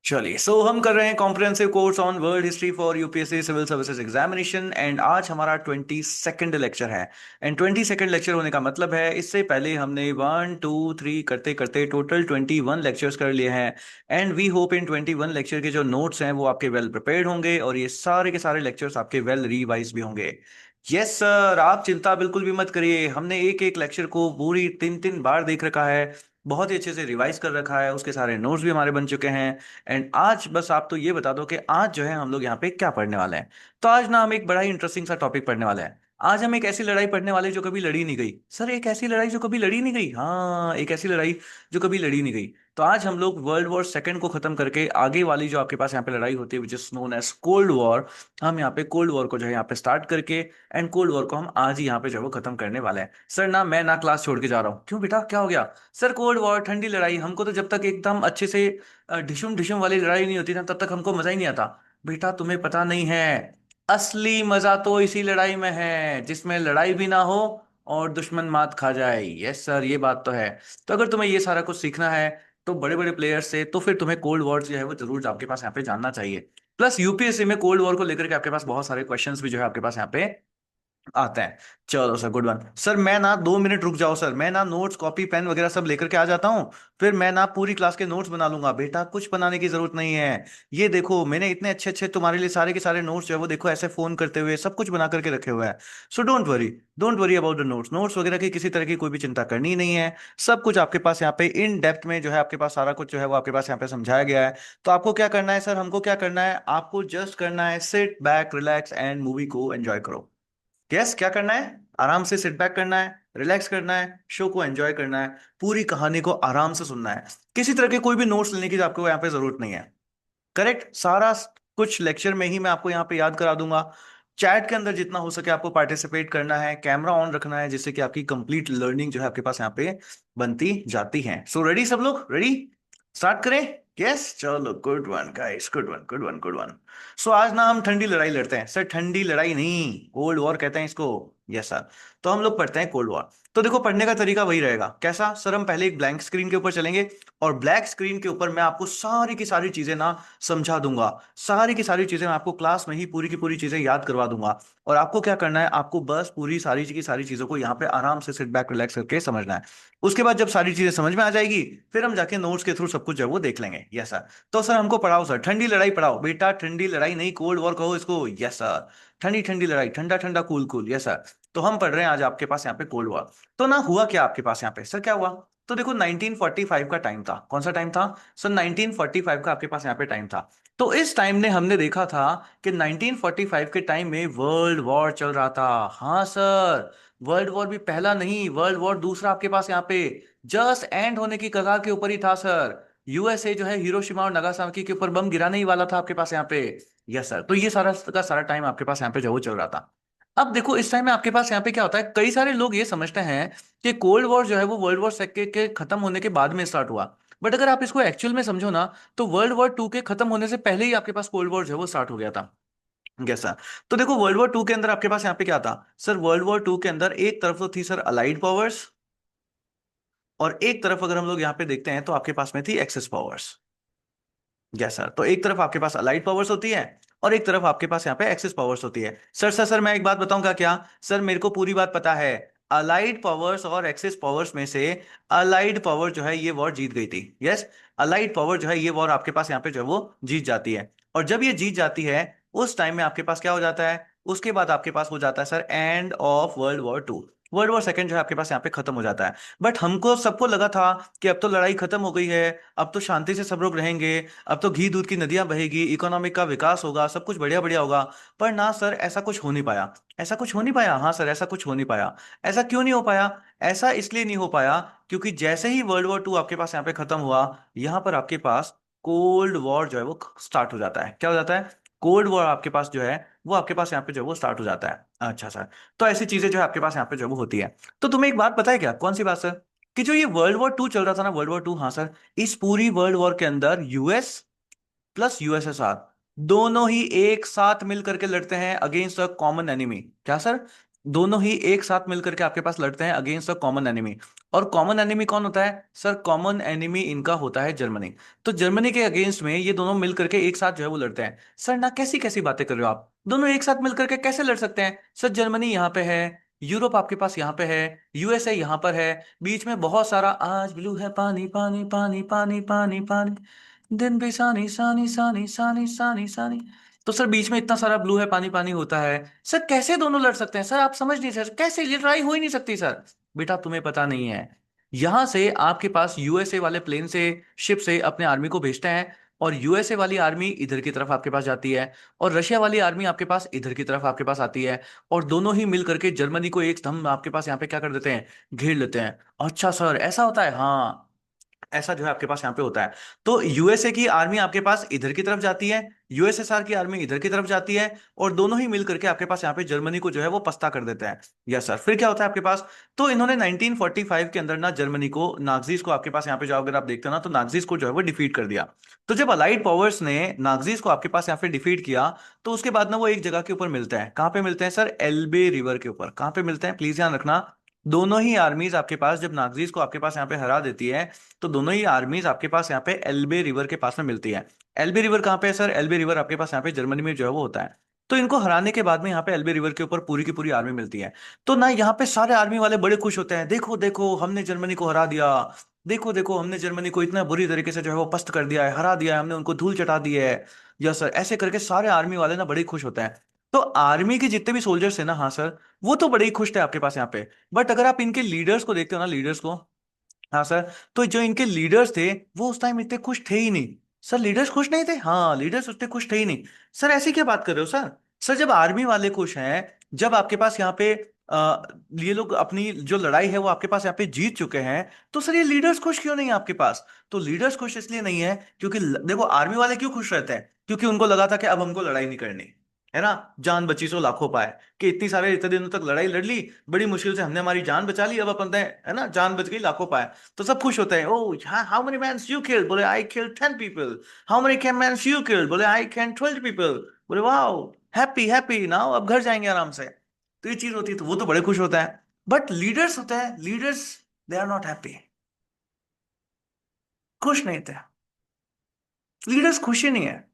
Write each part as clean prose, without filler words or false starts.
चलिए हम कर रहे हैं comprehensive course on world history for UPSC civil services examination and आज हमारा 22nd लेक्चर है। एंड 22nd लेक्चर होने का मतलब है इससे पहले हमने 1 2 3 करते करते टोटल 21 लेक्चर्स कर लिए हैं। And we hope in 21 lecture के जो नोट्स हैं वो आपके वेल प्रिपेयर्ड होंगे और ये सारे के सारे लेक्चर्स आपके वेल रिवाइज भी होंगे। यस सर, आप चिंता बिल्कुल भी मत करिए। हमने एक एक लेक्चर को पूरी 3 3 बार देख रखा है, बहुत ही अच्छे से रिवाइज कर रखा है, उसके सारे नोट्स भी हमारे बन चुके हैं। एंड आज बस आप तो ये बता दो कि आज जो है हम लोग यहाँ पे क्या पढ़ने वाले हैं। तो आज ना हम एक बड़ा ही इंटरेस्टिंग सा टॉपिक पढ़ने वाले हैं। आज हम एक ऐसी लड़ाई पढ़ने वाले हैं जो कभी लड़ी नहीं गई। सर, एक ऐसी लड़ाई जो कभी लड़ी नहीं गई? हाँ, एक ऐसी लड़ाई जो कभी लड़ी नहीं गई। तो आज हम लोग वर्ल्ड वॉर सेकंड को खत्म करके आगे वाली जो आपके पास यहाँ पे लड़ाई होती है which is known as cold war, हम यहाँ पे कोल्ड वॉर को जो है यहाँ पे स्टार्ट करके एंड कोल्ड वॉर को हम आज ही यहाँ पे जो है वो खत्म करने वाले हैं। सर ना मैं ना क्लास छोड़ के जा रहा हूँ। क्यों बेटा, क्या हो गया? सर कोल्ड वॉर ठंडी लड़ाई, हमको तो जब तक एकदम अच्छे से ढिशुम ढिशुम वाली लड़ाई नहीं होती ना तब तक हमको मजा ही नहीं आता। बेटा तुम्हें पता नहीं है, असली मजा तो इसी लड़ाई में है जिसमें लड़ाई भी ना हो और दुश्मन मात खा जाए। यस सर, ये बात तो है। तो अगर तुम्हें ये सारा कुछ सीखना है तो बड़े बड़े प्लेयर्स से, तो फिर तुम्हें कोल्ड वॉर जो है वो जरूर आपके पास यहाँ पे जानना चाहिए। प्लस यूपीएससी में कोल्ड वॉर को लेकर के आपके पास बहुत सारे क्वेश्चंस भी जो है आपके पास यहाँ पे आते हैं। चलो सर, गुड वन। सर मैं ना 2 मिनट रुक जाओ सर, मैं ना नोट्स कॉपी पेन वगैरह सब लेकर के आ जाता हूँ। फिर मैं ना पूरी क्लास के नोट्स बना लूंगा। बेटा कुछ बनाने की जरूरत नहीं है। ये देखो मैंने इतने अच्छे अच्छे तुम्हारे लिए सारे के सारे नोट्स जो है वो देखो ऐसे फोन करते हुए सब कुछ बना करके रखे हुए हैं। So don't worry about the notes. Notes वगैरह की किसी तरह की कोई भी चिंता करनी ही नहीं है। सब कुछ आपके पास यहाँ पे इन डेप्थ में जो है आपके पास सारा कुछ जो है वो आपके पास यहाँ पे समझाया गया है। तो आपको क्या करना है सर, हमको क्या करना है, आपको जस्ट करना है sit back relax and movie को एंजॉय करो। यस, क्या करना है? आराम से सिट बैक करना है, रिलैक्स करना है, शो को एंजॉय करना है, पूरी कहानी को आराम से सुनना है। किसी तरह के कोई भी नोट्स लेने की आपको यहाँ पे जरूरत नहीं है। करेक्ट, सारा कुछ लेक्चर में ही मैं आपको यहाँ पे याद करा दूंगा। चैट के अंदर जितना हो सके आपको पार्टिसिपेट करना है, कैमरा ऑन रखना है, जिससे कि आपकी कंप्लीट लर्निंग जो है आपके पास यहाँ पे बनती जाती है। सो रेडी, सब लोग रेडी? स्टार्ट करें? यस, चलो good one guys, good one good one good one. So आज ना हम ठंडी लड़ाई लड़ते हैं। सर ठंडी लड़ाई नहीं, कोल्ड वॉर कहते हैं इसको। Yes sir. तो हम लोग पढ़ते हैं कोल्ड वॉर। तो देखो पढ़ने का तरीका वही रहेगा। कैसा सर? हम पहले एक ब्लैंक स्क्रीन के ऊपर चलेंगे और ब्लैक स्क्रीन के ऊपर मैं आपको सारी की सारी चीजें ना समझा दूंगा। सारी की सारी चीजें मैं आपको क्लास में ही पूरी की पूरी चीजें याद करवा दूंगा। और आपको क्या करना है, आपको बस पूरी सारी की सारी चीजों को यहाँ पे आराम से सिट बैक रिलैक्स करके समझना है। उसके बाद जब सारी चीजें समझ में आ जाएगी फिर हम जाके नोट्स के थ्रू सब कुछ जो है वो देख लेंगे। Yes sir. तो सर हमको पढ़ाओ सर, ठंडी लड़ाई पढ़ाओ। बेटा ठंडी लड़ाई नहीं, कोल्ड वॉर कहो इसको। Yes sir. ठंडी ठंडी लड़ाई, ठंडा ठंडा कूल कूल। Yes sir. तो हम पढ़ रहे हैं आज आपके पास यहाँ पे कोल्ड वॉर। तो ना हुआ क्या आपके पास यहाँ पे सर, क्या हुआ? तो देखो 1945 का टाइम था। कौन सा टाइम था सर? 1945 का आपके पास यहाँ पे टाइम था। तो इस टाइम ने हमने देखा था कि 1945 के टाइम में वर्ल्ड वॉर चल रहा था। हाँ सर, वर्ल्ड वॉर भी पहला नहीं, वर्ल्ड वॉर दूसरा आपके पास यहाँ पे जस्ट एंड होने की कगार के ऊपर ही था सर। यूएसए जो है हिरोशिमा और नागासाकी के ऊपर बम गिराने ही वाला था आपके पास यहाँ पे। Yes sir. तो ये सारा का सारा टाइम आपके पास यहाँ पे जो वो चल रहा था। अब देखो इस टाइम में आपके पास यहाँ पे क्या होता है, कई सारे लोग ये समझते हैं कि कोल्ड वॉर जो है वो वर्ल्ड वॉर सेकेंड के खत्म होने के बाद में स्टार्ट हुआ। बट अगर आप इसको एक्चुअल में समझो ना तो वर्ल्ड वॉर टू के खत्म होने से पहले ही आपके पास कोल्ड वॉर जो है वो स्टार्ट हो गया था। कैसा? तो देखो वर्ल्ड वॉर टू के अंदर आपके पास यहाँ पे क्या था सर? वर्ल्ड वॉर टू के अंदर एक तरफ तो थी सर अलाइड पावर्स, और एक तरफ अगर हम लोग यहाँ पे देखते हैं तो आपके पास में थी एक्सेस पावर्स। Yes sir. तो एक तरफ आपके पास अलाइड पावर्स होती है और एक तरफ आपके पास यहाँ पे एक्सेस पावर्स होती है। सर मैं एक बात बताऊंगा क्या? सर मेरे को पूरी बात पता है। अलाइड पावर्स और एक्सेस पावर्स में से अलाइड पावर जो है ये वॉर जीत गई थी। यस, अलाइड पावर जो है ये वॉर आपके पास यहाँ पे जो है वो जीत जाती है। और जब ये जीत जाती है उस टाइम में आपके पास क्या हो जाता है? उसके बाद आपके पास हो जाता है sir end of world war two. World war second जो है आपके पास यहाँ पे खत्म हो जाता है। बट हमको सबको लगा था कि अब तो लड़ाई खत्म हो गई है, अब तो शांति से सब लोग रहेंगे, अब तो घी दूध की नदियां बहेगी, इकोनॉमिक का विकास होगा, सब कुछ बढ़िया बढ़िया होगा। पर ना सर, ऐसा कुछ हो नहीं पाया। ऐसा कुछ हो नहीं पाया। हाँ सर, ऐसा कुछ हो नहीं पाया। ऐसा क्यों नहीं हो पाया? ऐसा इसलिए नहीं हो पाया क्योंकि जैसे ही वर्ल्ड वॉर टू आपके पास यहाँ पे खत्म हुआ, यहाँ पर आपके पास कोल्ड वॉर जो है वो स्टार्ट हो जाता है। क्या हो जाता है? कोल्ड वॉर आपके पास जो है वो आपके पास यहाँ पे जो है वो स्टार्ट हो जाता है। अच्छा सर। तो ऐसी चीजें जो है आपके पास यहाँ पे जो है वो होती है। तो तुम्हें एक बात पता है क्या? कौन सी बात सर? कि जो ये वर्ल्ड वॉर टू चल रहा था ना, वर्ल्ड वॉर टू, हाँ सर, इस पूरी वर्ल्ड वॉर के अंदर यूएस प्लस यूएसएसआर दोनों ही एक साथ मिल करके लड़ते हैं अगेंस्ट अ कॉमन एनिमी। क्या सर? दोनों ही एक साथ मिलकर के आपके पास लड़ते हैं अगेंस्ट अ कॉमन एनिमी। और कॉमन एनिमी कौन होता है सर? कॉमन एनिमी इनका होता है जर्मनी। तो जर्मनी के अगेंस्ट में ये दोनों मिलकर के एक साथ जो है वो लड़ते हैं। सर ना कैसी कैसी बातें कर रहे हो आप, दोनों एक साथ मिलकर के कैसे लड़ सकते हैं सर? जर्मनी यहाँ पे है, यूरोप आपके पास यहाँ पे है, यूएसए यहाँ पर है, बीच में बहुत सारा आज ब्लू है पानी पानी पानी पानी पानी पानी, दिन भी सानी सानी सानी सानी सानी सानी। तो सर बीच में इतना सारा ब्लू है पानी पानी होता है, सर कैसे दोनों लड़ सकते हैं सर? आप समझ नहीं सर, कैसे ये लड़ाई हो ही नहीं सकती सर। बेटा तुम्हें पता नहीं है, यहां से आपके पास यूएसए वाले प्लेन से, शिप से अपने आर्मी को भेजते हैं, और यूएसए वाली आर्मी इधर की तरफ आपके पास जाती है, और रशिया वाली आर्मी आपके पास इधर की तरफ आपके पास आती है, और दोनों ही मिल करके जर्मनी को एक दम आपके पास यहाँ पे क्या कर देते हैं, घेर लेते हैं। अच्छा सर ऐसा होता है? हाँ, ऐसा जो है आपके पास यहाँ पे होता है। तो यूएसए की आर्मी आपके पास इधर की तरफ जाती है, यूएसएसआर की आर्मी इधर की तरफ जाती है, और दोनों ही मिलकर के आपके पास यहाँ पे जर्मनी को जो है वो पस्ता कर देते हैं। यस सर, फिर क्या होता है आपके पास? तो इन्होंने 1945 के अंदर ना जर्मनी को, नाजीज को आपके पास यहाँ पे जो अगर आप देखते हो ना, तो नाजीज को जो है वो डिफीट कर दिया। तो जब अलाइड पावर्स ने नाजीज को आपके पास यहाँ पे डिफीट किया, तो उसके बाद ना वो एक जगह के ऊपर मिलते हैं। कहाँ पे मिलते हैं सर? एल्बे रिवर के ऊपर। कहाँ पे मिलते हैं प्लीज ध्यान रखना। दोनों ही आर्मीज आपके पास जब नाजीज को आपके पास यहाँ पे हरा देती है, तो दोनों ही आर्मीज आपके पास यहाँ पे एल्बे रिवर के पास में मिलती है। एल्बे रिवर कहाँ पे है सर? एल्बे रिवर आपके पास यहाँ पे जर्मनी में जो है वो होता है। तो इनको हराने के बाद में यहाँ पे एल्बे रिवर के ऊपर पूरी की पूरी आर्मी मिलती है। तो ना यहाँ पे सारे आर्मी वाले बड़े खुश होते हैं, देखो देखो हमने जर्मनी को हरा दिया, देखो देखो हमने जर्मनी को इतना बुरी तरीके से जो है वो पस्त कर दिया है, हरा दिया है हमने, उनको धूल चटा दी है। यस सर, ऐसे करके सारे आर्मी वाले ना बड़े खुश होते हैं। तो आर्मी के जितने भी सोल्जर्स है ना, हाँ सर, वो तो बड़े ही खुश थे आपके पास यहाँ पे। बट अगर आप इनके लीडर्स को देखते हो ना, लीडर्स को, हाँ सर, तो जो इनके लीडर्स थे वो उस टाइम इतने खुश थे ही नहीं। सर लीडर्स खुश नहीं थे? हाँ, लीडर्स उतने खुश थे ही नहीं। सर ऐसी क्या बात कर रहे हो सर? सर जब आर्मी वाले खुश हैं, जब आपके पास यहाँ पे ये लोग अपनी जो लड़ाई है वो आपके पास यहाँ पे जीत चुके हैं, तो सर ये लीडर्स खुश क्यों नहीं है आपके पास? तो लीडर्स खुश इसलिए नहीं है क्योंकि देखो आर्मी वाले क्यों खुश रहते हैं, क्योंकि उनको लगा था कि अब हमको लड़ाई नहीं करनी है ना, जान बची सो लाखों पाए, कि इतनी सारे इतने दिनों तक लड़ाई लड़ ली, बड़ी मुश्किल से हमने हमारी जान बचा ली, अब अपन है ना, जान बच गई लाखों पाए। तो सब खुश होते हैं, oh how many mans you killed? बोले I killed 10 people. How many can mans you killed? बोले आई कैन 12 पीपल। बोले वाओ, हैप्पी हैप्पी नाउ, अब घर जाएंगे आराम से। तो ये चीज होती है, तो वो तो बड़े खुश होता है। बट लीडर्स होते हैं, leaders they are not happy, खुश नहीं थे। लीडर्स खुशी नहीं है।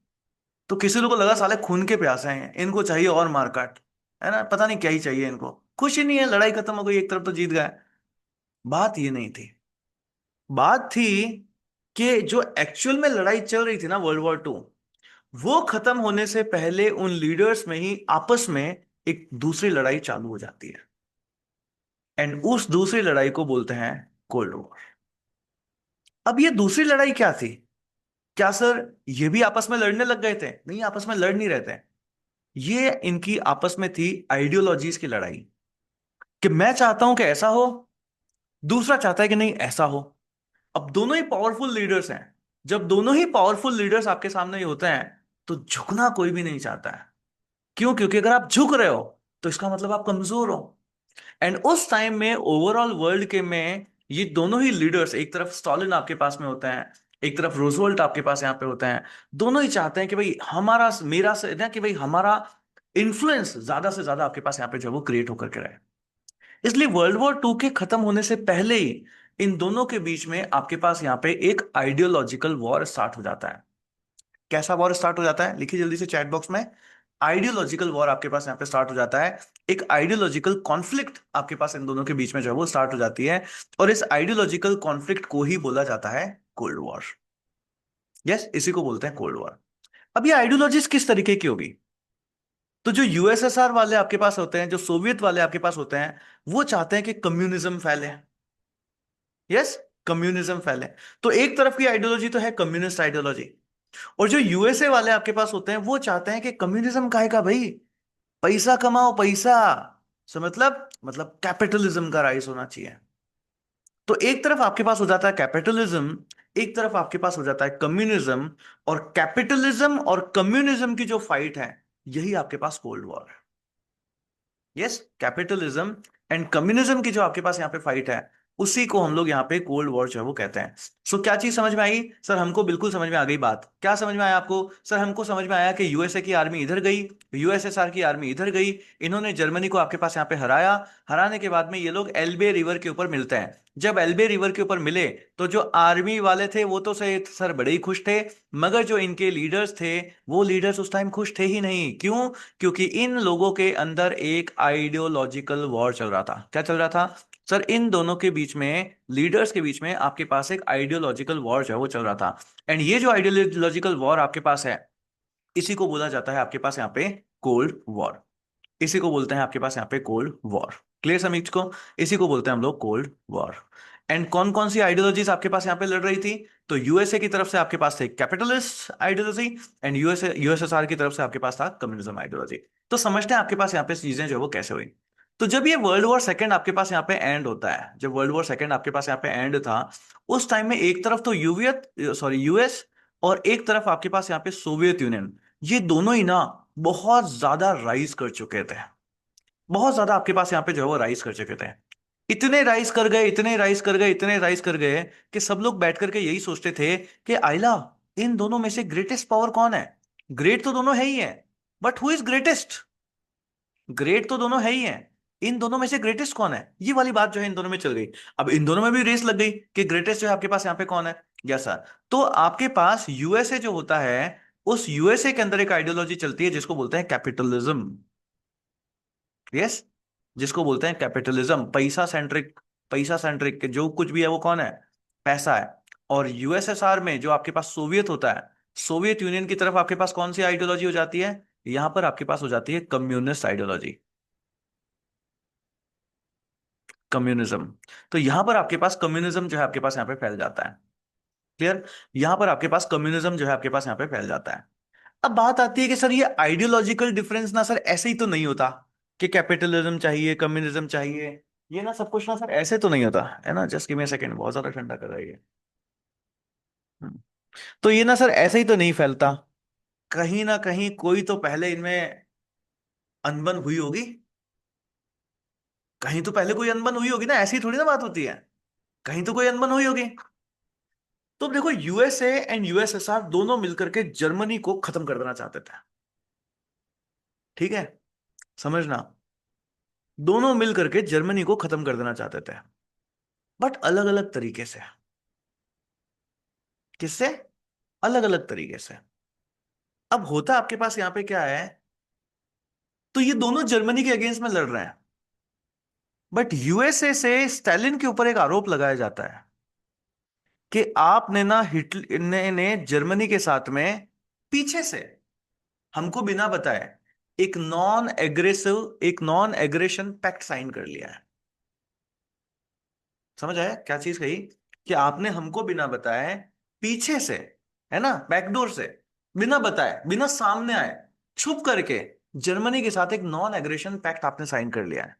तो किसी लोगों को लगा साले खून के प्यासे हैं, इनको चाहिए और मारकाट, है ना, पता नहीं क्या ही चाहिए इनको, खुशी नहीं है, लड़ाई खत्म हो गई, एक तरफ तो जीत गए। बात ये नहीं थी। बात थी कि जो एक्चुअल में लड़ाई चल रही थी ना, वर्ल्ड वॉर 2, वो खत्म होने से पहले उन लीडर्स में ही आपस में एक दूसरी लड़ाई चालू हो जाती है, एंड उस दूसरी लड़ाई को बोलते हैं कोल्ड वॉर। अब ये दूसरी लड़ाई क्या थी? क्या सर ये भी आपस में लड़ने लग गए थे? नहीं, आपस में लड़ नहीं रहे थे। ये इनकी आपस में थी आइडियोलॉजीज की लड़ाई, कि मैं चाहता हूं कि ऐसा हो, दूसरा चाहता है कि नहीं ऐसा हो। अब दोनों ही पावरफुल लीडर्स हैं। जब दोनों ही पावरफुल लीडर्स आपके सामने ही होते हैं, तो झुकना कोई भी नहीं चाहता है। क्यों? क्योंकि अगर आप झुक रहे हो तो इसका मतलब आप कमजोर हो। एंड उस टाइम में ओवरऑल वर्ल्ड के में ये दोनों ही लीडर्स, एक तरफ स्टॉलिन आपके पास में होते हैं, एक तरफ रूजवेल्ट आपके पास यहाँ पे होते हैं, दोनों ही चाहते हैं कि भाई हमारा, मेरा से ना, कि भाई हमारा इन्फ्लुएंस ज्यादा से ज्यादा आपके पास यहाँ पे जो है वो क्रिएट होकर के रहे। इसलिए वर्ल्ड वॉर 2 के खत्म होने से पहले ही इन दोनों के बीच में आपके पास यहाँ पे एक आइडियोलॉजिकल वॉर स्टार्ट हो जाता है। कैसा वॉर स्टार्ट हो जाता है? लिखिए जल्दी से चैट बॉक्स में। आइडियोलॉजिकल वॉर आपके पास यहाँ पे स्टार्ट हो जाता है। एक आइडियोलॉजिकल कॉन्फ्लिक्ट आपके पास इन दोनों के बीच में जो है वो स्टार्ट हो जाती है, और इस आइडियोलॉजिकल कॉन्फ्लिक्ट को ही बोला जाता है कोल्ड वॉर। यस, इसी को बोलते हैं कोल्ड वॉर। अब ये आइडियोलॉजीज किस तरीके की होगी? तो जो यूएसएसआर वाले आपके पास होते हैं, जो सोवियत वाले आपके पास होते हैं, वो चाहते हैं कि कम्युनिज्म फैले। यस, कम्युनिज्म फैले। तो एक तरफ की आइडियोलॉजी तो है कम्युनिस्ट आइडियोलॉजी, और जो यूएसए वाले आपके पास होते हैं वो चाहते हैं कि कम्युनिज्म काहे का भाई, पैसा कमाओ पैसा। सो मतलब कैपिटलिज्म का राइज होना चाहिए। तो एक तरफ आपके पास हो जाता है कैपिटलिज्म, एक तरफ आपके पास हो जाता है कम्युनिज्म, और कैपिटलिज्म और कम्युनिज्म की जो फाइट है, यही आपके पास कोल्ड वॉर है। यस, कैपिटलिज्म एंड कम्युनिज्म की जो आपके पास यहाँ पे फाइट है, उसी को हम लोग यहाँ पे कोल्ड वॉर जो है वो कहते हैं। सो क्या चीज समझ में आई सर? हमको बिल्कुल समझ में आ गई बात। क्या समझ में आया आपको? सर हमको समझ में आया कि यूएसए की आर्मी इधर गई, यूएसएसआर की आर्मी इधर गई, इन्होंने जर्मनी को आपके पास यहाँ पे हराया। हराने के बाद में ये लोग एल्बे रिवर के ऊपर मिलते हैं। जब एल्बे रिवर के ऊपर मिले तो जो आर्मी वाले थे वो तो से सर बड़े ही खुश थे, मगर जो इनके लीडर्स थे वो लीडर्स उस टाइम खुश थे ही नहीं। क्यों? क्योंकि इन लोगों के अंदर एक आइडियोलॉजिकल वॉर चल रहा था। क्या चल रहा था सर? इन दोनों के बीच में, लीडर्स के बीच में आपके पास एक आइडियोलॉजिकल वॉर जो है वो चल रहा था। एंड ये जो आइडियोलॉजिकल वॉर आपके पास है, इसी को बोला जाता है आपके पास यहाँ पे कोल्ड वॉर। इसी को बोलते हैं आपके पास यहाँ पे कोल्ड वॉर। क्लियर समीक्ष को? इसी को बोलते हैं हम लोग कोल्ड वॉर। एंड कौन कौन सी आइडियोलॉजीज आपके पास यहाँ पे लड़ रही थी? तो यूएसए की तरफ से आपके पास थे कैपिटलिस्ट आइडियोलॉजी, एंड यूएसएसआर की तरफ से आपके पास था कम्युनिज्म आइडियोलॉजी। तो समझते हैं आपके पास यहाँ पे चीजें जो है वो कैसे हुई। तो जब ये वर्ल्ड वॉर सेकंड आपके पास यहाँ पे एंड होता है, जब वर्ल्ड वॉर सेकंड आपके पास यहाँ पे एंड था, उस टाइम में एक तरफ तो यूएस, और एक तरफ आपके पास यहाँ पे सोवियत यूनियन, ये दोनों ही ना बहुत ज्यादा राइज कर चुके थे। बहुत ज्यादा आपके पास यहाँ पे जो है वो राइज कर चुके थे। इतने राइज कर गए, इतने राइज कर गए, इतने राइज कर गए कि सब लोग बैठ करके यही सोचते थे कि आइला, इन दोनों में से ग्रेटेस्ट पावर कौन है? ग्रेट तो दोनों है ही है, but who is greatest? Great तो दोनों है ही है, इन दोनों में से ग्रेटेस्ट कौन है? ये वाली बात जो है इन दोनों में चल गई। अब इन दोनों में भी रेस लग गई कि ग्रेटेस्ट जो है आपके पास यहाँ पे कौन है। Yes sir. तो आपके पास यूएसए जो होता है, उस यूएसए के अंदर एक आइडियोलॉजी चलती है जिसको बोलते हैं कैपिटलिज्म। यस, जिसको बोलते हैं कैपिटलिज्म, पैसा सेंट्रिक। पैसा सेंट्रिक जो कुछ भी है वो कौन है? पैसा है। और यूएसएसआर में जो आपके पास सोवियत होता है, सोवियत यूनियन की तरफ आपके पास कौन सी आइडियोलॉजी हो जाती है? यहां पर आपके पास हो जाती है कम्युनिस्ट आइडियोलॉजी, कम्युनिज्म। तो यहां पर आपके पास कम्युनिज्म जो है आपके पास यहां पे फैल जाता है। क्लियर? यहां पर आपके पास कम्युनिज्म जो है आपके पास यहां पे फैल जाता है। अब बात आती है कि सर ये आइडियोलॉजिकल डिफरेंस ना सर ऐसे ही तो नहीं होता कि कैपिटलिज्म चाहिए कम्युनिज्म चाहिए, ये ना सब कुछ ना सर ऐसे तो नहीं होता है ना। Just give me a second, बहुत ज्यादा ठंडा कर रही है। हम्म। तो ये ना सर ऐसे ही तो नहीं फैलता, कहीं ना कहीं कोई तो पहले इनमें अनबन हुई होगी। कहीं तो पहले कोई अनबन हुई होगी ना, ऐसी थोड़ी ना बात होती है। कहीं तो कोई अनबन हुई होगी। तो देखो, यूएसए एंड यूएसएसआर दोनों मिलकर के जर्मनी को खत्म कर देना चाहते थे। ठीक है, समझना, दोनों मिलकर के जर्मनी को खत्म कर देना चाहते थे, बट अलग अलग तरीके से। किससे? अलग अलग तरीके से। अब होता आपके पास यहां पे क्या है, तो ये दोनों जर्मनी के अगेंस्ट में लड़ रहे हैं, बट यूएसए से स्टालिन के ऊपर एक आरोप लगाया जाता है कि आपने ना हिटलर ने जर्मनी के साथ में पीछे से हमको बिना बताए एक नॉन एग्रेशन पैक्ट साइन कर लिया है। समझ आया क्या चीज कही? कि आपने हमको बिना बताए पीछे से, है ना, बैकडोर से, बिना बताए, बिना सामने आए, छुप करके जर्मनी के साथ एक नॉन एग्रेशन पैक्ट आपने साइन कर लिया है।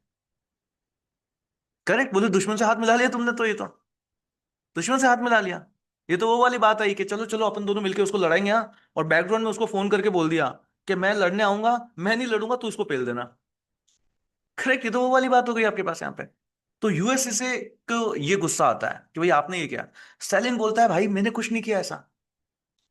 करेक्ट बोले, दुश्मन से हाथ मिला लिया तुमने, तो ये तो दुश्मन से हाथ मिला लिया। ये तो वो वाली बात आई कि चलो चलो अपन दोनों मिलके उसको लड़ाएंगे, हाँ, और बैकग्राउंड में उसको फोन करके बोल दिया कि मैं लड़ने आऊंगा, मैं नहीं लड़ूंगा, तू इसको पेल देना। करेक्ट, ये तो वो वाली बात हो गई आपके पास यहाँ पे। तो यूएसए से को ये गुस्सा आता है कि भाई आपने ये किया। स्टालिन बोलता है भाई मैंने कुछ नहीं किया ऐसा,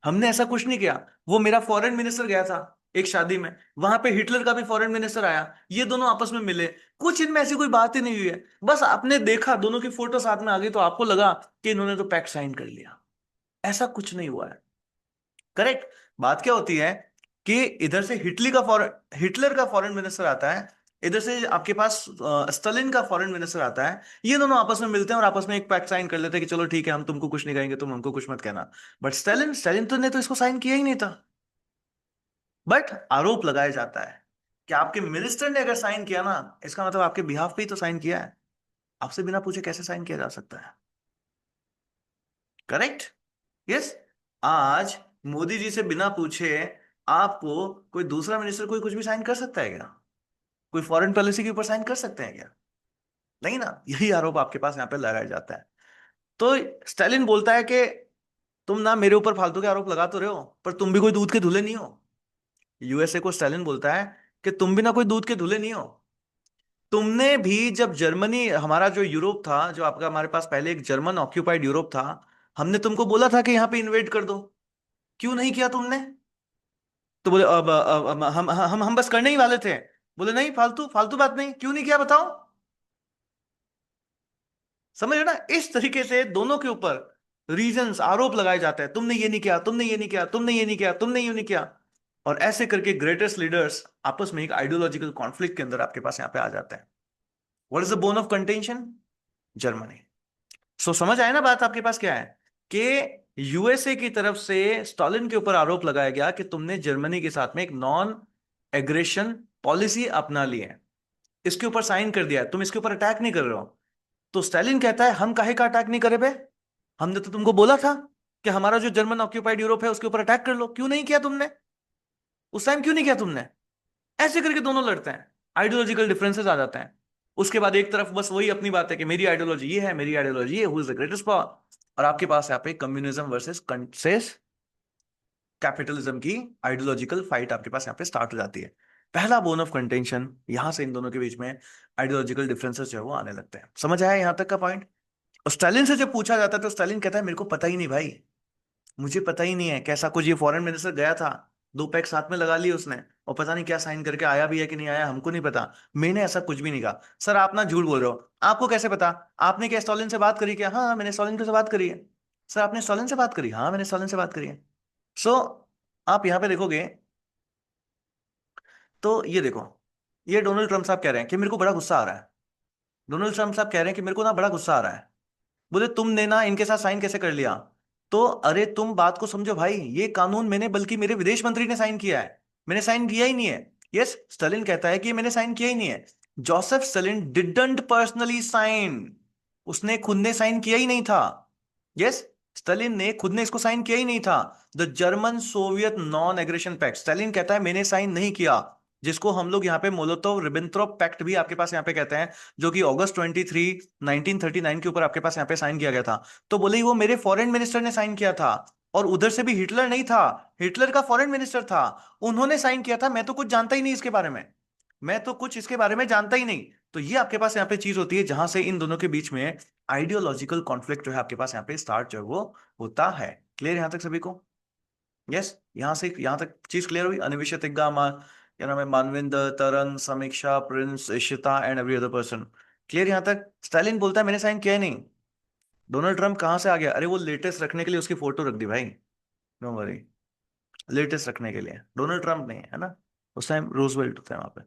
हमने ऐसा कुछ नहीं किया। वो मेरा फॉरेन मिनिस्टर गया था एक शादी में, वहां पे हिटलर का भी फॉरेन मिनिस्टर आया, ये दोनों आपस में मिले, कुछ इनमें ऐसी कोई बात ही नहीं हुई है। बस आपने देखा दोनों की फोटो साथ में आ गई तो आपको लगा कि इन्होंने तो पैक्ट साइन कर लिया। ऐसा कुछ नहीं हुआ है। करेक्ट। बात क्या होती है कि इधर से हिटलर का फॉरेन मिनिस्टर आता है, इधर से आपके पास स्टालिन का फॉरेन मिनिस्टर आता है, ये दोनों आपस में मिलते हैं और आपस में एक पैक्ट साइन कर लेते हैं कि चलो ठीक है, हम तुमको कुछ नहीं कहेंगे, तुम हमको कुछ मत कहना। बट स्टालिन स्टालिन तो ने तो इसको साइन किया ही नहीं था। बट आरोप लगाया जाता है कि आपके मिनिस्टर ने अगर साइन किया ना, इसका मतलब आपके बिहाफ पे ही तो साइन किया है। आपसे बिना पूछे कैसे साइन किया जा सकता है? करेक्ट। यस। आज मोदी जी से बिना पूछे आपको कोई दूसरा मिनिस्टर कोई कुछ भी साइन कर सकता है क्या? कोई फॉरेन पॉलिसी के ऊपर साइन कर सकते हैं क्या? नहीं ना। यही आरोप आपके पास यहाँ पे लगाया जाता है। तो स्टालिन बोलता है कि तुम ना मेरे ऊपर फालतू के आरोप लगा तो रहे हो, पर तुम भी कोई दूध के धुले नहीं हो। यूएसए को स्टालिन बोलता है कि तुम भी ना कोई दूध के धुले नहीं हो। तुमने भी जब जर्मनी, हमारा जो यूरोप था, जो आपका, हमारे पास पहले एक जर्मन ऑक्यूपाइड यूरोप था, हमने तुमको बोला था कि यहाँ पे इन्वेड कर दो, क्यों नहीं किया तुमने? तो बोले अब हम बस करने ही वाले थे। बोले नहीं, फालतू फालतू बात नहीं, क्यों नहीं किया बताओ। समझ रहे ना? इस तरीके से दोनों के ऊपर रीजंस, आरोप लगाए जाते हैं, तुमने ये नहीं किया, तुमने ये नहीं किया, तुमने ये नहीं किया, तुमने ये नहीं किया। और ऐसे करके ग्रेटेस्ट लीडर्स आपस में एक आइडियोलॉजिकल कॉन्फ्लिक्ट के अंदर आपके पास यहाँ पे आ जाते हैं। What is the bone of contention? Germany. So समझ आया ना बात आपके पास क्या है? कि यूएसए की तरफ से स्टालिन के ऊपर आरोप लगाया गया कि तुमने जर्मनी के साथ में एक नॉन एग्रेशन पॉलिसी अपना ली है, इसके ऊपर साइन कर दिया है, तुम इसके ऊपर अटैक नहीं कर रहे हो। तो स्टालिन कहता है हम काहे का अटैक नहीं करे बे, हमने तो तुमको बोला था कि हमारा जो जर्मन ऑक्यूपाइड यूरोप है उसके ऊपर अटैक कर लो, क्यों नहीं किया तुमने? उस टाइम क्यों नहीं किया तुमने? ऐसे करके दोनों लड़ते हैं, आइडियोलॉजिकल डिफरेंसेस आ जाते हैं। उसके बाद एक तरफ बस वही अपनी बात है कि मेरी आइडियोलॉजी ये है, मेरी आइडियोलॉजी ये, who is the greatest power. और आपके पास यहाँ पे कम्युनिज्म वर्सेस कैपिटलिज्म की आइडियोलॉजिकल फाइट आपके पास यहाँ पे स्टार्ट हो जाती है। पहला बोन ऑफ कंटेंशन, यहां से इन दोनों के बीच में आइडियोलॉजिकल डिफरेंसेस जो है वो आने लगते हैं। समझ आया यहां तक का पॉइंट? और स्टालिन से जब पूछा जाता है तो स्टालिन कहता है मेरे को पता ही नहीं भाई, मुझे पता ही नहीं है कैसा कुछ, ये फॉरेन मिनिस्टर गया था, दो पैक साथ में लगा लिए उसने, और पता नहीं क्या साइन करके आया भी है कि नहीं आया, हमको नहीं पता। मैंने ऐसा कुछ भी नहीं कहा। सर आप ना झूठ बोल रहे हो, आपको कैसे पता? आपने क्या स्टॉलिन से बात करी क्या? हाँ मैंने स्टॉलिन से बात करी है। सर आपने स्टॉलिन से बात करी? हाँ मैंने स्टॉलिन से बात करी है। सो आप यहाँ पे देखोगे तो ये देखो, ये डोनाल्ड ट्रम्प साहब कह रहे हैं कि मेरे को बड़ा गुस्सा आ रहा है। डोनाल्ड ट्रम्प साहब कह रहे हैं कि मेरे को ना बड़ा गुस्सा आ रहा है। बोले तुमने ना इनके साथ साइन कैसे कर लिया? तो अरे तुम बात को समझो भाई, ये कानून मैंने, बल्कि मेरे विदेश मंत्री ने साइन किया है, मैंने साइन किया ही नहीं है। यस, स्टालिन कहता है कि ये मैंने साइन किया ही नहीं है। Joseph Stalin didn't personally sign, उसने खुद ने साइन किया ही नहीं था। यस, स्टालिन ने खुद ने इसको साइन किया ही नहीं था। The German Soviet non aggression pact, Stalin कहता है मैंने साइन नहीं किया, जिसको हम लोग यहाँ पे मोलोतोव रिबेंट्रोप पैक्ट भी आपके पास यहाँ पे कहते हैं, जो कि अगस्त 23 1939 के ऊपर आपके पास यहाँ पे साइन किया गया था। तो बोले वो मेरे फॉरेन मिनिस्टर ने साइन किया था, और उधर से भी हिटलर नहीं था, हिटलर का फॉरेन मिनिस्टर था, उन्होंने साइन किया था, मैं तो कुछ जानता ही नहीं इसके बारे में, मैं तो कुछ इसके बारे में जानता ही नहीं। तो ये आपके पास यहाँ पे चीज होती है जहां से इन दोनों के बीच में आइडियोलॉजिकल कॉन्फ्लिक्ट जो है आपके पास यहाँ पे स्टार्ट जो है वो होता है। क्लियर यहां तक सभी को? यस, यहां से यहां तक चीज क्लियर हुई? अनिविशत इग्गा क्या नाम है, मानविंद, तरन, समीक्षा, Prince, Ishita and every other person. Clear यहां तक? स्टालिन बोलता है मैंने साइन किया ही नहीं। डोनाल्ड ट्रम्प कहां से आ गया? अरे वो लेटेस्ट रखने के लिए उसकी फोटो रख दी भाई, नो वरी, लेटेस्ट रखने के लिए, डोनाल्ड ट्रम्प नहीं है ना, उस टाइम रूजवेल्ट होता है वहां पे।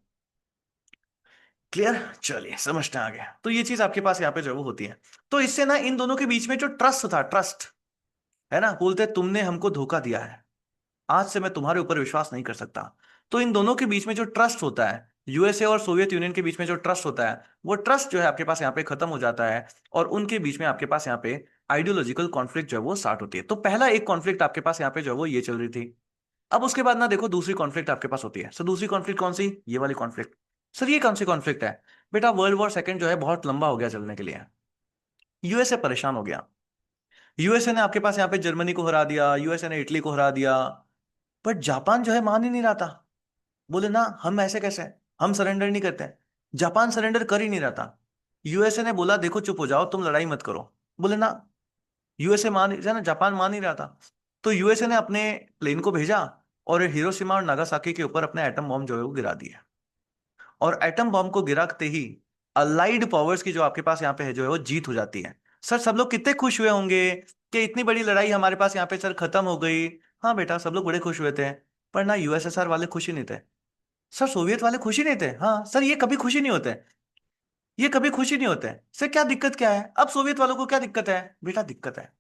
क्लियर? चलिए समझते हैं आगे। तो ये चीज आपके पास यहाँ पे जो है वो होती है। तो इससे ना इन दोनों के बीच में जो ट्रस्ट था, ट्रस्ट है ना, बोलते हैं तुमने हमको धोखा दिया है, आज से मैं तुम्हारे ऊपर विश्वास नहीं कर सकता। तो इन दोनों के बीच में जो ट्रस्ट होता है, यूएसए और सोवियत यूनियन के बीच में जो ट्रस्ट होता है, वो ट्रस्ट जो है आपके पास यहाँ पे खत्म हो जाता है, और उनके बीच में आपके पास यहाँ पे आइडियोलॉजिकल कॉन्फ्लिक्ट जो है वो स्टार्ट होती है। तो पहला एक कॉन्फ्लिक्ट आपके पास यहाँ पे जो है वो ये चल रही थी। अब उसके बाद ना देखो दूसरी कॉन्फ्लिक्ट आपके पास होती है। सर दूसरी कॉन्फ्लिक्ट कौन सी? ये वाली कॉन्फ्लिक्ट। सर ये कौन सी कॉन्फ्लिक्ट है? बेटा वर्ल्ड वॉर 2 जो है बहुत लंबा हो गया चलने के लिए, यूएसए परेशान हो गया। यूएसए ने आपके पास यहाँ पे जर्मनी को हरा दिया, यूएसए ने इटली को हरा दिया, बट जापान जो है मान ही नहीं रहा था। बोले ना हम ऐसे कैसे, हम सरेंडर नहीं करते। जापान सरेंडर कर ही नहीं रहा था। यूएसए ने बोला देखो चुप हो जाओ, तुम लड़ाई मत करो। बोले ना, यूएसए मान ही ना, जापान मान ही रहा था। तो यूएसए ने अपने प्लेन को भेजा और हिरोशिमा और नागासाकी के ऊपर अपने एटम बॉम्ब जो है वो गिरा दिया। और एटम बॉम्ब को गिराते ही अलाइड पावर्स की जो आपके पास यहाँ पे है जो है वो जीत हो जाती है। सर सब लोग कितने खुश हुए होंगे कि इतनी बड़ी लड़ाई हमारे पास यहाँ पे सर खत्म हो गई। हाँ बेटा सब लोग बड़े खुश हुए थे, पर ना यूएसएसआर वाले खुशी नहीं थे। सर सोवियत वाले खुशी नहीं थे? हाँ सर ये कभी खुशी नहीं होते, ये कभी खुशी नहीं होते। सर क्या दिक्कत क्या है? अब सोवियत वालों को क्या दिक्कत है? बेटा दिक्कत है,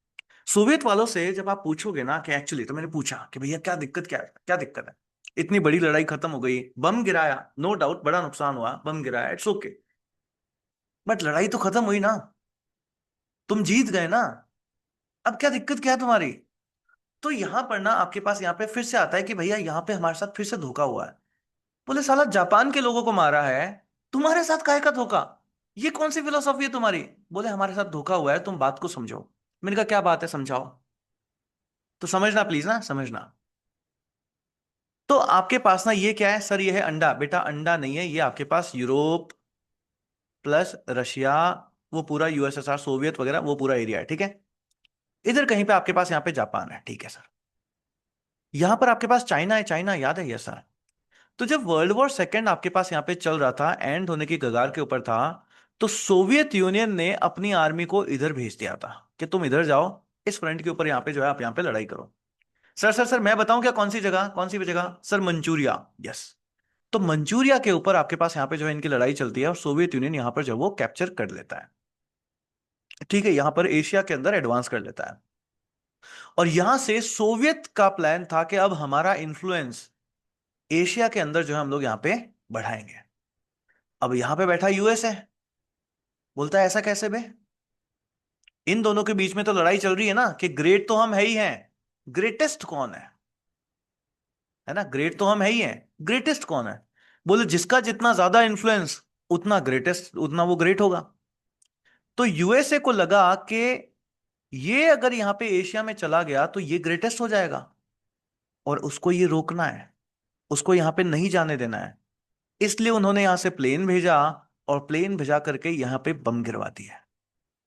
सोवियत वालों से जब आप पूछोगे ना कि एक्चुअली, तो मैंने पूछा कि भैया क्या दिक्कत क्या है, क्या दिक्कत है? इतनी बड़ी लड़ाई खत्म हो गई, बम गिराया, नो डाउट बड़ा नुकसान हुआ, बम गिराया, इट्स ओके, बट लड़ाई तो खत्म हुई ना, तुम जीत गए ना, अब क्या दिक्कत क्या है तुम्हारी? तो यहां पर ना आपके पास यहाँ पे फिर से आता है कि भैया यहाँ पे हमारे साथ फिर से धोखा हुआ है। बोले साला जापान के लोगों को मारा है, तुम्हारे साथ काहे का धोखा? ये कौन सी फिलोसॉफी है तुम्हारी? बोले हमारे साथ धोखा हुआ है, तुम बात को समझो। मैंने कहा क्या बात है, समझाओ। तो समझना प्लीज ना, समझना। तो आपके पास ना ये क्या है सर? ये है अंडा। बेटा अंडा नहीं है, ये आपके पास यूरोप प्लस रशिया, वो पूरा यूएसएसआर सोवियत वगैरह वो पूरा एरिया है, ठीक है। इधर कहीं पे आपके पास यहाँ पे जापान है, ठीक है सर। यहां पर आपके पास चाइना है, चाइना याद है, यस सर। तो जब वर्ल्ड वॉर सेकेंड आपके पास यहाँ पे चल रहा था, एंड होने की कगार के ऊपर था, तो सोवियत यूनियन ने अपनी आर्मी को इधर भेज दिया था कि तुम इधर जाओ, इस फ्रंट के ऊपर यहाँ पे जो है आप यहाँ पे लड़ाई करो। सर मैं बताऊं क्या, कौन सी जगह, कौन सी जगह सर, मंचूरिया, यस। तो मंचूरिया के ऊपर आपके पास यहाँ पे जो है इनकी लड़ाई चलती है, और सोवियत यूनियन यहाँ पर जो वो कैप्चर कर लेता है, ठीक है, यहाँ पर एशिया के अंदर एडवांस कर लेता है। और यहां से सोवियत का प्लान था कि अब हमारा इन्फ्लुएंस एशिया के अंदर जो है हम लोग यहाँ पे बढ़ाएंगे। अब यहां पे बैठा यूएस है, बोलता है ऐसा कैसे बे, इन दोनों के बीच में तो लड़ाई चल रही है ना, कि ग्रेट तो हम है ही हैं, ग्रेटेस्ट कौन है ना, ग्रेट तो हम है ही हैं, ग्रेटेस्ट कौन है। बोले जिसका जितना ज्यादा इन्फ्लुएंस, उतना ग्रेटेस्ट, उतना वो ग्रेट होगा। तो यूएसए को लगा कि ये अगर यहां पे एशिया में चला गया तो ये ग्रेटेस्ट हो जाएगा, और उसको ये रोकना है, उसको यहां पे नहीं जाने देना है। इसलिए उन्होंने यहां से प्लेन भेजा, और प्लेन भेजा करके यहां पे बम गिरवा दिया,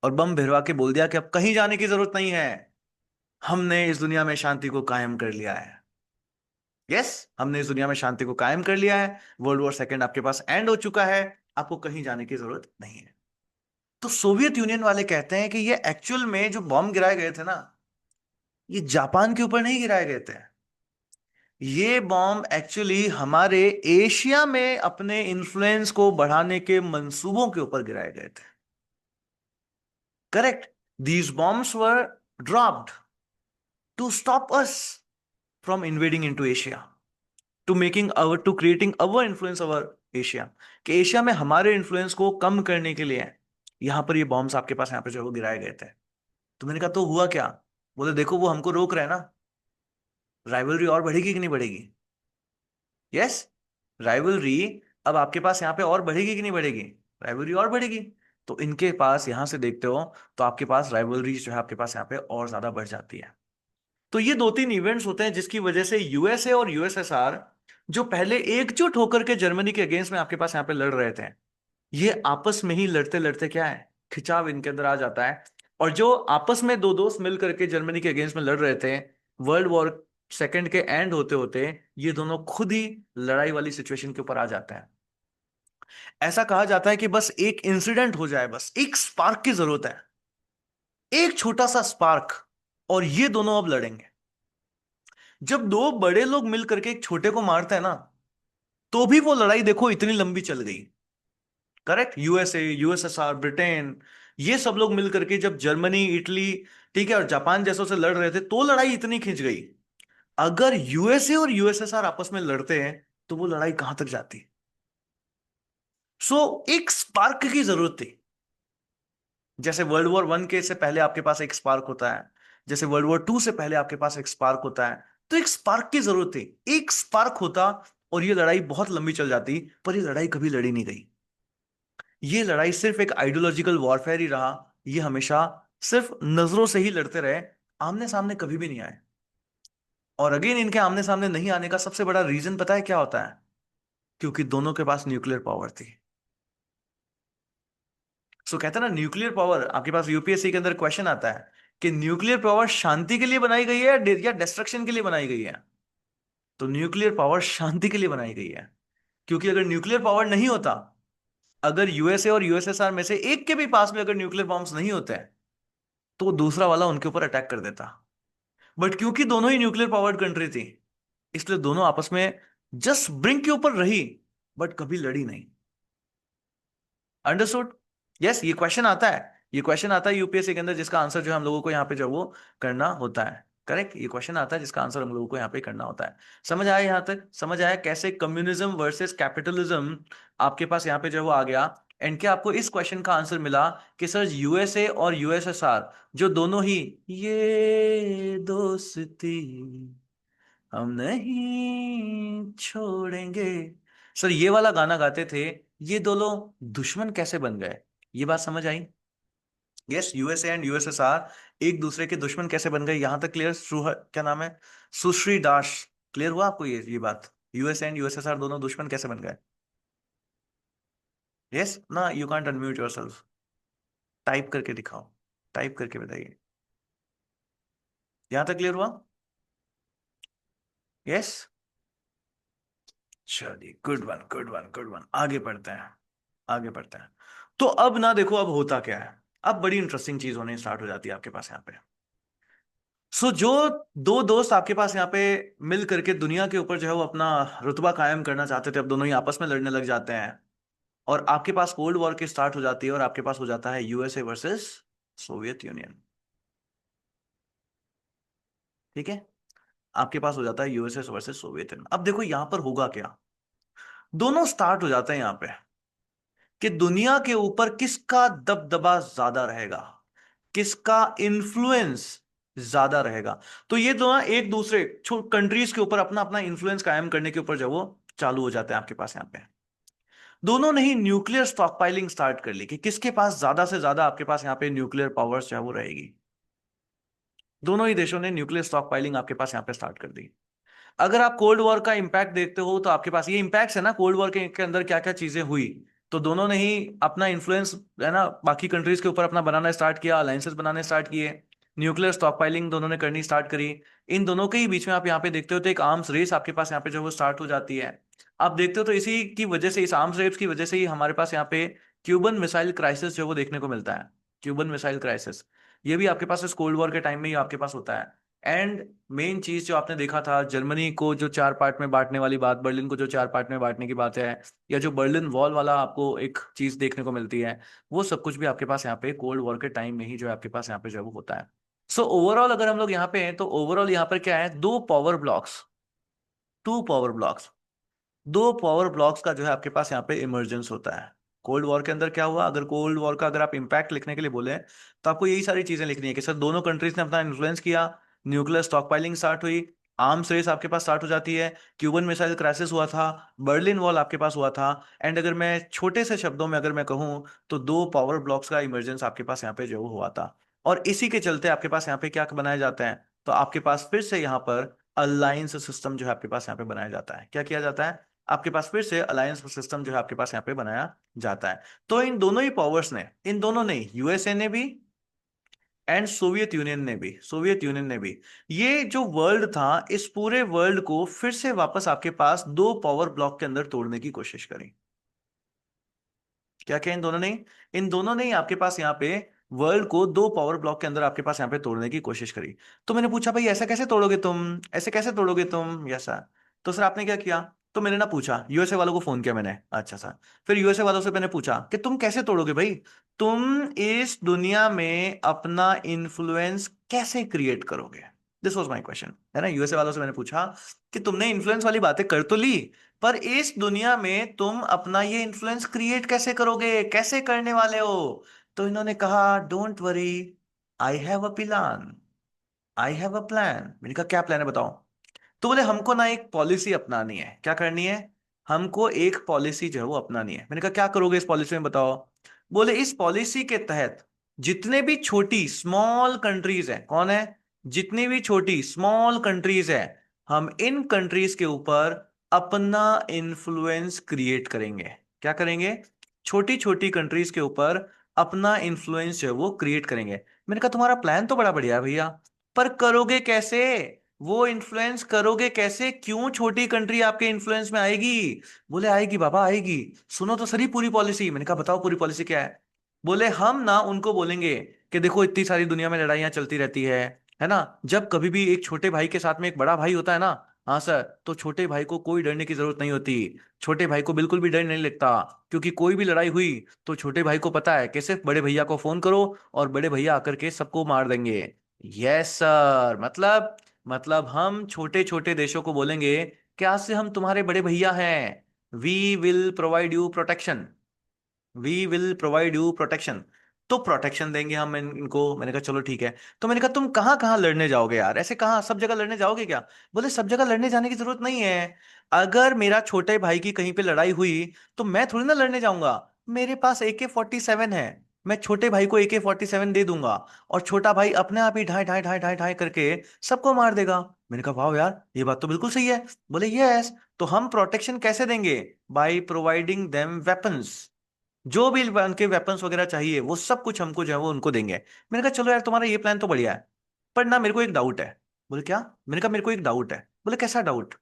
और बम भिरवा के बोल दिया कि अब कहीं जाने की जरूरत नहीं है, हमने इस दुनिया में शांति को कायम कर लिया है। यस, हमने इस दुनिया में शांति को कायम कर लिया है, वर्ल्ड वॉर सेकेंड आपके पास एंड हो चुका है, आपको कहीं जाने की जरूरत नहीं है। तो सोवियत यूनियन वाले कहते हैं कि ये एक्चुअल में जो बम गिराए गए थे ना, ये जापान के ऊपर नहीं गिराए गए थे, ये बॉम्ब एक्चुअली हमारे एशिया में अपने इन्फ्लुएंस को बढ़ाने के मंसूबों के ऊपर गिराए गए थे। Correct, these bombs were dropped to stop us from invading into Asia, to making our, to creating our influence over Asia, कि एशिया में हमारे इन्फ्लुएंस को कम करने के लिए यहां पर ये बॉम्ब्स आपके पास यहाँ पे जो है वो गिराए गए थे। तो मैंने कहा तो हुआ क्या, बोले देखो वो हमको रोक रहे हैं ना, राइवलरी और बढ़ेगी कि नहीं बढ़ेगी। यस, राइवलरी अब आपके पास यहाँ पे और बढ़ेगी कि नहीं बढ़ेगी, राइवलरी और बढ़ेगी। तो इनके पास यहां से देखते हो तो आपके पास राइवलरी जो है आपके पास यहाँ पे और ज्यादा बढ़ जाती है। तो ये दो तीन इवेंट्स होते हैं जिसकी वजह से यूएसए और यूएसएसआर, जो पहले एकजुट होकर के जर्मनी के अगेंस्ट में आपके पास यहाँ पे लड़ रहे थे, ये आपस में ही लड़ते लड़ते क्या है, खिंचाव इनके अंदर आ जाता है। और जो आपस में दो दोस्त मिल करके जर्मनी के अगेंस्ट में लड़ रहे थे, वर्ल्ड वॉर सेकंड के एंड होते होते ये दोनों खुद ही लड़ाई वाली सिचुएशन के ऊपर आ जाते हैं। ऐसा कहा जाता है कि बस एक इंसिडेंट हो जाए, बस एक स्पार्क की जरूरत है, एक छोटा सा स्पार्क, और ये दोनों अब लड़ेंगे। जब दो बड़े लोग मिल करके एक छोटे को मारते हैं ना, तो भी वो लड़ाई देखो इतनी लंबी चल गई। करेक्ट, यूएसए, यूएसएसआर, ब्रिटेन, ये सब लोग मिल करके जब जर्मनी, इटली, ठीक है, और जापान जैसों से लड़ रहे थे, तो लड़ाई इतनी खिंच गई। अगर यूएसए और यूएसएसआर आपस में लड़ते हैं तो वो लड़ाई कहां तक जाती। सो एक स्पार्क की जरूरत थी। जैसे वर्ल्ड वॉर वन के से पहले आपके पास एक स्पार्क होता है, जैसे वर्ल्ड वॉर टू से पहले आपके पास एक स्पार्क होता है, तो एक स्पार्क की जरूरत थी। एक स्पार्क होता और ये लड़ाई बहुत लंबी चल जाती, पर ये लड़ाई कभी लड़ी नहीं गई। ये लड़ाई सिर्फ एक आइडियोलॉजिकल वॉरफेयर ही रहा, ये हमेशा सिर्फ नजरों से ही लड़ते रहे, आमने सामने कभी भी नहीं आए। और अगेन इनके आमने सामने नहीं आने का सबसे बड़ा रीजन पता है क्या होता है, क्योंकि दोनों के पास न्यूक्लियर पावर थी। सो कहते हैं ना, न्यूक्लियर पावर आपके पास यूपीएससी के अंदर क्वेश्चन आता है कि न्यूक्लियर पावर शांति के लिए बनाई गई है या डिस्ट्रक्शन के लिए बनाई गई है। तो न्यूक्लियर पावर शांति के लिए बनाई गई है, क्योंकि अगर न्यूक्लियर पावर नहीं होता, अगर यूएसए और यूएसएसआर में से एक के भी पास में अगर न्यूक्लियर बॉम्ब्स नहीं होते हैं, तो वो दूसरा वाला उनके ऊपर अटैक कर देता। बट क्योंकि दोनों ही न्यूक्लियर पावर्ड कंट्री थी, इसलिए दोनों आपस में जस्ट ब्रिंक के ऊपर रही, बट कभी लड़ी नहीं। अंडरस्टूड। यस, ये क्वेश्चन आता है, ये क्वेश्चन आता है यूपीएससी के अंदर, जिसका आंसर जो है हम लोगों को यहाँ पे जो वो करना होता है। करेक्ट, ये क्वेश्चन आता है जिसका आंसर हम लोगों को यहाँ पे करना होता है। समझ आया, यहाँ तक समझ आया कैसे कम्युनिज्म वर्सेस कैपिटलिज्म आपके पास यहाँ पे जो वो आ गया। एंड क्या आपको इस क्वेश्चन का आंसर मिला कि सर यूएसए और यूएसएसआर जो दोनों ही, ये दोस्ती हम नहीं छोड़ेंगे, सर ये वाला गाना गाते थे, ये दोनों दुश्मन कैसे बन गए, ये बात समझ आई। यस, यूएसए एंड यूएसएसआर एक दूसरे के दुश्मन कैसे बन गए, यहां तक क्लियर। क्या नाम है, सुश्री दास, क्लियर हुआ आपको ये बात, यूएसए एंड यूएसएसआर दोनों दुश्मन कैसे बन गए। यस ना, you can't unmute your self. Type करके दिखाओ, टाइप करके बताइए। यहां तक क्लियर हुआ? यस। चलिए, good one good one good one, आगे बढ़ते हैं, आगे बढ़ते हैं। तो अब ना देखो, अब होता क्या है। अब बड़ी इंटरेस्टिंग चीज होने स्टार्ट हो जाती है आपके पास यहाँ पे। जो दो दोस्त आपके पास यहाँ पे मिल करके दुनिया के ऊपर जो है वो अपना रुतबा कायम करना चाहते थे, अब दोनों ही आपस में लड़ने लग जाते हैं। और आपके पास कोल्ड वॉर की स्टार्ट हो जाती है, और आपके पास हो जाता है यूएसए वर्सेस सोवियत यूनियन। ठीक है, आपके पास हो जाता है यूएसए वर्सेस सोवियत यूनियन। अब देखो यहां पर होगा क्या। दोनों स्टार्ट हो जाते हैं यहाँ पे कि दुनिया के ऊपर किसका दबदबा ज्यादा रहेगा, किसका इन्फ्लुएंस ज्यादा रहेगा। तो ये दोनों एक दूसरे कंट्रीज के ऊपर अपना अपना इन्फ्लुएंस कायम करने के ऊपर जो वो चालू हो जाते हैं आपके पास यहाँ पे। दोनों ने ही न्यूक्लियर स्टॉक पाइलिंग स्टार्ट कर ली कि किसके पास ज्यादा से ज्यादा आपके पास यहाँ पे न्यूक्लियर पावर्स जो है वो रहेगी। दोनों ही देशों ने न्यूक्लियर स्टॉक पाइलिंग आपके पास यहाँ पे स्टार्ट कर दी। अगर आप कोल्ड वॉर का इंपैक्ट देखते हो तो आपके पास ये इंपैक्ट है ना, कोल्ड वॉर के अंदर क्या क्या चीजें हुई। तो दोनों ने ही अपना इन्फ्लुएंस है ना बाकी कंट्रीज के ऊपर अपना बनाना स्टार्ट किया, अलायंसेस बनाने स्टार्ट किए, न्यूक्लियर स्टॉक पाइलिंग दोनों ने करनी स्टार्ट करी। इन दोनों के ही बीच में आप यहाँ पे देखते हो तो एक आर्म्स रेस आपके पास यहाँ पे जो वो स्टार्ट हो जाती है। आप देखते हो तो इसी की वजह से, इस आर्म्स रेस की वजह से ही हमारे पास यहाँ पे क्यूबन मिसाइल क्राइसिस जो वो देखने को मिलता है। क्यूबन मिसाइल क्राइसिस, ये भी आपके पास इस कोल्ड वॉर के टाइम में ही आपके पास होता है। एंड मेन चीज जो आपने देखा था, जर्मनी को जो चार पार्ट में बांटने वाली बात, बर्लिन को जो चार पार्ट में बांटने की बात है, या जो बर्लिन वॉल वाला आपको एक चीज देखने को मिलती है, वो सब कुछ भी आपके पास यहाँ पे कोल्ड वॉर के टाइम में ही जो है आपके पास यहाँ पे जो है वो होता है। ओवरऑल अगर हम लोग यहाँ पे हैं तो ओवरऑल यहाँ पर क्या है, दो power blocs, two power blocs, दो पावर ब्लॉक्स का जो है आपके पास यहाँ पे इमर्जेंस होता है। कोल्ड वॉर के अंदर क्या हुआ, अगर कोल्ड वॉर का अगर आप इंपैक्ट लिखने के लिए बोले तो आपको यही सारी चीजें लिखनी है कि सर दोनों कंट्रीज ने अपना इन्फ्लुएंस किया, न्यूक्लियर स्टॉक पाइलिंग स्टार्ट हुई, आर्म्स रेस आपके पास स्टार्ट हो जाती है, क्यूबन मिसाइल क्राइसिस हुआ था, बर्लिन वॉल आपके पास हुआ था। एंड अगर मैं छोटे से शब्दों में अगर मैं कहूँ तो दो पावर ब्लॉक्स का इमरजेंस आपके पास यहाँ पे जो हुआ था। और इसी के चलते आपके पास यहाँ पे क्या बनाया जाता है, तो आपके पास फिर से यहाँ पर अलायंस सिस्टम जो है आपके पास यहाँ पे बनाया जाता है। क्या किया जाता है, आपके पास फिर से अलायंस सिस्टम जो है आपके पास यहाँ पे बनाया जाता है। तो इन दोनों ही पावर्स ने, इन दोनों ने, यूएसए ने भी एंड सोवियत यूनियन ने भी, सोवियत यूनियन ने भी, ये जो वर्ल्ड था इस पूरे वर्ल्ड को फिर से वापस आपके पास दो पावर ब्लॉक के अंदर तोड़ने की कोशिश करी। क्या क्या इन दोनों ने, इन दोनों ने ही आपके पास यहाँ पे वर्ल्ड को दो पावर ब्लॉक के अंदर आपके पास यहाँ पे तोड़ने की कोशिश करी। तो मैंने पूछा भाई ऐसा कैसे तोड़ोगे तुम, ऐसे कैसे तोड़ोगे तुम, यसा। तो सर आपने क्या किया, तो मैंने ना पूछा, यूएसए वालों को फोन किया मैंने, अच्छा सर। फिर यूएसए वालों से मैंने पूछा कि तुम कैसे तोड़ोगे भाई, तुम इस दुनिया में अपना इन्फ्लुएंस कैसे क्रिएट करोगे। दिस वॉज माई क्वेश्चन, है ना। यूएसए वालों से मैंने पूछा कि तुमने इन्फ्लुएंस वाली बातें कर तो ली, पर इस दुनिया में तुम अपना ये इन्फ्लुएंस क्रिएट कैसे करोगे, कैसे करने वाले हो। तो इन्होंने कहा don't worry, I have a plan, I have a plan. मैंने कहा क्या प्लान है बताओ। तो बोले हमको ना एक पॉलिसी अपनानी है। क्या करनी है, हमको एक पॉलिसी जो है वो अपनानी है। मैंने कहा क्या करोगे इस पॉलिसी में बताओ। बोले इस पॉलिसी के तहत जितने भी छोटी स्मॉल कंट्रीज हैं, कौन है, जितनी भी छोटी स्मॉल कंट्रीज हैं, हम इन कंट्रीज के ऊपर अपना इन्फ्लुएंस क्रिएट करेंगे। क्या करेंगे, छोटी छोटी कंट्रीज के ऊपर अपना इन्फ्लुएंस जो है वो क्रिएट करेंगे। मैंने कहा तुम्हारा प्लान तो बड़ा बढ़िया है भैया, पर करोगे कैसे, वो इन्फ्लुएंस करोगे कैसे, क्यों छोटी कंट्री आपके इन्फ्लुएंस में आएगी। बोले आएगी बाबा आएगी, सुनो तो सही पूरी पॉलिसी। मैंने कहा बताओ पूरी पॉलिसी क्या है। बोले हम ना उनको बोलेंगे कि देखो इतनी सारी दुनिया में लड़ाइयां चलती रहती है ना, जब कभी भी एक छोटे भाई के साथ में एक बड़ा भाई होता है ना, हाँ सर, तो छोटे भाई को कोई डरने की जरूरत नहीं होती। छोटे भाई को बिल्कुल भी डर नहीं लगता, क्योंकि कोई भी लड़ाई हुई तो छोटे भाई को पता है कि सिर्फ बड़े भैया को फोन करो और बड़े भैया आकर के सबको मार देंगे। यस सर, मतलब हम छोटे छोटे देशों को बोलेंगे कि आज से हम तुम्हारे बड़े भैया हैं, we will provide you protection, we will provide you protection. तो प्रोटेक्शन देंगे हम इनको। मैंने कहा चलो ठीक है। तो मैंने कहा तुम कहाँ कहाँ लड़ने जाओगे यार, ऐसे कहाँ सब जगह लड़ने जाओगे क्या। बोले सब जगह लड़ने जाने की जरूरत नहीं है, अगर मेरा छोटे भाई की कहीं पे लड़ाई हुई तो मैं थोड़ी ना लड़ने जाऊंगा, मेरे पास AK-47 है, मैं छोटे भाई को AK-47 दे दूंगा और छोटा भाई अपने आप ही ढाई ढाई ढाई ढाई ढाई करके सबको मार देगा। मैंने कहा वाह यार ये बात तो बिल्कुल सही है। बोले यस, तो हम प्रोटेक्शन कैसे देंगे, बाय प्रोवाइडिंग देम वेपन्स, जो भी उनके वेपन्स वगैरह चाहिए वो सब कुछ हमको जो है वो उनको देंगे। मैंने कहा चलो यार तुम्हारा ये प्लान तो बढ़िया है, पर ना मेरे को एक डाउट है। बोले क्या? मैंने कहा मेरे को एक डाउट है। बोले कैसा डाउट?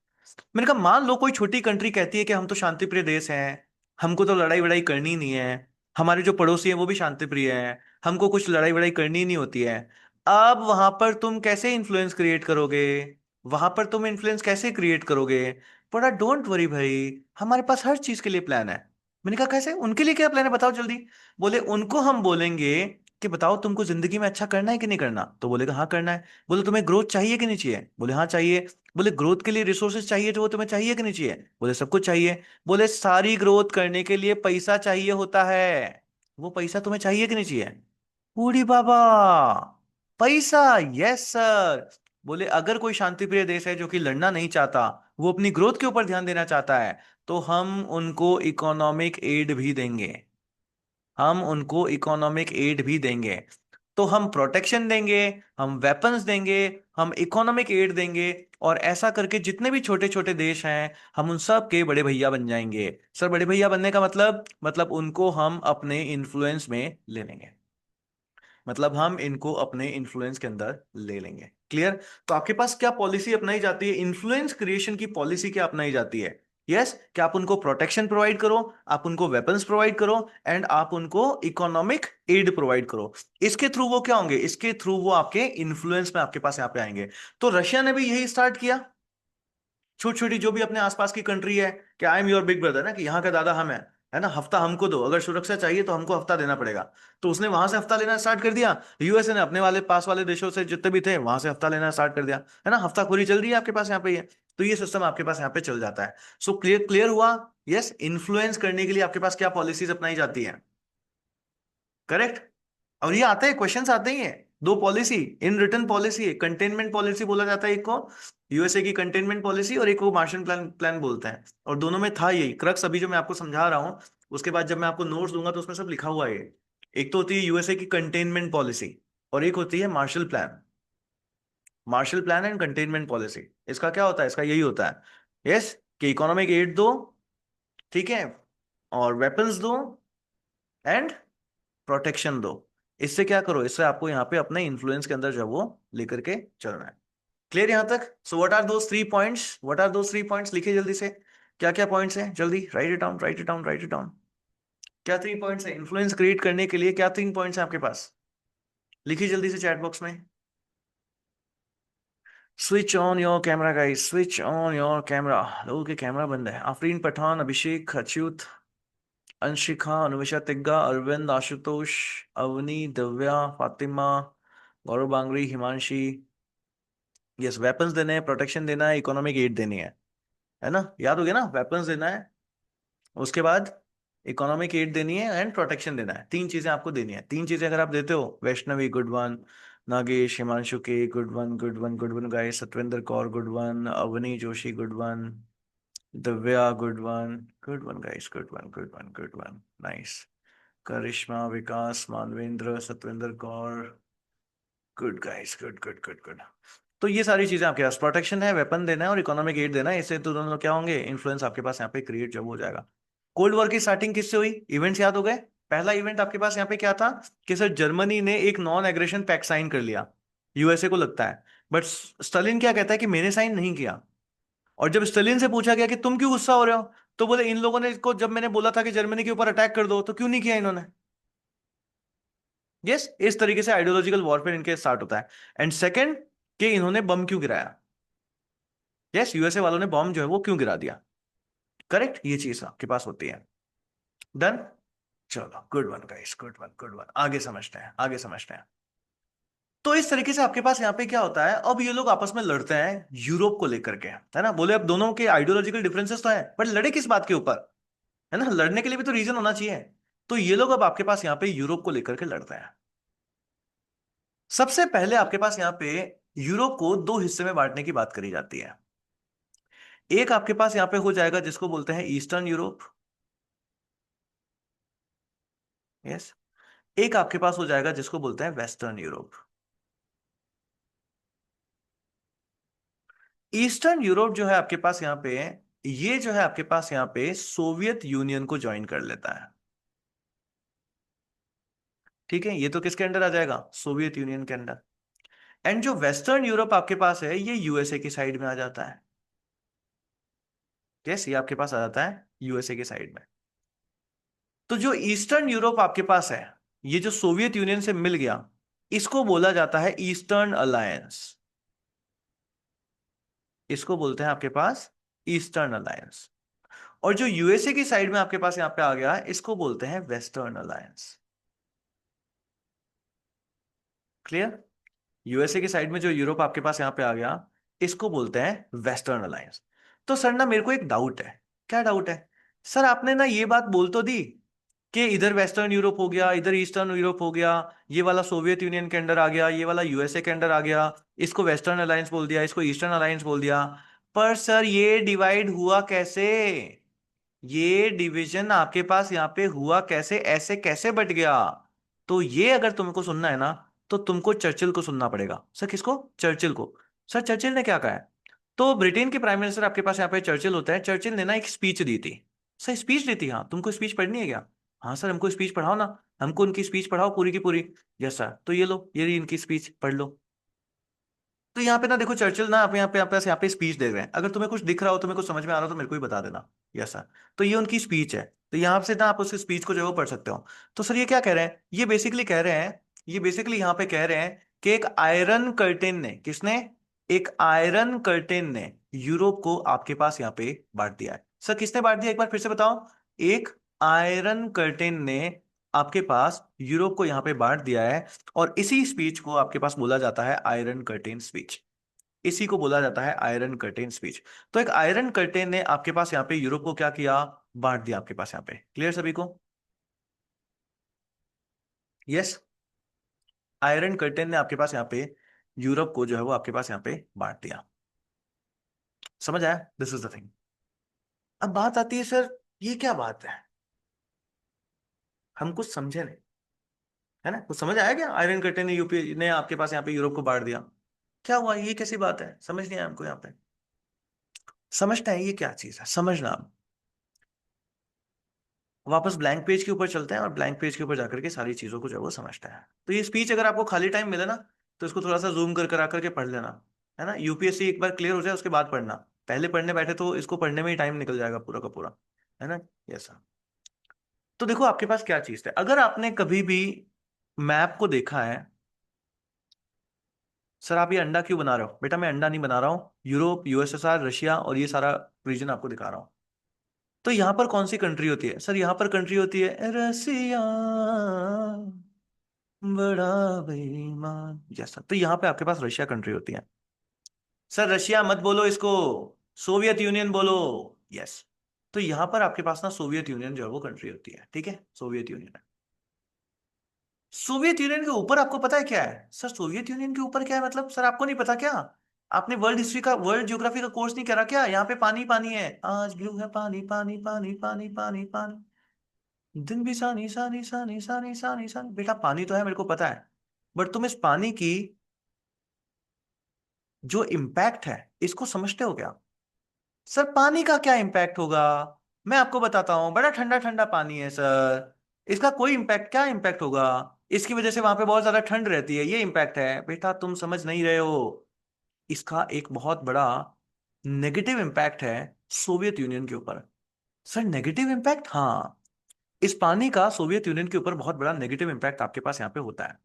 मैंने कहा मान लो कोई छोटी कंट्री कहती है कि हम तो शांतिप्रिय देश हैं, हमको तो लड़ाई वड़ाई करनी नहीं है, हमारे जो पड़ोसी हैं वो भी शांतिप्रिय हैं, हमको कुछ लड़ाई वड़ाई करनी नहीं होती है। अब वहां पर तुम कैसे इन्फ्लुएंस क्रिएट करोगे? वहां पर तुम इन्फ्लुएंस कैसे क्रिएट करोगे? बड़ा डोंट वरी भाई, हमारे पास हर चीज के लिए प्लान है। मैंने कहा कैसे? उनके लिए क्या प्लान है बताओ जल्दी। बोले उनको हम बोलेंगे कि बताओ तुमको जिंदगी में अच्छा करना है कि नहीं करना, तो बोलेगा हाँ करना है। बोले तुम्हें ग्रोथ चाहिए कि नहीं चाहिए? बोले हाँ चाहिए। बोले ग्रोथ के लिए रिसोर्सेज चाहिए जो वो तुम्हें चाहिए कि नहीं चाहिए? बोले सब कुछ चाहिए। बोले सारी ग्रोथ करने के लिए पैसा चाहिए होता है, वो पैसा तुम्हें चाहिए कि नहीं चाहिए? बूढ़ी बाबा, पैसा, यस सर। बोले अगर कोई शांतिप्रिय देश है जो कि लड़ना नहीं चाहता, वो अपनी ग्रोथ के ऊपर ध्यान देना चाहता है, तो हम उनको इकोनॉमिक एड भी देंगे। हम उनको इकोनॉमिक एड भी देंगे। तो हम प्रोटेक्शन देंगे, हम वेपन्स देंगे, हम इकोनॉमिक एड देंगे, और ऐसा करके जितने भी छोटे छोटे देश हैं हम उन सब के बड़े भैया बन जाएंगे। सर बड़े भैया बनने का मतलब उनको हम अपने इन्फ्लुएंस में ले लेंगे, मतलब हम इनको अपने इन्फ्लुएंस के अंदर ले लेंगे। क्लियर? तो आपके पास क्या पॉलिसी अपनाई जाती है? इन्फ्लुएंस क्रिएशन की पॉलिसी क्या अपनाई जाती है? यस, कि आप उनको प्रोटेक्शन प्रोवाइड करो, आप उनको वेपन्स प्रोवाइड करो, एंड आप उनको इकोनॉमिक एड प्रोवाइड करो। इसके थ्रू वो क्या होंगे? इसके थ्रू वो आपके इन्फ्लुएंस में आपके पास यहाँ पे आएंगे। तो रशिया ने भी यही स्टार्ट किया। छोटी छोटी जो भी अपने आसपास की कंट्री है, कि I am your big brother, ना कि यहाँ का दादा हम है ना, हफ्ता हमको दो, अगर सुरक्षा चाहिए तो हमको हफ्ता देना पड़ेगा। तो उसने वहां से हफ्ता लेना स्टार्ट कर दिया। यूएसए ने अपने वाले पास वाले देशों से जितने भी थे वहां से हफ्ता लेना स्टार्ट कर दिया। है ना, हफ्ताखोरी चल रही है आपके पास यहाँ पे ये। तो ये सिस्टम आपके पास यहाँ पे चल जाता है। सो क्लियर क्लियर हुआ? यस, इन्फ्लुएंस करने के लिए आपके पास क्या पॉलिसीज अपनाई जाती है? करेक्ट। और ये आता है, क्वेश्चंस आते ही हैं। दो policy, in return policy, containment policy बोला जाता है एक को, यूएसए की कंटेनमेंट पॉलिसी, और एक को मार्शल प्लान प्लान बोलते हैं। और दोनों में था यही क्रक्स अभी जो मैं आपको समझा रहा हूं। उसके बाद जब मैं आपको नोट्स दूंगा तो उसमें सब लिखा हुआ है ये। एक तो होती है यूएसए की कंटेनमेंट पॉलिसी, और एक होती है Marshall plan. Marshall plan and containment policy, इसका क्या होता है? इसका यही होता है, यस, कि इकोनॉमिक एड दो, ठीक है, और वेपन्स दो, एंड प्रोटेक्शन दो। इससे क्या करो? इससे आपको यहाँ पे अपने इन्फ्लुएंस के अंदर जो है वो लेकर के चलना है। क्लियर यहां तक? So what are those 3 points? What are those 3 points? लिखिए जल्दी से। क्या क्या पॉइंट्स हैं? जल्दी write it down, write it down, write it down. क्या 3 पॉइंट्स है इन्फ्लुएंस क्रिएट करने के लिए? क्या 3 पॉइंट्स हैं आपके पास? लिखिए जल्दी से चैट बॉक्स में। Switch on your camera guys, switch on your camera. लोगों के कैमरा बंद है। आफरीन पठान, अभिषेक, अच्युत, अंशिका, अनुविशा तिग्गा, अरविंद, आशुतोष, अवनी, दिव्या, फातिमा, गौरव बांगड़ी, हिमांशी। यस, वेपन्स देने हैं, प्रोटेक्शन देना है, इकोनॉमिक एड देनी है ना? याद हो गया ना? वेपन्स देना है, उसके बाद इकोनॉमिक एड देनी है, एंड प्रोटेक्शन देना है। 3 चीजें आपको देनी है। 3 चीजें अगर आप देते हो, वैष्णवी गुड वन, नागेश, हिमांशु के good one, good one, good one guys, Satvinder Kaur good one, Avni Joshi good one, Divya good one, good one guys, good one, good one, good one, nice. Karishma, Vikas, Manvendra, Satvinder Kaur, good guys, good good good good. तो ये सारी चीजें आपके पास, protection है, weapon देना है, और economic add देना है। इससे तो दोनों क्या होंगे? इन्फ्लुएंस आपके पास यहाँ पे क्रिएट जब हो जाएगा। कोल्ड वॉर की स्टार्टिंग किससे हुई? इवेंट्स याद हो गए? पहला इवेंट आपके पास यहाँ पे क्या था? कि सर जर्मनी ने एक नॉन एग्रेशन पैक्ट साइन कर लिया, यूएसए को लगता है, बट स्टालिन क्या कहता है कि मैंने साइन नहीं किया। और जब स्टालिन से पूछा गया कि तुम क्यों गुस्सा हो रहे हो, तो बोले इन लोगों ने इसको, जब मैंने बोला था कि जर्मनी के ऊपर अटैक कर दो, तो क्यों नहीं किया इन्होंने? यस, इस तरीके से आइडियोलॉजिकल वॉरफेयर इनके स्टार्ट होता है। एंड सेकंड, कि इन्होंने बम क्यों गिराया। यस, यूएसए वालों ने बॉम्ब जो है वो क्यों गिरा दिया। करेक्ट, ये चीज आपके पास होती है। डन। चलो, good one guys, good one, good one. आगे समझते हैं, आगे समझते हैं। तो इस तरीके से आपके पास यहाँ पे क्या होता है? अब ये लोग आपस में लड़ते हैं यूरोप को लेकर के, है ना। बोले अब दोनों के आइडियोलॉजिकल डिफरेंसेस तो है, बट लड़े किस बात के ऊपर? है ना, लड़ने के लिए भी तो रीजन होना चाहिए। तो ये लोग अब आपके पास यहाँ पे यूरोप को लेकर के लड़ते हैं। सबसे पहले आपके पास यहाँ पे यूरोप को 2 हिस्से में बांटने की बात करी जाती है। एक आपके पास यहाँ पे हो जाएगा जिसको बोलते हैं ईस्टर्न यूरोप। यस। एक आपके पास हो जाएगा जिसको बोलते हैं वेस्टर्न यूरोप। ईस्टर्न यूरोप जो है आपके पास यहाँ पे, ये जो है आपके पास यहाँ पे सोवियत यूनियन को ज्वाइन कर लेता है। ठीक है, ये तो किसके अंडर आ जाएगा, सोवियत यूनियन के अंडर। एंड जो वेस्टर्न यूरोप आपके पास है ये यूएसए की साइड में आ जाता है। यस, ये आपके पास आ जाता है यूएसए की साइड में। तो जो ईस्टर्न यूरोप आपके पास है, ये जो सोवियत यूनियन से मिल गया, इसको बोला जाता है ईस्टर्न अलायंस। इसको बोलते हैं आपके पास ईस्टर्न अलायंस। और जो यूएसए की साइड में आपके पास यहां पे आ गया, इसको बोलते हैं वेस्टर्न अलायंस। क्लियर? यूएसए की साइड में जो यूरोप आपके पास यहां पे आ गया, इसको बोलते हैं वेस्टर्न अलायंस। तो सर ना मेरे को एक डाउट है। क्या डाउट है? सर आपने ना ये बात बोल तो दी कि इधर वेस्टर्न यूरोप हो गया, इधर ईस्टर्न यूरोप हो गया, ये वाला सोवियत यूनियन के अंडर आ गया, ये वाला यूएसए के अंडर आ गया, इसको वेस्टर्न अलायंस बोल दिया, इसको ईस्टर्न अलायंस बोल दिया। पर सर ये डिवाइड हुआ कैसे? ये डिवीजन आपके पास यहाँ पे हुआ कैसे, ऐसे कैसे बट गया? तो ये अगर तुमको सुनना है ना, तो तुमको चर्चिल को सुनना पड़ेगा। सर किसको? चर्चिल को। सर चर्चिल ने क्या कहा है? तो ब्रिटेन के प्राइम मिनिस्टर आपके पास यहाँ पे चर्चिल होता है। चर्चिल ने ना एक स्पीच दी थी। सर स्पीच दी थी, हाँ। तुमको स्पीच पढ़नी है क्या? हाँ सर, हमको स्पीच पढ़ाओ ना। हमको उनकी स्पीच पढ़ाओ पूरी की पूरी। यस सर, तो ये लो, ये रही इनकी स्पीच, पढ़ लो। तो यहाँ पे ना देखो, चर्चिल ना आप यहाँ पे स्पीच दे रहे हैं। अगर तुम्हें कुछ दिख रहा हो, तुम्हें कुछ समझ में आ रहा हो, तो मेरे को ही बता देना। Yes sir. तो ये उनकी स्पीच है। तो यहाँ से ना आप उस स्पीच को जो है वो पढ़ सकते हो। तो सर ये क्या कह रहे हैं? ये बेसिकली कह रहे हैं, ये बेसिकली यहाँ पे कह रहे हैं कि एक आयरन कर्टेन ने, किसने? एक आयरन कर्टेन ने यूरोप को आपके पास यहाँ पे बांट दिया है। सर किसने बांट दिया, एक बार फिर से बताओ। एक आयरन कर्टेन ने आपके पास यूरोप को यहाँ पे बांट दिया है। और इसी स्पीच को आपके पास बोला जाता है आयरन कर्टेन स्पीच। इसी को बोला जाता है आयरन कर्टेन स्पीच। तो एक आयरन कर्टेन ने आपके पास यहाँ पे यूरोप को क्या किया? बांट दिया आपके पास यहाँ पे। क्लियर सभी को? यस। आयरन कर्टेन ने आपके पास यहाँ पे यूरोप को जो है वो आपके पास यहाँ पे बांट दिया। समझ आया? This is the thing. अब बात आती है सर, ये क्या बात है? हम कुछ समझे नहीं, है ना? कुछ समझ आया क्या? आयरन कर्टेन ने यूपी ने आपके पास यहाँ पे यूरोप को बांट दिया। क्या हुआ? ये कैसी बात है? समझ नहीं आया हमको यहाँ पे। समझना है ये क्या चीज है, समझना। वापस ब्लैंक पेज के ऊपर चलते हैं और ब्लैंक पेज के ऊपर जाकर के सारी चीजों को जो है वो समझते हैं। तो ये स्पीच अगर आपको खाली टाइम मिले ना, तो इसको थोड़ा सा जूम कर कर आकर के पढ़ लेना। है ना? यूपीएससी एक बार क्लियर हो जाए उसके बाद पढ़ना। पहले पढ़ने बैठे तो इसको पढ़ने में ही टाइम निकल जाएगा पूरा का पूरा। है ना? यस। तो देखो आपके पास क्या चीज है। अगर आपने कभी भी मैप को देखा है, सर आप ये अंडा क्यों बना रहे हो? बेटा मैं अंडा नहीं बना रहा हूँ, यूरोप, यूएसएसआर, रशिया और ये सारा रीजन आपको दिखा रहा हूँ। तो यहां पर कौन सी कंट्री होती है? सर यहां पर कंट्री होती है रसिया, बड़ा बेईमान। जैसा तो यहाँ पे आपके पास रशिया कंट्री होती है। सर रशिया मत बोलो इसको, सोवियत यूनियन बोलो। यस। तो यहाँ पर आपके पास ना सोवियत यूनियन जो है वो कंट्री होती है। ठीक है, सोवियत यूनियन है। सोवियत यूनियन के ऊपर आपको पता है क्या है? सर सोवियत यूनियन के ऊपर क्या है मतलब? सर आपको नहीं पता क्या? आपने वर्ल्ड हिस्ट्री का, वर्ल्ड ज्योग्राफी का कोर्स नहीं करा क्या? यहाँ पे पानी पानी है, आज ब्लू है पानी पानी पानी पानी पानी पानी, दिन भी सानी सानी सानी सानी सानी सानी। बेटा पानी तो है, मेरे को पता है। बट तुम इस पानी की जो इम्पैक्ट है, इसको समझते हो क्या? सर पानी का क्या इम्पैक्ट होगा? मैं आपको बताता हूँ, बड़ा ठंडा ठंडा पानी है सर। इसका कोई इम्पैक्ट, क्या इम्पैक्ट होगा? इसकी वजह से वहां पे बहुत ज्यादा ठंड रहती है, ये इम्पैक्ट है। बेटा तुम समझ नहीं रहे हो। इसका एक बहुत बड़ा नेगेटिव इम्पैक्ट है सोवियत यूनियन के ऊपर। Sir negative impact? हाँ। इस पानी का सोवियत यूनियन के ऊपर बहुत बड़ा नेगेटिव इम्पैक्ट आपके पास यहाँ पे होता है।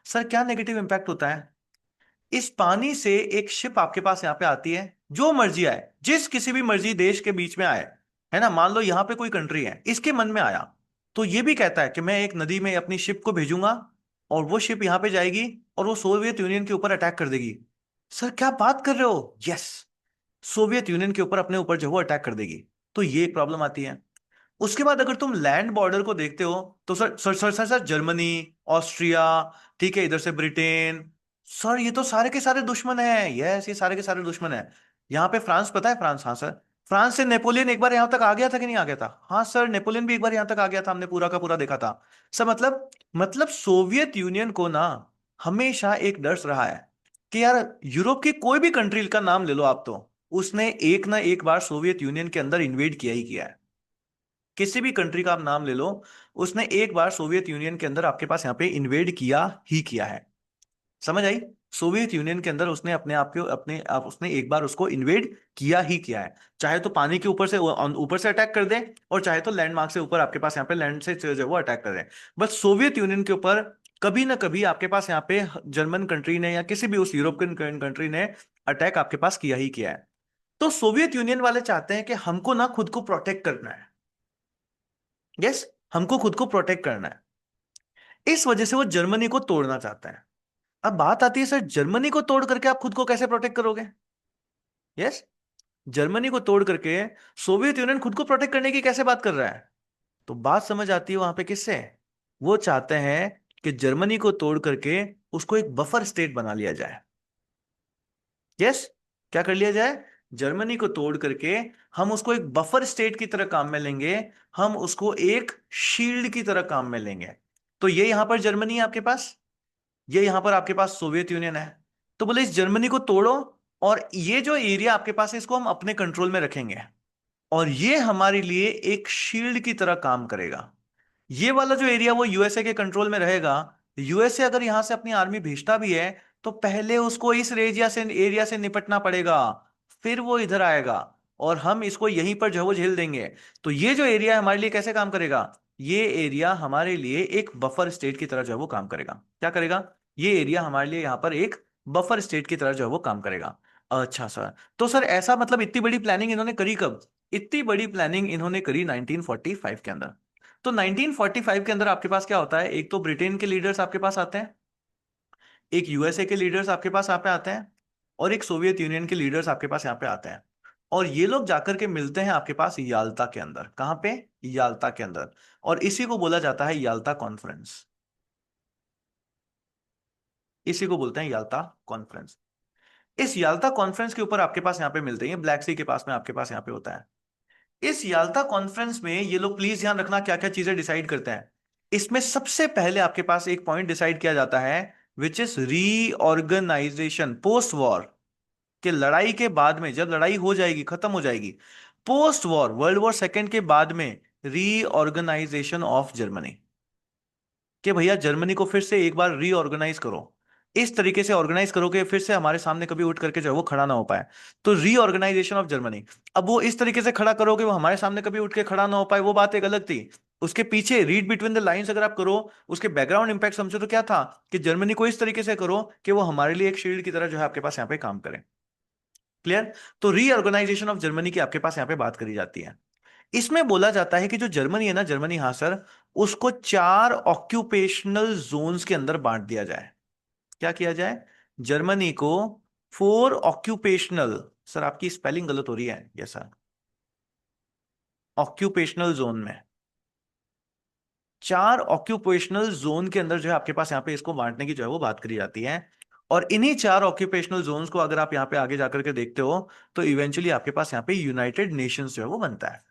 सर क्या नेगेटिव इम्पैक्ट होता है? इस पानी से एक शिप आपके पास यहाँ पे आती है, जो मर्जी आए, जिस किसी भी मर्जी देश के बीच में आए। है ना? मान लो यहाँ पे कोई कंट्री है, इसके मन में आया, तो ये भी कहता है कि मैं एक नदी में अपनी शिप को भेजूंगा, और वो शिप यहाँ पे जाएगी और वो सोवियत यूनियन के ऊपर अटैक कर देगी। सर क्या बात कर रहे हो? यस। सोवियत यूनियन के ऊपर, अपने ऊपर जो है वो अटैक कर देगी। तो ये एक प्रॉब्लम आती है। उसके बाद अगर तुम लैंड बॉर्डर को देखते हो, तो सर जर्मनी, ऑस्ट्रिया, ठीक है, इधर से ब्रिटेन। सर ये तो सारे के सारे दुश्मन हैं। यस, ये सारे के सारे दुश्मन हैं। यहाँ पे फ्रांस, पता है फ्रांस? हाँ सर। फ्रांस से नेपोलियन एक बार यहाँ तक आ गया था कि नहीं आ गया था? हाँ सर, नेपोलियन भी एक बार यहाँ तक आ गया था, हमने पूरा का पूरा देखा था। सर मतलब सोवियत यूनियन को ना हमेशा एक डर रहा है कि यार यूरोप की कोई भी कंट्री का नाम ले लो आप, तो उसने एक ना एक बार सोवियत यूनियन के अंदर इन्वेड किया ही किया है। किसी भी कंट्री का आप नाम ले लो, उसने एक बार सोवियत यूनियन के अंदर आपके पास यहाँ पे इन्वेड किया ही किया है। समझ आई? सोवियत यूनियन के अंदर उसने अपने आप को अपने आप उसने एक बार उसको इन्वेड किया ही किया है। चाहे तो पानी के ऊपर से अटैक कर दे, और चाहे तो लैंडमार्क से ऊपर आपके पास यहाँ पे लैंड से जो है वो अटैक कर दे। बस सोवियत यूनियन के ऊपर कभी ना कभी आपके पास यहाँ पे जर्मन कंट्री ने या किसी भी उस यूरोपियन कंट्री ने अटैक आपके पास किया ही किया है। तो सोवियत यूनियन वाले चाहते हैं कि हमको ना खुद को प्रोटेक्ट करना है। यस, हमको खुद को प्रोटेक्ट करना है। इस वजह से वो जर्मनी को तोड़ना चाहते हैं। अब बात आती है, सर जर्मनी को तोड़ करके आप खुद को कैसे प्रोटेक्ट करोगे? यस, जर्मनी को तोड़ करके सोवियत यूनियन खुद को प्रोटेक्ट करने की कैसे बात कर रहा है? तो बात समझ आती है वहां पे किससे? वो चाहते हैं कि जर्मनी को तोड़ करके उसको एक बफर स्टेट बना लिया जाए। यस, क्या कर लिया जाए? जर्मनी को तोड़ करके हम उसको एक बफर स्टेट की तरह काम में लेंगे, हम उसको एक शील्ड की तरह काम में लेंगे। तो ये यहां पर जर्मनी है आपके पास, ये यहां पर आपके पास सोवियत यूनियन है। तो बोले इस जर्मनी को तोड़ो, और ये जो एरिया आपके पास है इसको हम अपने कंट्रोल में रखेंगे, और ये हमारे लिए एक शील्ड की तरह काम करेगा। ये वाला जो एरिया वो यूएसए के कंट्रोल में रहेगा। यूएसए अगर यहां से अपनी आर्मी भेजता भी है, तो पहले उसको इस एरिया से निपटना पड़ेगा, फिर वो इधर आएगा, और हम इसको यहीं पर जो है वो झेल देंगे। तो ये जो एरिया है हमारे लिए कैसे काम करेगा? ये एरिया हमारे लिए एक बफर स्टेट की तरह जो है वो काम करेगा। क्या करेगा? ये एरिया हमारे लिए यहां पर एक बफर स्टेट की तरह जो है वो काम करेगा। अच्छा सर, तो सर ऐसा मतलब इतनी बड़ी प्लानिंग इन्होंने करी कब? इतनी बड़ी प्लानिंग इन्होंने करी 1945 के अंदर। तो 1945 के अंदर आपके पास क्या होता है, एक तो ब्रिटेन के लीडर्स आपके पास आते हैं, एक यूएसए के लीडर्स आपके पास यहाँ पे आते हैं, और एक सोवियत यूनियन के लीडर्स आपके पास यहाँ पे आते हैं। और ये लोग जाकर के मिलते हैं आपके पास याल्टा के अंदर। कहाँ पे? याल्टा के अंदर। और इसी को बोला जाता है याल्टा कॉन्फ्रेंस। इसी को बोलते हैं याल्टा कॉन्फ्रेंस। इस याल्टा कॉन्फ्रेंस के ऊपर आपके पास यहाँ पे मिलते हैं, ब्लैक सी के पास में आपके पास यहाँ पे होता है। इस याल्टा कॉन्फ्रेंस में ये लोग, प्लीज ध्यान रखना, क्या क्या चीजें डिसाइड करते हैं। इसमें सबसे पहले आपके पास एक पॉइंट डिसाइड किया जाता है, which is reorganisation post war. कि लड़ाई के बाद में, जब लड़ाई हो जाएगी, खत्म हो जाएगी, post war world war second के बाद में, रीऑर्गेनाइजेशन ऑफ जर्मनी। कि भैया जर्मनी को फिर से एक बार रीऑर्गेनाइज करो, इस तरीके से ऑर्गेनाइज करो कि फिर से हमारे सामने कभी उठ करके जो है वो खड़ा ना हो पाए। तो रीऑर्गेनाइजेशन ऑफ जर्मनी। अब वो इस तरीके से खड़ा करो कि वो हमारे सामने कभी उठ के खड़ा ना हो पाए, वो बात एक अलग थी। उसके पीछे रीड बिटवीन द लाइंस अगर आप करो, उसके बैकग्राउंड इंपैक्ट समझो, तो क्या था कि जर्मनी को इस तरीके से करो कि वो हमारे लिए एक शील्ड की तरह जो है आपके पास यहाँ पे काम करे। क्लियर? तो रीऑर्गेनाइजेशन ऑफ जर्मनी की आपके पास यहाँ पे बात करी जाती है। इसमें बोला जाता है कि जो जर्मनी है ना, जर्मनी, हाँ सर, उसको 4 ऑक्यूपेशनल जोन्स के अंदर बांट दिया जाए। क्या किया जाए? जर्मनी को 4 ऑक्यूपेशनल, सर आपकी स्पेलिंग गलत हो रही है, यस सर, ऑक्यूपेशनल जोन में, 4 ऑक्यूपेशनल जोन के अंदर जो है आपके पास यहाँ पे इसको बांटने की जो है वो बात करी जाती है। और इन्हीं 4 ऑक्यूपेशनल जोन्स को अगर आप यहाँ पे आगे जाकर के देखते हो, तो इवेंचुअली आपके पास यहाँ पे यूनाइटेड नेशंस जो है वो बनता है।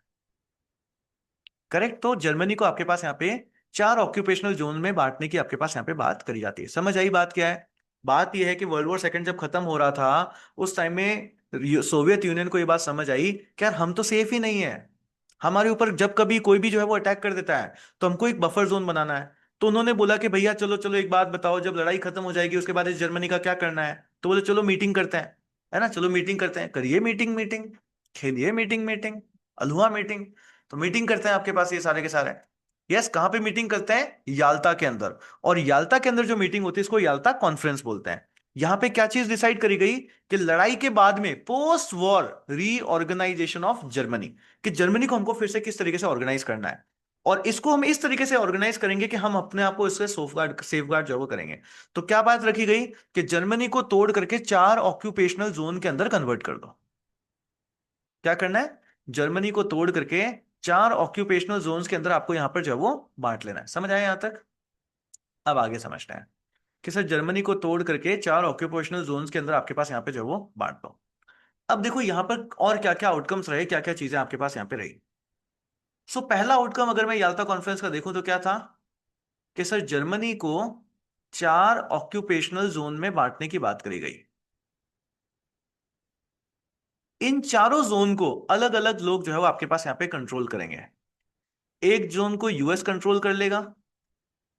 करेक्ट? तो जर्मनी को आपके पास यहाँ पे 4 ऑक्यूपेशनल जोन में बांटने की आपके पास यहाँ पे बात करी जाती है। समझ आई बात क्या है? बात यह है कि वर्ल्ड वॉर सेकंड जब खत्म हो रहा था, उस टाइम में सोवियत यूनियन को ये बात समझ आई कि यार हम तो सेफ ही नहीं है, हमारे ऊपर जब कभी कोई भी जो है वो अटैक कर देता है, तो हमको एक बफर जोन बनाना है। तो उन्होंने बोला कि भैया चलो चलो एक बात बताओ, जब लड़ाई खत्म हो जाएगी उसके बाद इस जर्मनी का क्या करना है? तो बोले चलो मीटिंग करते हैं, है ना, चलो मीटिंग करते हैं, करिए मीटिंग, मीटिंग खेलिए, मीटिंग मीटिंग, अलहुआ मीटिंग। तो मीटिंग करते हैं आपके पास ये सारे के सारे। यस, कहां पे मीटिंग करते हैं? याल्टा के अंदर। और याल्टा के अंदर जो मीटिंग होती है इसको याल्टा कॉन्फ्रेंस बोलते हैं। यहां पे क्या चीज डिसाइड करी गई? कि लड़ाई के बाद में post war reorganisation of Germany, कि जर्मनी को हमको फिर से किस तरीके से ऑर्गेनाइज करना है। और इसको हम इस तरीके से ऑर्गेनाइज करेंगे कि हम अपने आप को इससे सेफगार्ड जो वो करेंगे। तो क्या बात रखी गई कि जर्मनी को तोड़ करके 4 ऑक्यूपेशनल जोन के अंदर कन्वर्ट कर दो। क्या करना है? जर्मनी को तोड़ करके 4 ऑक्यूपेशनल जोन्स के अंदर आपको यहां पर जो है वो बांट लेना है। समझ आया यहां तक? अब आगे समझना है कि सर जर्मनी को तोड़ करके 4 ऑक्यूपेशनल जोन्स के अंदर आपके पास यहां पे जो है वो बांट दो। अब देखो यहां पर और क्या क्या आउटकम्स रहे, क्या क्या चीजें आपके पास यहां पे रही। सो पहला आउटकम अगर मैं याल्टा कॉन्फ्रेंस का देखूं तो क्या था? कि सर जर्मनी को 4 ऑक्यूपेशनल जोन में बांटने की बात करी गई। इन चारों जोन को अलग अलग लोग जो है वो आपके पास यहाँ पे कंट्रोल करेंगे। एक जोन को यूएस कंट्रोल कर लेगा,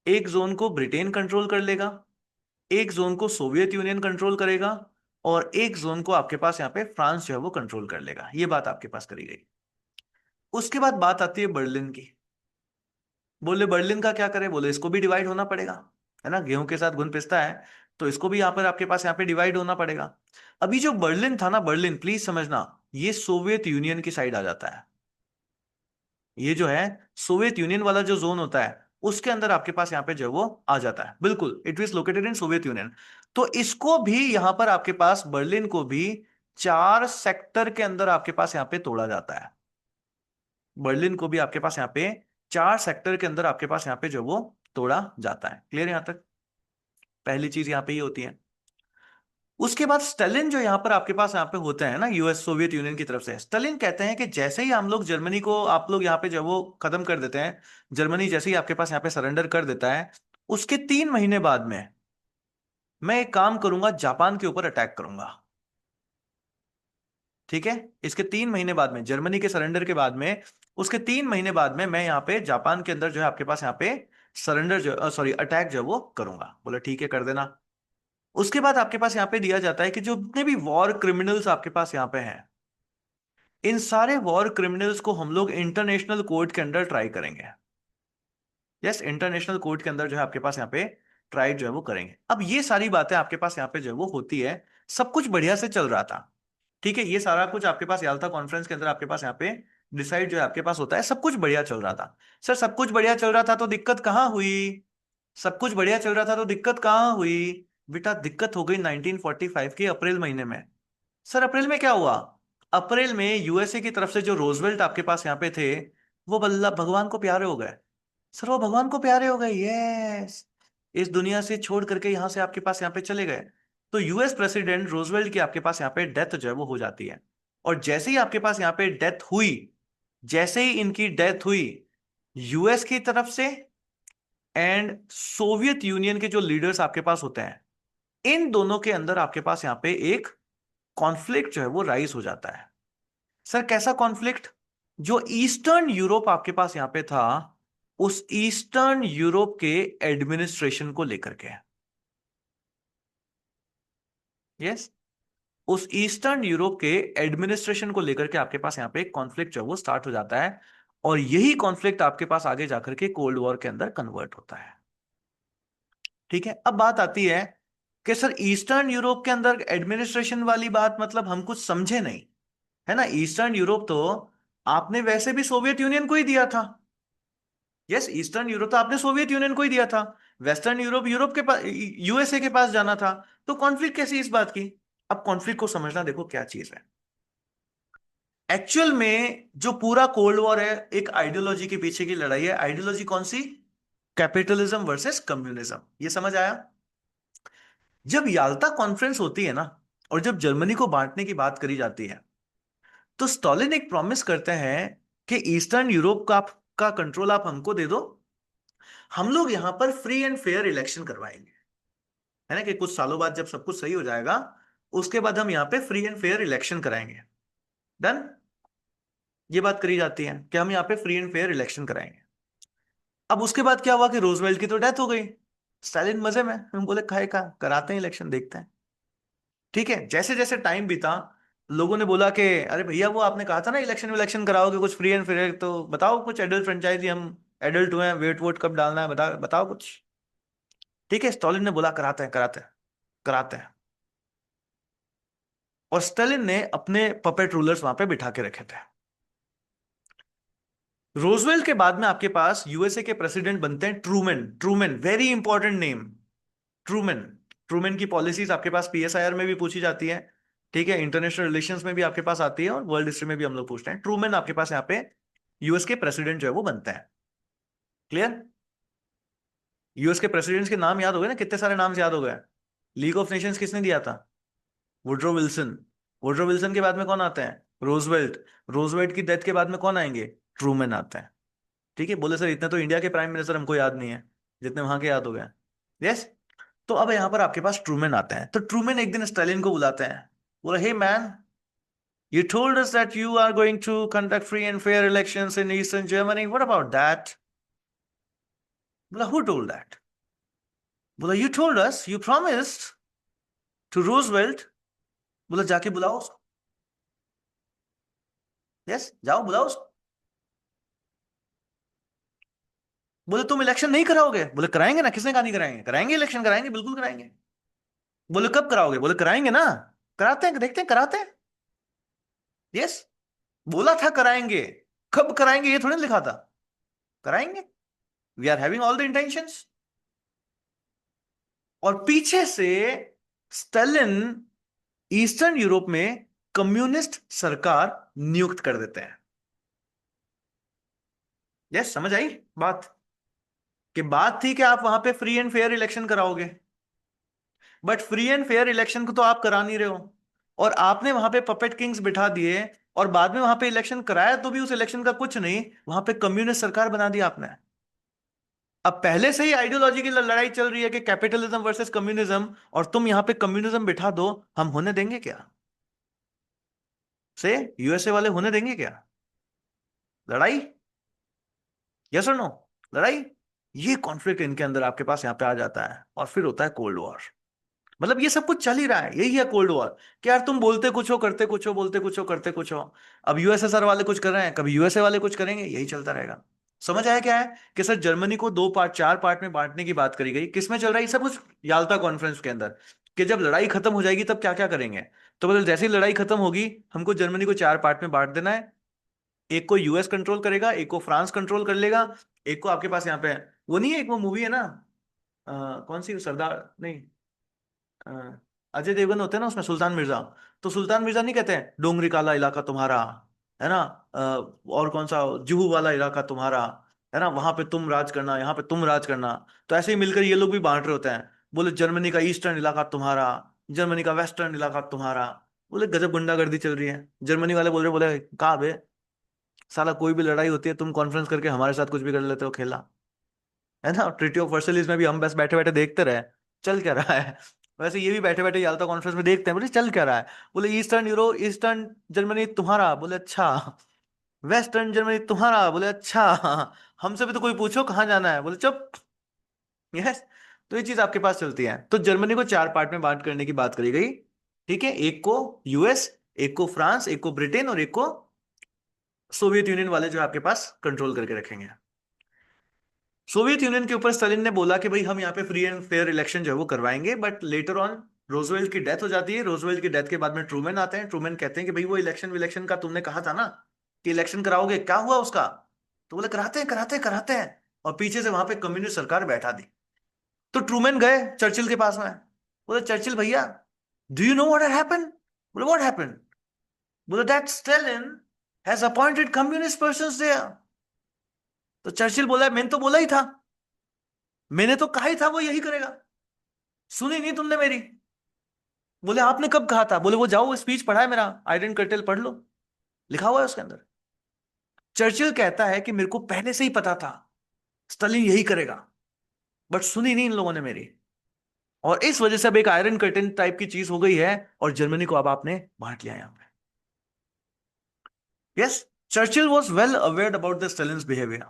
एक जोन को ब्रिटेन कंट्रोल कर लेगा, एक जोन को सोवियत यूनियन कंट्रोल करेगा, और एक जोन को आपके पास यहाँ पे फ्रांस जो है वो कंट्रोल कर लेगा। ये बात आपके पास करी गई। उसके बाद बात आती है बर्लिन की। बोले बर्लिन का क्या करे, बोले इसको भी डिवाइड होना पड़ेगा, है ना, गेहूं के साथ घुन पिसता है, तो इसको भी यहाँ पर आपके पास यहाँ पे डिवाइड होना पड़ेगा। अभी जो बर्लिन था ना, बर्लिन प्लीज समझना, ये सोवियत यूनियन की साइड आ जाता है। ये जो है सोवियत यूनियन वाला जो जोन होता है, उसके अंदर आपके पास यहाँ पे जो है वो आ जाता है, बिल्कुल it is located in Soviet union. तो इसको भी यहां पर आपके पास बर्लिन को भी 4 सेक्टर के अंदर आपके पास यहाँ पे तोड़ा जाता है। बर्लिन को भी आपके पास यहाँ पे 4 सेक्टर के अंदर आपके पास यहाँ पे जो वो तोड़ा जाता है। क्लियर यहां तक? पहली चीज यहाँ पे ये होती है। उसके बाद स्टालिन जो यहाँ पर आपके पास यहाँ पे होते हैं ना, यूएस सोवियत यूनियन की तरफ से, स्टालिन कहते हैं कि जैसे ही हम लोग जर्मनी को, आप लोग यहाँ पे जो वो खत्म कर देते हैं, जर्मनी जैसे ही आपके पास यहाँ पे सरेंडर कर देता है, उसके 3 महीने बाद में मैं एक काम करूंगा, जापान के ऊपर अटैक करूंगा। ठीक है, इसके 3 महीने बाद में, जर्मनी के सरेंडर के बाद में, उसके 3 महीने बाद में मैं यहाँ पे जापान के अंदर जो है आपके पास यहाँ पे सरेंडर जो, सॉरी, अटैक जो है वो करूंगा। बोला ठीक है, कर देना। उसके बाद आपके पास यहाँ पे दिया जाता है कि जो जितने भी वॉर क्रिमिनल्स आपके पास यहाँ पे हैं, इन सारे वॉर क्रिमिनल्स को हम लोग इंटरनेशनल कोर्ट के अंदर ट्राई करेंगे। यस, इंटरनेशनल कोर्ट के अंदर जो है आपके पास यहाँ पे ट्राई जो है वो करेंगे। अब ये सारी बातें आपके पास यहाँ पे जो है वो होती है। सब कुछ बढ़िया से चल रहा था। ठीक है, ये सारा कुछ आपके पास याल्टा कॉन्फ्रेंस के अंदर आपके पास यहाँ पे डिसाइड जो है आपके पास होता है। सब कुछ बढ़िया चल रहा था। सर सब कुछ बढ़िया चल रहा था तो दिक्कत कहाँ हुई? सब कुछ बढ़िया चल रहा था तो दिक्कत कहाँ हुई? बेटा दिक्कत हो गई 1945 के अप्रैल महीने में। सर अप्रैल में क्या हुआ? अप्रैल में यूएसए की तरफ से जो रोजवेल्ट आपके पास यहाँ पे थे, वो बल्ला भगवान को प्यारे हो गए। सर वो भगवान को प्यारे हो गए, यस, इस दुनिया से छोड़ करके यहां से आपके पास यहाँ पे चले गए। तो यूएस प्रेसिडेंट रोजवेल्ट की आपके पास यहाँ पे डेथ जो है वो हो जाती है। और जैसे ही आपके पास यहाँ पे डेथ हुई, जैसे ही इनकी डेथ हुई, यूएस की तरफ से एंड सोवियत यूनियन के जो लीडर्स आपके पास होते हैं, इन दोनों के अंदर आपके पास यहाँ पे एक कॉन्फ्लिक्ट जो है वो राइज हो जाता है। सर कैसा कॉन्फ्लिक्ट? जो ईस्टर्न यूरोप आपके पास यहां पे था, उस ईस्टर्न यूरोप के एडमिनिस्ट्रेशन को लेकर के। यस, उस ईस्टर्न यूरोप के एडमिनिस्ट्रेशन को लेकर के आपके पास यहां पे एक कॉन्फ्लिक्ट जो है वो स्टार्ट हो जाता है। और यही कॉन्फ्लिक्ट आपके पास आगे जाकर के कोल्ड वॉर के अंदर कन्वर्ट होता है। ठीक है, अब बात आती है कि सर ईस्टर्न यूरोप के अंदर एडमिनिस्ट्रेशन वाली बात, मतलब हम कुछ समझे नहीं, है ना। ईस्टर्न यूरोप तो आपने वैसे भी सोवियत यूनियन को ही दिया था। यस, ईस्टर्न यूरोप तो आपने सोवियत यूनियन को ही दिया था। वेस्टर्न यूरोप यूरोप के पास, यूएसए के पास जाना था। तो कॉन्फ्लिक्ट कैसी इस बात की? अब कॉन्फ्लिक्ट को समझना, देखो क्या चीज है। एक्चुअल में जो पूरा कोल्ड वॉर है, एक आइडियोलॉजी के पीछे की लड़ाई है। आइडियोलॉजी कौन सी? Capitalism versus communism. ये समझ आया? जब याल्टा कॉन्फ्रेंस होती है ना, और जब जर्मनी को बांटने की बात करी जाती है, तो स्टॉलिन एक प्रॉमिस करते हैं कि ईस्टर्न यूरोप का कंट्रोल आप हमको दे दो, हम लोग यहां पर फ्री एंड फेयर इलेक्शन करवाएंगे। है ना, कि कुछ सालों बाद जब सब कुछ सही हो जाएगा, उसके बाद हम यहाँ पे फ्री एंड फेयर इलेक्शन कराएंगे। डन। ये बात करी जाती है कि हम यहाँ पे फ्री एंड फेयर इलेक्शन कराएंगे। अब उसके बाद क्या हुआ कि रोजवेल्ट की तो डेथ हो गई। स्टालिन मजे में, हम बोले खाए का कराते हैं इलेक्शन, देखते हैं। ठीक है, जैसे जैसे टाइम बीता, लोगों ने बोला कि अरे भैया वो आपने कहा था ना इलेक्शन इलेक्शन कराओगे कुछ फ्री एंड फेयर, तो बताओ कुछ एडल्ट फ्रेंचाइजी, हम एडल्ट हुए हैं, वेट वोट कब डालना है, बताओ बताओ कुछ। ठीक है, स्टॉलिन ने बोला कराते हैं कराते हैं कराते हैं। और स्टालिन ने अपने पपेट रूलर्स वहां पे बिठा के रखे थे। रोजवेल्ट के बाद में आपके पास यूएसए के प्रेसिडेंट बनते हैं Truman. Truman very important name, Truman. Truman की पॉलिसीज आपके पास पीएसआईआर में भी पूछी जाती है। ठीक है, इंटरनेशनल रिलेशंस में भी आपके पास आती है, और वर्ल्ड हिस्ट्री में भी हम लोग पूछते हैं। ट्रूमैन आपके पास यहाँ पे यूएस के प्रेसिडेंट जो है वो बनते हैं। क्लियर? यूएस के प्रेसिडेंट्स के नाम याद हो गए ना, कितने सारे नाम याद हो गए। लीग ऑफ नेशंस किसने दिया था? Woodrow Wilson. वुड्रो विल्सन के बाद में कौन आता है? रोजवेल्ट। रोजवेल्ट की डेथ के बाद में कौन आएंगे? ट्रूमैन आता है। ठीक है, बोले सर इतने तो इंडिया के प्राइम मिनिस्टर हमको याद नहीं है जितने वहां के याद हो गए। यस। तो अब यहाँ पर आपके पास ट्रूमैन आते हैं। तो ट्रूमैन एक दिन स्टालिन को बुलाते हैं, बोला hey man, You told us that you are going to conduct free and fair elections in Eastern Germany. What about that? बोला, who told that? बोला, you told us, you promised to Roosevelt. बोला, जाके बुलाओ उसको. Yes, जाओ बुलाओ उसको. बोले, तुम इलेक्शन नहीं कराओगे? बोले, कराएंगे ना. किसने कहा नहीं कराएंगे? कराएंगे, इलेक्शन कराएंगे, बिल्कुल कराएंगे. बोले, कब कराओगे? बोले, कराएंगे ना. कराते हैं, देखते हैं, कराते हैं. यस, बोला था कराएंगे. कब कराएंगे ये थोड़ी ना लिखा था. कराएंगे. We are having all the intentions. और पीछे से स्टालिन ईस्टर्न यूरोप में कम्युनिस्ट सरकार नियुक्त कर देते हैं. यस, समझ आई बात? कि बात थी कि आप वहां पे फ्री एंड फेयर इलेक्शन कराओगे, but free and fair election को तो आप करा नहीं रहे हो. और आपने वहां पे पपेट किंग्स बिठा दिए, और बाद में वहां पे इलेक्शन कराया तो भी उस इलेक्शन का कुछ नहीं. वहां पे कम्युनिस्ट सरकार बना दी आपने. अब पहले से ही आइडियोलॉजी की लड़ाई चल रही है कि कैपिटलिज्म वर्सेस कम्युनिज्म, और तुम यहां पे कम्युनिज्म बिठा दो. हम होने देंगे क्या? से यूएसए वाले होने देंगे क्या लड़ाई? यस और नो? लड़ाई. ये कॉन्फ्लिक्ट इनके अंदर आपके पास यहाँ पे आ जाता है, और फिर होता है कोल्ड वॉर. मतलब ये सब कुछ चल ही रहा है, यही है कोल्ड वॉर. कि यार तुम बोलते कुछ हो, करते कुछ हो, बोलते कुछ हो, करते कुछ हो. अब यूएसएसआर वाले कुछ कर रहे हैं, कभी यूएसए वाले कुछ करेंगे, यही चलता रहेगा. समझ आया क्या है? कि सर जर्मनी को दो पार्ट, चार पार्ट में बांटने की बात करी गई. किसमें चल रहा है ये सब कुछ? याल्टा कॉन्फ्रेंस के अंदर. कि जब लड़ाई खत्म हो जाएगी तब क्या क्या करेंगे. तो मतलब जैसे ही लड़ाई खत्म होगी, हमको जर्मनी को चार पार्ट में बांट देना है. एक को यूएस कंट्रोल करेगा, एक को फ्रांस कंट्रोल कर लेगा, एक को आपके पास यहाँ पे वो नहीं है, एक वो मूवी है ना, कौन सी, सरदार नहीं, अ, अजय देवगन होते हैं ना उसमें, सुल्तान मिर्जा. तो सुल्तान मिर्जा नहीं कहते हैं डोंगरी काला इलाका तुम्हारा, है ना, और कौन सा, जुहू वाला इलाका तुम्हारा, है ना, वहां पे तुम राज करना, यहाँ पे तुम राज करना. तो ऐसे ही मिलकर ये लोग भी बांट रहे होते हैं. बोले जर्मनी का ईस्टर्न इलाका तुम्हारा, जर्मनी का वेस्टर्न इलाका तुम्हारा. बोले गजब गुंडागर्दी चल रही है. जर्मनी वाले बोल रहे, बोले कहा बे, साला कोई भी लड़ाई होती है तुम कॉन्फ्रेंस करके हमारे साथ कुछ भी कर लेते हो खेला. है ना, ट्रीटी ऑफ वर्सलिस में भी हम बस बैठे बैठे देखते रहे चल क्या रहा है. वैसे ये भी बैठे बैठे याल्टा कॉन्फ्रेंस में देखते हैं, बोले चल क्या रहा है. बोले ईस्टर्न जर्मनी तुम्हारा, बोले अच्छा. वेस्टर्न जर्मनी तुम्हारा, बोले अच्छा. हमसे भी तो कोई पूछो कहाँ जाना है, बोले चुप. यस. तो ये चीज आपके पास चलती है. तो जर्मनी को चार पार्ट में बांट करने की बात करी गई. ठीक है, एक को यूएस, एक को फ्रांस, एक को ब्रिटेन, और एक को सोवियत यूनियन वाले जो आपके पास कंट्रोल करके रखेंगे. सोवियत यूनियन के ऊपर स्टालिन ने बोला कि भाई हम यहाँ पे फ्री एंड फेयर इलेक्शन जो है वो करवाएंगे, बट लेटर ऑन रोजवेल्ट की डेथ हो जाती है. रोजवेल्ट की डेथ के बाद में ट्रूमैन आते हैं. ट्रूमैन कहते हैं कि भाई वो इलेक्शन विलेक्शन का तुमने कहा था ना कि इलेक्शन कराओगे, क्या हुआ उसका? तो बोले कराते हैं, कराते हैं, कराते हैं. और पीछे से वहां पे कम्युनिस्ट सरकार बैठा दी. तो ट्रूमैन गए चर्चिल के पास में. बोले चर्चिल भैया, do you know what happened? बोले व्हाट हैपेंड? बोले that Stalin has appointed communist persons there. तो चर्चिल बोला, मैंने तो बोला ही था, मैंने तो कहा ही था वो यही करेगा. सुनी नहीं तुमने मेरी? बोले आपने कब कहा था? बोले वो जाओ स्पीच पढ़ा है मेरा, आइडेन कर्टेल पढ़ लो, लिखा हुआ है उसके अंदर. चर्चिल कहता है कि मेरे को पहले से ही पता था स्टालिन यही करेगा, बट सुनी नहीं इन लोगों ने मेरी. और इस वजह से अब एक आयरन कर्टेन टाइप की चीज हो गई है, और जर्मनी को अब आपने बांट लिया यहां पे. Yes, Churchill was well aware about the Stalin's behaviour.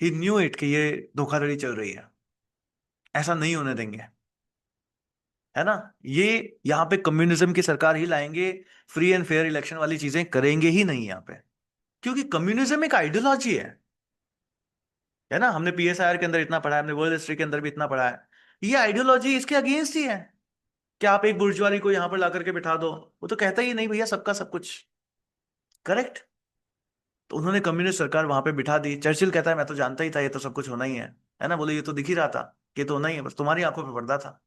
He knew it कि ये धोखाधड़ी चल रही है, ऐसा नहीं होने देंगे. है ना. ये यहाँ पे कम्युनिज्म की सरकार ही लाएंगे, फ्री एंड फेयर इलेक्शन वाली चीजें करेंगे ही नहीं यहाँ पे. क्योंकि कम्युनिज्म एक आइडियोलॉजी है ना. हमने पीएसआईआर के अंदर इतना पढ़ा है, हमने वर्ल्ड हिस्ट्री के अंदर भी इतना पढ़ा है. ये आइडियोलॉजी इसके अगेंस्ट ही है कि आप एक बुर्जुआरी को यहां पर ला करके बिठा दो. वो तो कहता ही नहीं भैया सबका सब कुछ. करेक्ट. तो उन्होंने कम्युनिस्ट सरकार वहां पे बिठा दी. चर्चिल कहता है मैं तो जानता ही था ये तो सब कुछ होना ही है ना. बोले ये तो दिख ही रहा था कि ये तो होना ही है, बस तुम्हारी आंखों पे पर्दा था.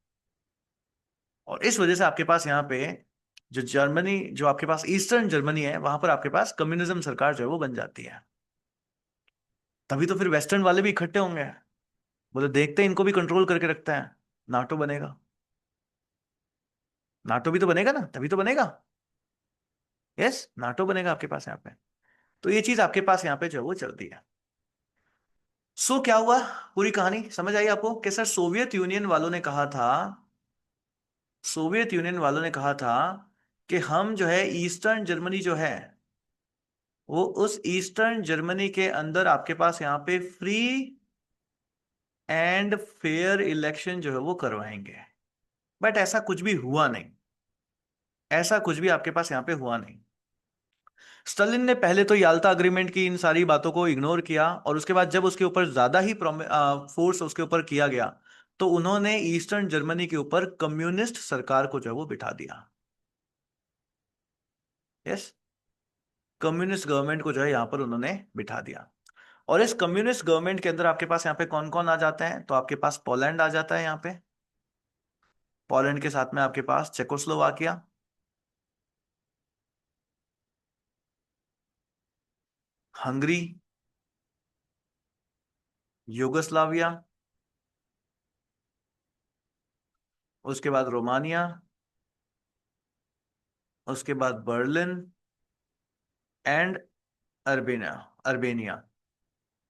और इस वजह से आपके पास यहाँ पे जो आपके पास ईस्टर्न जर्मनी है, वहां पर आपके पास कम्युनिज्म सरकार जो है वो बन जाती है. तभी तो फिर वेस्टर्न वाले भी इकट्ठे होंगे. बोले देखते हैं इनको भी कंट्रोल करके रखता है, नाटो बनेगा. नाटो भी तो बनेगा ना, तभी तो बनेगा. यस, नाटो बनेगा आपके पास यहाँ पे. तो ये चीज आपके पास यहाँ पे जो है वो चलती है. सो क्या हुआ, पूरी कहानी समझ आई आपको? कि सर सोवियत यूनियन वालों ने कहा था कि हम जो है ईस्टर्न जर्मनी जो है, वो उस ईस्टर्न जर्मनी के अंदर आपके पास यहाँ पे फ्री एंड फेयर इलेक्शन जो है वो करवाएंगे। बट ऐसा कुछ भी हुआ नहीं। ऐसा कुछ भी आपके पास यहाँ पे हुआ नहीं। स्टालिन ने पहले तो याल्टा अग्रीमेंट की इन सारी बातों को इग्नोर किया, और उसके बाद जब उसके ऊपर ज्यादा ही फोर्स उसके ऊपर किया गया, तो उन्होंने ईस्टर्न जर्मनी के ऊपर कम्युनिस्ट सरकार को जो है वो बिठा दिया। यस, कम्युनिस्ट गवर्नमेंट को जो है यहाँ पर उन्होंने बिठा दिया। और इस कम्युनिस्ट गवर्नमेंट के अंदर आपके पास यहाँ पे कौन कौन आ जाते हैं, तो आपके पास पोलैंड आ जाता है यहाँ पे। पोलैंड के साथ में आपके पास चेकोस्लोवाकिया, हंगरी, यूगोस्लाविया, उसके बाद रोमानिया, उसके बाद बर्लिन एंड अर्बेनिया। अर्बेनिया,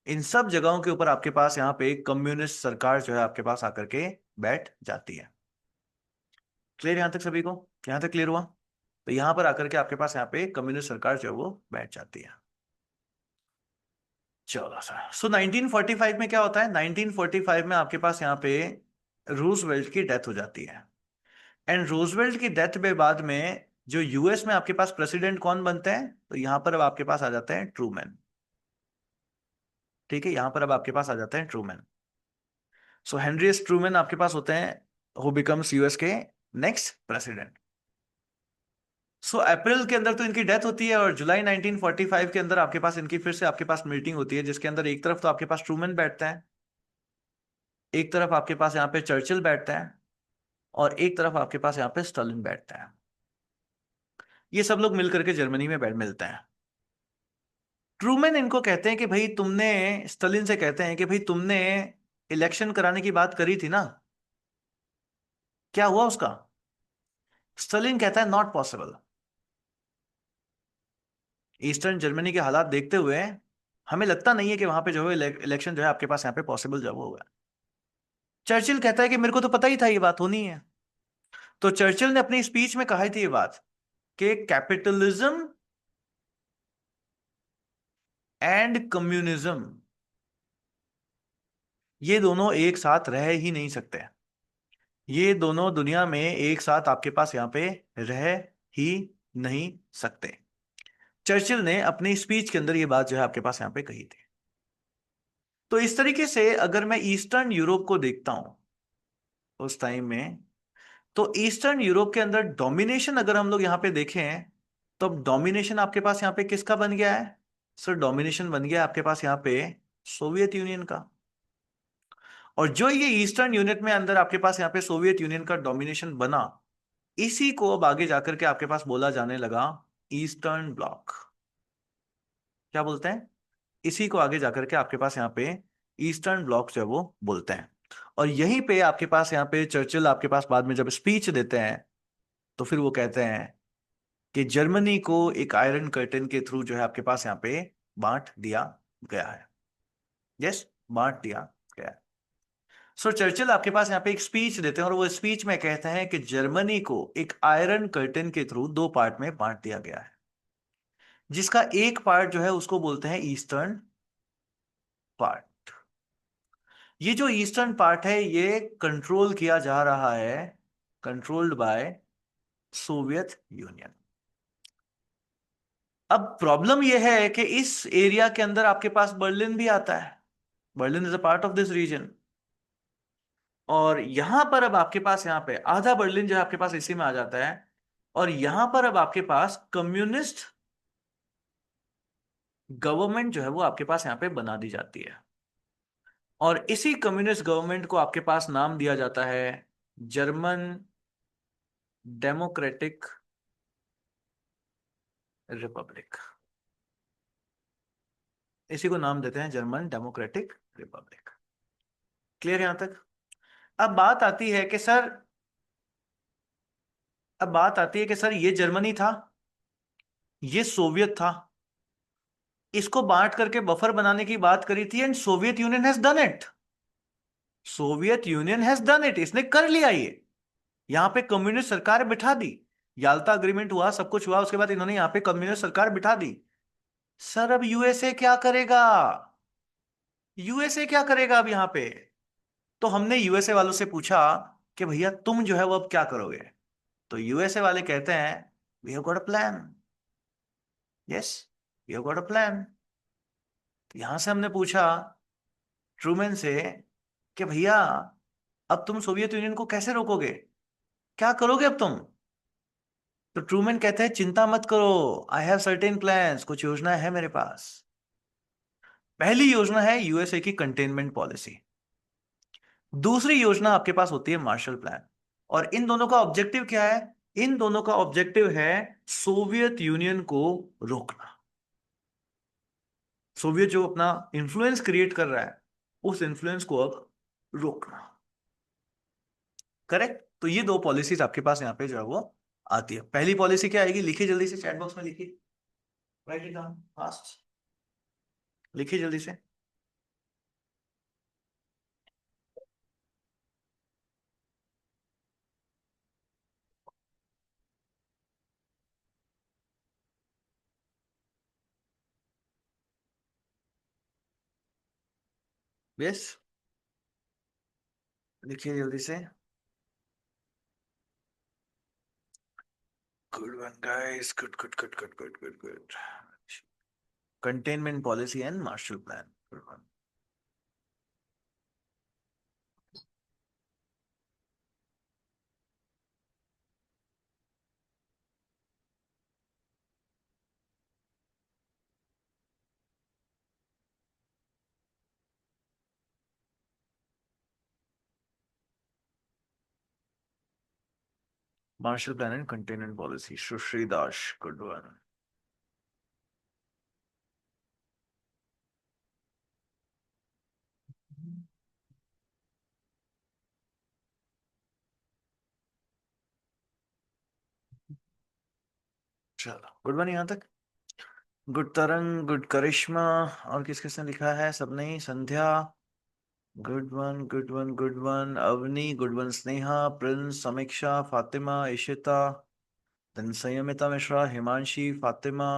इन सब जगहों के ऊपर आपके पास यहाँ पे कम्युनिस्ट सरकार जो है आपके पास आकर के बैठ जाती है। क्लियर यहां तक सभी को? यहां तक क्लियर हुआ? तो यहां पर आकर के आपके पास यहाँ पे कम्युनिस्ट सरकार जो है वो बैठ जाती है। चलो सर, सो 1945 में क्या होता है? 1945 में आपके पास यहाँ पे रूजवेल्ट की डेथ हो जाती है। एंड रूजवेल्ट की डेथ के बाद में जो यूएस में आपके पास प्रेसिडेंट कौन बनते हैं, तो यहां पर अब आपके पास आ जाते हैं ट्रूमैन। ठीक है, यहां पर अब आपके पास आ जाते हैं ट्रूमैन। सो हेनरी एस ट्रूमैन आपके पास होते हैं, हु बिकम्स यूएस के नेक्स्ट प्रेसिडेंट। सो अप्रैल के अंदर तो इनकी डेथ होती है, और जुलाई 1945 के अंदर आपके पास इनकी फिर से आपके पास मीटिंग होती है, जिसके अंदर एक तरफ तो आपके पास ट्रूमैन बैठता है, एक तरफ आपके पास यहाँ पे चर्चिल बैठता है, और एक तरफ आपके पास यहाँ पे स्टालिन बैठता है। ये सब लोग मिलकर के जर्मनी में बैठ मिलते हैं। ट्रूमैन इनको कहते हैं कि भाई तुमने, स्टालिन से कहते हैं कि भाई तुमने इलेक्शन कराने की बात करी थी ना, क्या हुआ उसका? स्टालिन कहता है नॉट पॉसिबल। ईस्टर्न जर्मनी के हालात देखते हुए हमें लगता नहीं है कि वहां पे जो है इलेक्शन जो है आपके पास यहाँ पे पॉसिबल जो है वो होगा। चर्चिल कहता है कि मेरे को तो पता ही था ये बात होनी है। तो चर्चिल ने अपनी स्पीच में कहा थी ये बात कि कैपिटलिज्म एंड कम्युनिज्म, ये दोनों एक साथ रह ही नहीं सकते। ये दोनों दुनिया में एक साथ आपके पास यहाँ पे रह ही नहीं सकते। चर्चिल ने अपनी स्पीच के अंदर ये बात जो है आपके पास यहाँ पे कही थी। तो इस तरीके से अगर मैं ईस्टर्न यूरोप को देखता हूं उस टाइम में, तो ईस्टर्न यूरोप के अंदर डोमिनेशन अगर हम लोग यहाँ पे देखें, तो अब डोमिनेशन आपके पास यहाँ पे किसका बन गया है? सर डोमिनेशन बन गया आपके पास यहाँ पे सोवियत यूनियन का। और जो ये ईस्टर्न यूनिट में अंदर आपके पास यहाँ पे सोवियत यूनियन का डोमिनेशन बना, इसी को अब आगे जाकर के आपके पास बोला जाने लगा ईस्टर्न ब्लॉक। क्या बोलते हैं? इसी को आगे जाकर के आपके पास यहाँ पे ईस्टर्न ब्लॉक जो है वो बोलते हैं। और यहीं पे आपके पास यहाँ पे चर्चिल आपके पास बाद में जब स्पीच देते हैं, तो फिर वो कहते हैं कि जर्मनी को एक आयरन कर्टन के थ्रू जो है आपके पास यहाँ पे बांट दिया गया है। यस, बांट दिया गया है। सो चर्चिल आपके पास यहाँ पे एक स्पीच देते हैं, और वो स्पीच में कहते हैं कि जर्मनी को एक आयरन कर्टन के थ्रू दो पार्ट में बांट दिया गया है, जिसका एक पार्ट जो है उसको बोलते हैं ईस्टर्न पार्ट। ये जो ईस्टर्न पार्ट है ये कंट्रोल किया जा रहा है, कंट्रोल्ड बाय सोवियत यूनियन। अब प्रॉब्लम यह है कि इस एरिया के अंदर आपके पास बर्लिन भी आता है। Berlin is a part of this region. और यहां पर अब आपके पास यहाँ पे आधा बर्लिन जो है आपके पास इसी में आ जाता है, और यहां पर अब आपके पास कम्युनिस्ट गवर्नमेंट जो है वो आपके पास यहाँ पे बना दी जाती है। और इसी कम्युनिस्ट गवर्नमेंट को आपके पास नाम दिया जाता है जर्मन डेमोक्रेटिक रिपब्लिक। इसी को नाम देते हैं जर्मन डेमोक्रेटिक रिपब्लिक। क्लियर यहां तक? अब बात आती है कि सर, अब बात आती है कि सर ये जर्मनी था, ये सोवियत था, इसको बांट करके बफर बनाने की बात करी थी, and Soviet union has done it. Soviet union has done it, इसने कर लिया ये। यहां पे कम्युनिस्ट सरकार बिठा दी। याल्टा अग्रीमेंट हुआ, सब कुछ हुआ, उसके बाद इन्होंने यहाँ पे कम्युनिस्ट सरकार बिठा दी। सर अब यूएसए क्या करेगा? यूएसए क्या करेगा अब यहाँ पे? तो हमने यूएसए वालों से पूछा कि भैया तुम जो है वो अब क्या करोगे? तो यूएसए वाले कहते हैं, we have got a plan. Yes, we have got a plan. तो यहां से हमने पूछा ट्रूमैन से कि भैया अब तुम सोवियत यूनियन को कैसे रोकोगे? क्या करोगे अब तुम? तो ट्रूमैन कहते हैं चिंता मत करो, आई हैव सर्टेन प्लान्स, कुछ योजना है मेरे पास। पहली योजना है यूएसए की कंटेनमेंट पॉलिसी। दूसरी योजना आपके पास होती है मार्शल प्लान। और इन दोनों का ऑब्जेक्टिव क्या है? इन दोनों का ऑब्जेक्टिव है सोवियत यूनियन को रोकना। सोवियत जो अपना इन्फ्लुएंस क्रिएट कर रहा है, उस इन्फ्लुएंस को अब रोकना। करेक्ट। तो ये दो पॉलिसीज आपके पास यहाँ पे जो है वो आती है। पहली पॉलिसी क्या आएगी? लिखिए जल्दी से, चैट बॉक्स में लिखिए, राइट इट डाउन फास्ट, लिखिए जल्दी से। यस, लिखिए जल्दी से। Good one guys, good good good good good good good. Containment policy and Marshall plan, good one. Marshall plan and containment policy, Sushri Das, good one. चलो good one यहाँ तक। Good तरंग, गुड करिश्मा, और किस किसने लिखा है? सबने ही। Sandhya, good one good one good one. Avni, good one. Sneha, Prince, Samiksha, Fatima, Ishita, then Sanyamita Mishra, Himanshi, Fatima,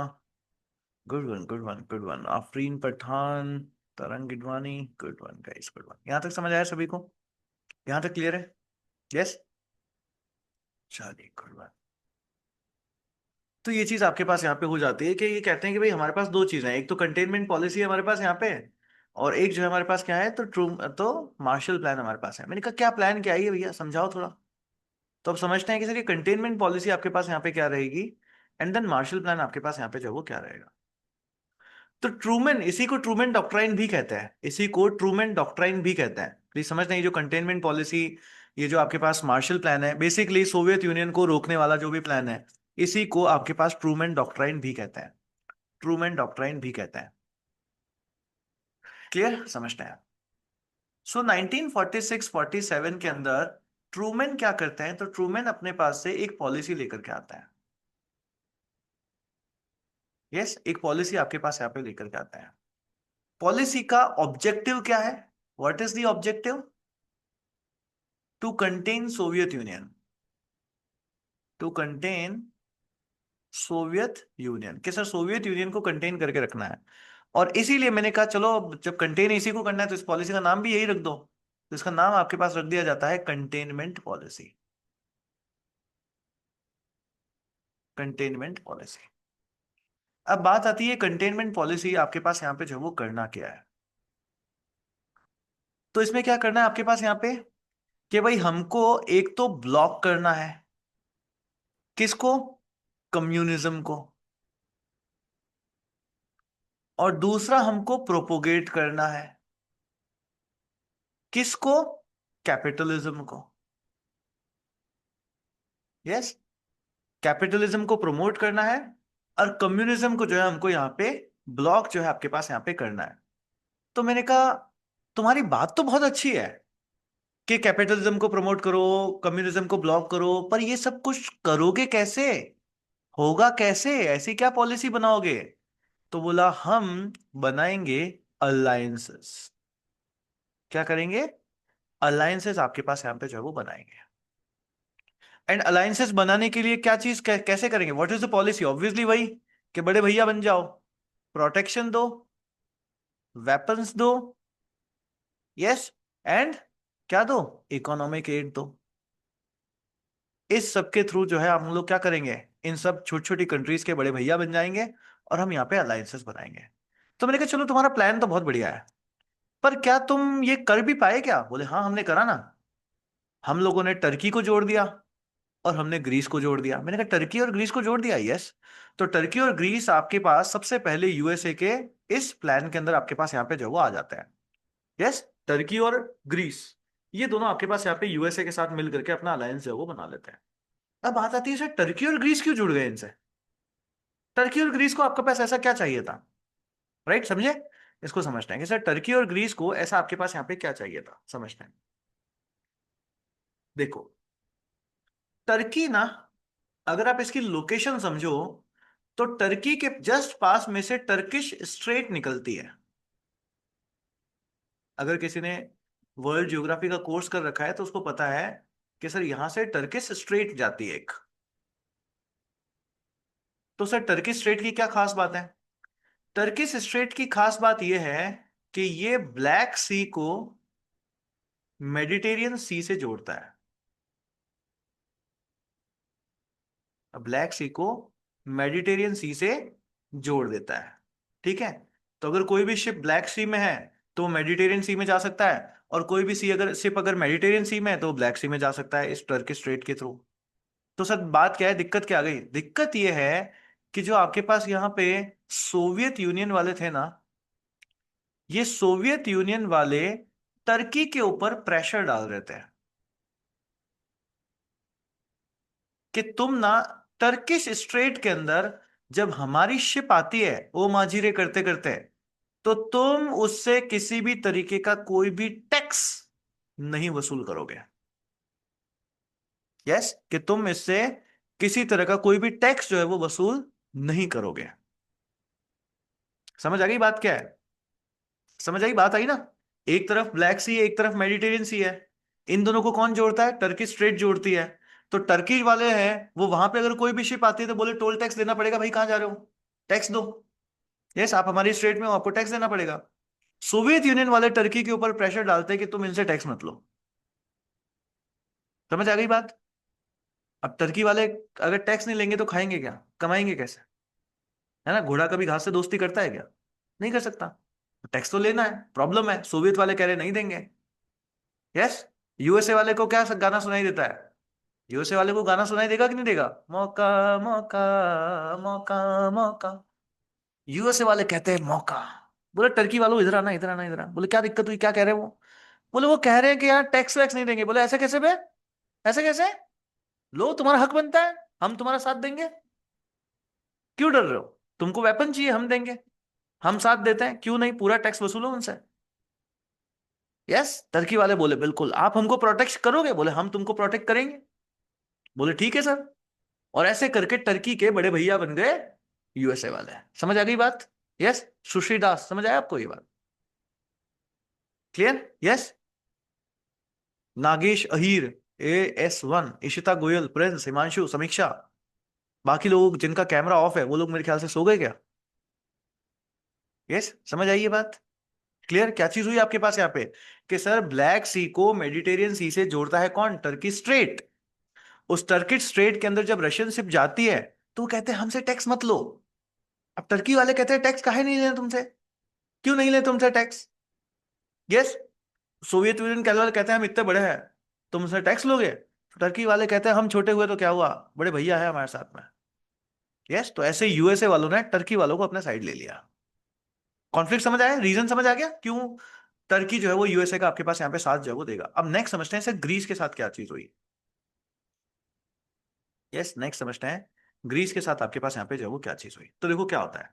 good one good one good one. Afreen Pathan, Tarang Gidwani, good one guys, good one. यहाँ तक समझ आया सभी को? यहाँ तक क्लियर है? यस, चलिए गुड वन। तो ये चीज आपके पास यहाँ पे हो जाती है कि ये कहते हैं कि भाई हमारे पास दो चीजें हैं, एक तो कंटेनमेंट पॉलिसी है हमारे पास यहाँ पे, और एक जो है हमारे पास क्या है, तो ट्रू, तो मार्शल प्लान हमारे पास है। मैंने कहा क्या प्लान क्या है ये भैया, समझाओ थोड़ा। तो अब समझते हैं कि सर ये कंटेनमेंट पॉलिसी आपके पास यहाँ पे क्या रहेगी, एंड देन मार्शल प्लान आपके पास यहाँ पे जो है वो क्या रहेगा। तो ट्रूमैन, इसी को ट्रूमैन डॉक्ट्राइन भी कहते हैं, इसी को ट्रूमैन डॉक्ट्राइन भी कहते हैं। प्लीज समझते हैं, ये जो कंटेनमेंट पॉलिसी, ये जो आपके पास मार्शल प्लान है, बेसिकली सोवियत यूनियन को रोकने वाला जो भी प्लान है, इसी को आपके पास ट्रूमैन डॉक्ट्राइन भी कहते हैं, ट्रूमैन डॉक्ट्राइन भी कहते हैं। क्लियर, समझते हैं। सो 1946-47 के अंदर ट्रूमैन क्या करते हैं, तो ट्रूमैन अपने पास से एक पॉलिसी लेकर के आता है। यस, एक पॉलिसी आपके पास यहाँ पे लेकर के आता है। पॉलिसी का ऑब्जेक्टिव क्या है? What is the objective? To contain Soviet Union, to contain Soviet Union, कि सर सोवियत यूनियन को कंटेन करके रखना है। और इसीलिए मैंने कहा चलो अब जब कंटेन इसी को करना है तो इस पॉलिसी का नाम भी यही रख दो। तो इसका नाम आपके पास रख दिया जाता है कंटेनमेंट पॉलिसी, कंटेनमेंट पॉलिसी। अब बात आती है कंटेनमेंट पॉलिसी आपके पास यहाँ पे जो है वो करना क्या है। तो इसमें क्या करना है आपके पास यहाँ पे, कि भाई हमको एक तो ब्लॉक करना है, किसको? कम्युनिज्म को। और दूसरा हमको प्रोपोगेट करना है, किसको? कैपिटलिज्म को। यस, कैपिटलिज्म को प्रमोट करना है, और कम्युनिज्म को जो है हमको यहाँ पे ब्लॉक जो है आपके पास यहाँ पे करना है। तो मैंने कहा तुम्हारी बात तो बहुत अच्छी है कि कैपिटलिज्म को प्रमोट करो, कम्युनिज्म को ब्लॉक करो, पर ये सब कुछ करोगे कैसे? होगा कैसे? ऐसी क्या पॉलिसी बनाओगे? तो बोला हम बनाएंगे अलायंसेस। क्या करेंगे? अलायंसेस आपके पास यहाँ पे जो है वो बनाएंगे। एंड अलायंसेस बनाने के लिए क्या चीज कैसे करेंगे, what is the policy? Obviously वही कि बड़े भैया बन जाओ, प्रोटेक्शन दो, वेपन्स दो, यस, एंड क्या दो, इकोनॉमिक एड दो। इस सब के थ्रू जो है हम लोग क्या करेंगे, इन सब छोटी छोटी कंट्रीज के बड़े भैया बन जाएंगे और हम यहाँ पे अलायंसेस बनाएंगे। तो मैंने कहा चलो तुम्हारा प्लान तो बहुत बढ़िया है, पर क्या तुम ये कर भी पाए क्या? बोले हाँ हमने करा ना, हम लोगों ने टर्की को जोड़ दिया और हमने ग्रीस को जोड़ दिया। मैंने कहा टर्की और ग्रीस को जोड़ दिया, यस। तो टर्की और ग्रीस आपके पास सबसे पहले यूएसए के इस प्लान के अंदर आपके पास यहाँ पे जो वो आ जाता है, यस। टर्की और ग्रीस ये दोनों आपके पास यहाँ पे यूएसए के साथ मिल करके अपना अलायंस जो है वो बना लेते हैं। अब बात आती है सर टर्की और ग्रीस क्यों जुड़ गए इनसे? टर्की और ग्रीस को आपके पास ऐसा क्या चाहिए था? राइट, समझे? इसको समझते हैं कि सर टर्की और ग्रीस को ऐसा आपके पास यहाँ पे क्या चाहिए था, समझते हैं। देखो, टर्की ना, अगर आप इसकी लोकेशन समझो तो टर्की के जस्ट पास में से टर्किश स्ट्रेट निकलती है। अगर किसी ने वर्ल्ड ज्योग्राफी का कोर्स कर रखा है तो उसको पता है कि सर यहां से टर्किश स्ट्रेट जाती है एक। तो सर टर्किश स्ट्रेट की क्या खास बात है? टर्किश स्ट्रेट की खास बात यह है कि ये ब्लैक सी को मेडिटेरियन सी से जोड़ता है। ब्लैक सी को मेडिटेरियन सी से जोड़ देता है, ठीक है। तो अगर कोई भी शिप ब्लैक सी में है तो वो मेडिटेरियन सी में जा सकता है, और कोई भी सी अगर शिप अगर मेडिटेरियन सी में है तो ब्लैक सी में जा सकता है इस टर्किश स्ट्रेट के थ्रू। तो सर बात क्या है, दिक्कत क्या आ गई? दिक्कत ये है कि जो आपके पास यहाँ पे सोवियत यूनियन वाले थे ना, ये सोवियत यूनियन वाले टर्की के ऊपर प्रेशर डाल रहे थे कि तुम ना टर्किश स्ट्रेट के अंदर जब हमारी शिप आती है ओ माजीरे करते करते, तो तुम उससे किसी भी तरीके का कोई भी टैक्स नहीं वसूल करोगे। यस, कि तुम इससे किसी तरह का कोई भी टैक्स जो है वो वसूल नहीं करोगे। समझ आ गई बात क्या है? समझ आई बात आई ना? एक तरफ ब्लैक सी है, एक तरफ मेडिटेरियन सी है। इन दोनों को कौन जोड़ता है? टर्की स्ट्रेट जोड़ती है। तो टर्की वाले हैं वो, वहां पे अगर कोई भी शिप आती है तो बोले टोल टैक्स देना पड़ेगा, भाई कहाँ जा रहे हो, टैक्स दो। यस, आप हमारी स्ट्रेट में हो, आपको टैक्स देना पड़ेगा। सोवियत यूनियन वाले टर्की के ऊपर प्रेशर डालते हैं कि तुम इनसे टैक्स मत लो। समझ आ गई बात? अब टर्की वाले अगर टैक्स नहीं लेंगे तो खाएंगे क्या, कमाएंगे कैसे? है ना, घोड़ा कभी घास से दोस्ती करता है क्या? नहीं कर सकता। टैक्स तो लेना है, प्रॉब्लम है सोवियत वाले कह रहे नहीं देंगे। यस। यूएसए वाले को क्या गाना सुनाई देता है? यूएसए वाले को गाना सुनाई देगा कि नहीं देगा? मौका, मौका, मौका, मौका। यूएसए वाले कहते हैं मौका। बोले टर्की वालों इधर आना, इधर आना, इधर आना। बोले क्या दिक्कत हुई, क्या कह रहे हैं वो? बोले वो कह रहे हैं कि यार टैक्स वैक्स नहीं देंगे। बोले ऐसे कैसे बे, ऐसे कैसे? लो तुम्हारा हक बनता है, हम तुम्हारा साथ देंगे। क्यों डर रहे हो? तुमको वेपन चाहिए, हम देंगे। हम साथ देते हैं, क्यों नहीं, पूरा टैक्स वसूलो उनसे। यस, टर्की वाले बोले बिल्कुल, आप हमको प्रोटेक्ट करोगे? बोले हम तुमको प्रोटेक्ट करेंगे। बोले ठीक है सर। और ऐसे करके टर्की के बड़े भैया बन गए यूएसए वाले। समझ आ गई बात? यस। सुश्री दास, समझ आया आपको ये बात? Clear? Yes. Nagesh Ahir, AS1, Ishita Goyal, Prince, Himanshu, समीक्षा, बाकी लोग जिनका कैमरा ऑफ है वो लोग मेरे ख्याल से सो गए क्या? यस, समझ आई ये बात? क्लियर? क्या चीज हुई आपके पास यहाँ पे कि सर ब्लैक सी को मेडिटेरियन सी से जोड़ता है कौन? Turkey straight. उस टर्की स्ट्रेट के अंदर जब रशियन शिप जाती है तो वो कहते हैं हमसे टैक्स मत लो। अब टर्की वाले कहते हैं टैक्स काहे नहीं लेना तुमसे, क्यों नहीं ले तुमसे टैक्स? यस। सोवियत यूनियन के वाले कहते हैं हम इतने बड़े हैं, तुमसे टैक्स लोगे? टर्की वाले कहते हैं हम छोटे हुए तो क्या हुआ, बड़े भैया है हमारे साथ में। यस, तो ऐसे यूएसए वालों ने टर्की वालों को अपने साइड ले लिया। कॉन्फ्लिक्ट समझ आया, रीजन समझ आ गया क्यों टर्की जो है वो यूएसए का आपके पास यहाँ पे साथ जो है वो देगा। अब नेक्स्ट समझते हैं सर ग्रीस के साथ क्या चीज हुई। यस, नेक्स्ट समझते हैं ग्रीस के साथ आपके पास यहाँ पे जो है वो क्या चीज हुई। तो देखो क्या होता है,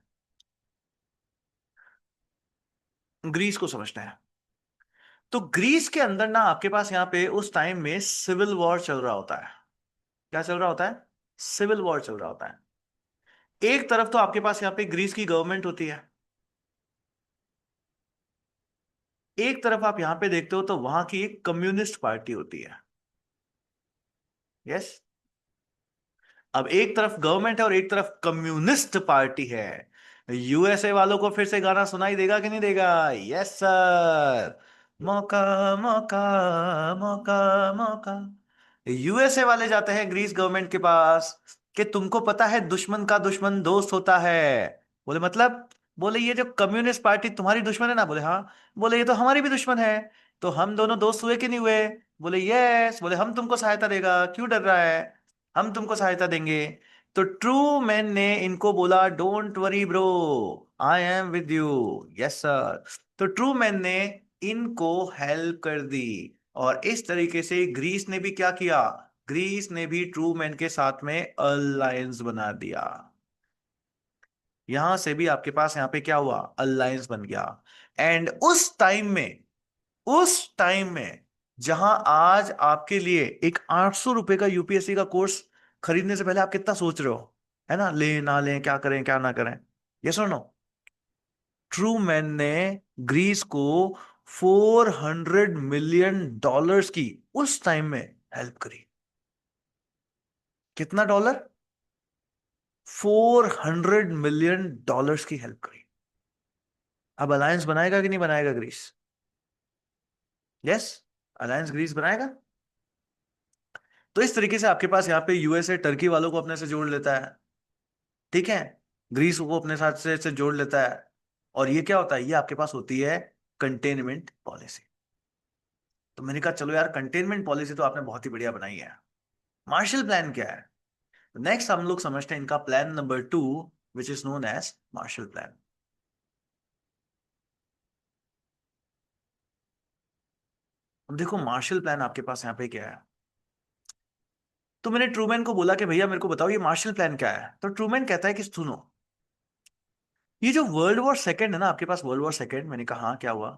ग्रीस को समझते हैं। तो ग्रीस के अंदर ना आपके पास यहाँ पे उस टाइम में सिविल वॉर चल रहा होता है। क्या चल रहा होता है? सिविल वॉर चल रहा होता है। एक तरफ तो आपके पास यहाँ पे ग्रीस की गवर्नमेंट होती है, एक तरफ आप यहाँ पे देखते हो तो वहां की एक कम्युनिस्ट पार्टी होती है। यस। अब एक तरफ गवर्नमेंट है और एक तरफ कम्युनिस्ट पार्टी है। यूएसए वालों को फिर से गाना सुनाई देगा कि नहीं देगा? Yes sir. मौका, मौका, मौका, मौका। यूएसए वाले जाते हैं ग्रीस गवर्नमेंट के पास कि तुमको पता है दुश्मन का दुश्मन दोस्त होता है। बोले मतलब? बोले ये जो कम्युनिस्ट पार्टी तुम्हारी दुश्मन है ना? बोले हाँ। बोले ये तो हमारी भी दुश्मन है। तो हम दोनों दोस्त हुए कि नहीं हुए? बोले यस। बोले हम तुमको सहायता देगा, क्यों डर रहा है? हम तुमको सहायता देंगे। तो ट्रू मैन ने इनको बोला don't worry bro, I am with you. Yes sir. तो ट्रू मैन ने इनको हेल्प कर दी। और इस तरीके से ग्रीस ने भी क्या किया? ग्रीस ने भी ट्रू मैन के साथ में अलायंस बना दिया। यहां से भी आपके पास यहां पे क्या हुआ? अलायंस बन गया। एंड उस टाइम में जहां आज आपके लिए एक 800 रुपए का यूपीएससी का कोर्स खरीदने से पहले आप कितना सोच रहे हो, है ना? लें ना लें, क्या करें क्या ना करें। ये सुनो, ट्रू मैन ने ग्रीस को $400 मिलियन की उस टाइम में हेल्प करी। कितना डॉलर? $400 मिलियन की हेल्प करी। अब अलायंस बनाएगा कि नहीं बनाएगा ग्रीस? यस, अलायंस ग्रीस बनाएगा। तो इस तरीके से आपके पास यहाँ पे यूएसए टर्की वालों को अपने से जोड़ लेता है, ठीक है? ग्रीस को अपने साथ से जोड़ लेता है। और ये क्या होता है? ये आपके पास होती है कंटेनमेंट पॉलिसी। तो मैंने कहा चलो यार, कंटेनमेंट पॉलिसी तो आपने बहुत ही बढ़िया बनाई है। मार्शल प्लान क्या है? नेक्स्ट हम लोग समझते हैं इनका plan number 2, which is known as Marshall plan. अब देखो मार्शल प्लान आपके पास यहाँ पे क्या है। तो मैंने ट्रूमैन को बोला कि भैया मेरे को बताओ ये मार्शल प्लान क्या है। तो ट्रूमैन कहता है कि सुनो, ये जो वर्ल्ड वॉर सेकंड है ना आपके पास, वर्ल्ड वॉर सेकंड, मैंने कहा हाँ क्या हुआ?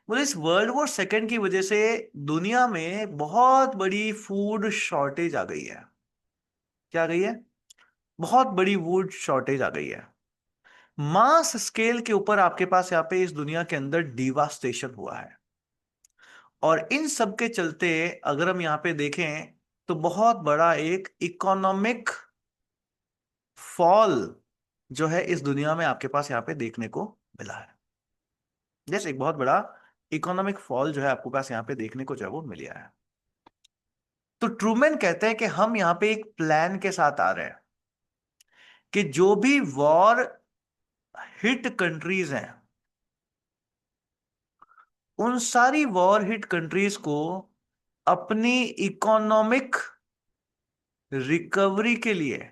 बोले इस वर्ल्ड वॉर सेकंड की वजह से दुनिया में बहुत बड़ी फूड शॉर्टेज आ गई है। क्या आ गई है? बहुत बड़ी फूड शॉर्टेज आ गई है। मास स्केल के ऊपर आपके पास यहाँ पे इस दुनिया के अंदर डिवास्टेशन हुआ है। और इन सब के चलते अगर हम यहाँ पे देखें तो बहुत बड़ा एक इकोनॉमिक फॉल जो है इस दुनिया में आपके पास यहाँ पे देखने को मिला है। जैसे एक बहुत बड़ा इकोनॉमिक फॉल जो है आपके पास यहाँ पे देखने को जो है वो मिला है। तो ट्रूमैन कहते हैं कि हम यहाँ पे एक प्लान के साथ आ रहे हैं कि जो भी वॉर हिट कंट्रीज हैं, उन सारी वॉर हिट कंट्रीज को अपनी इकोनॉमिक रिकवरी के लिए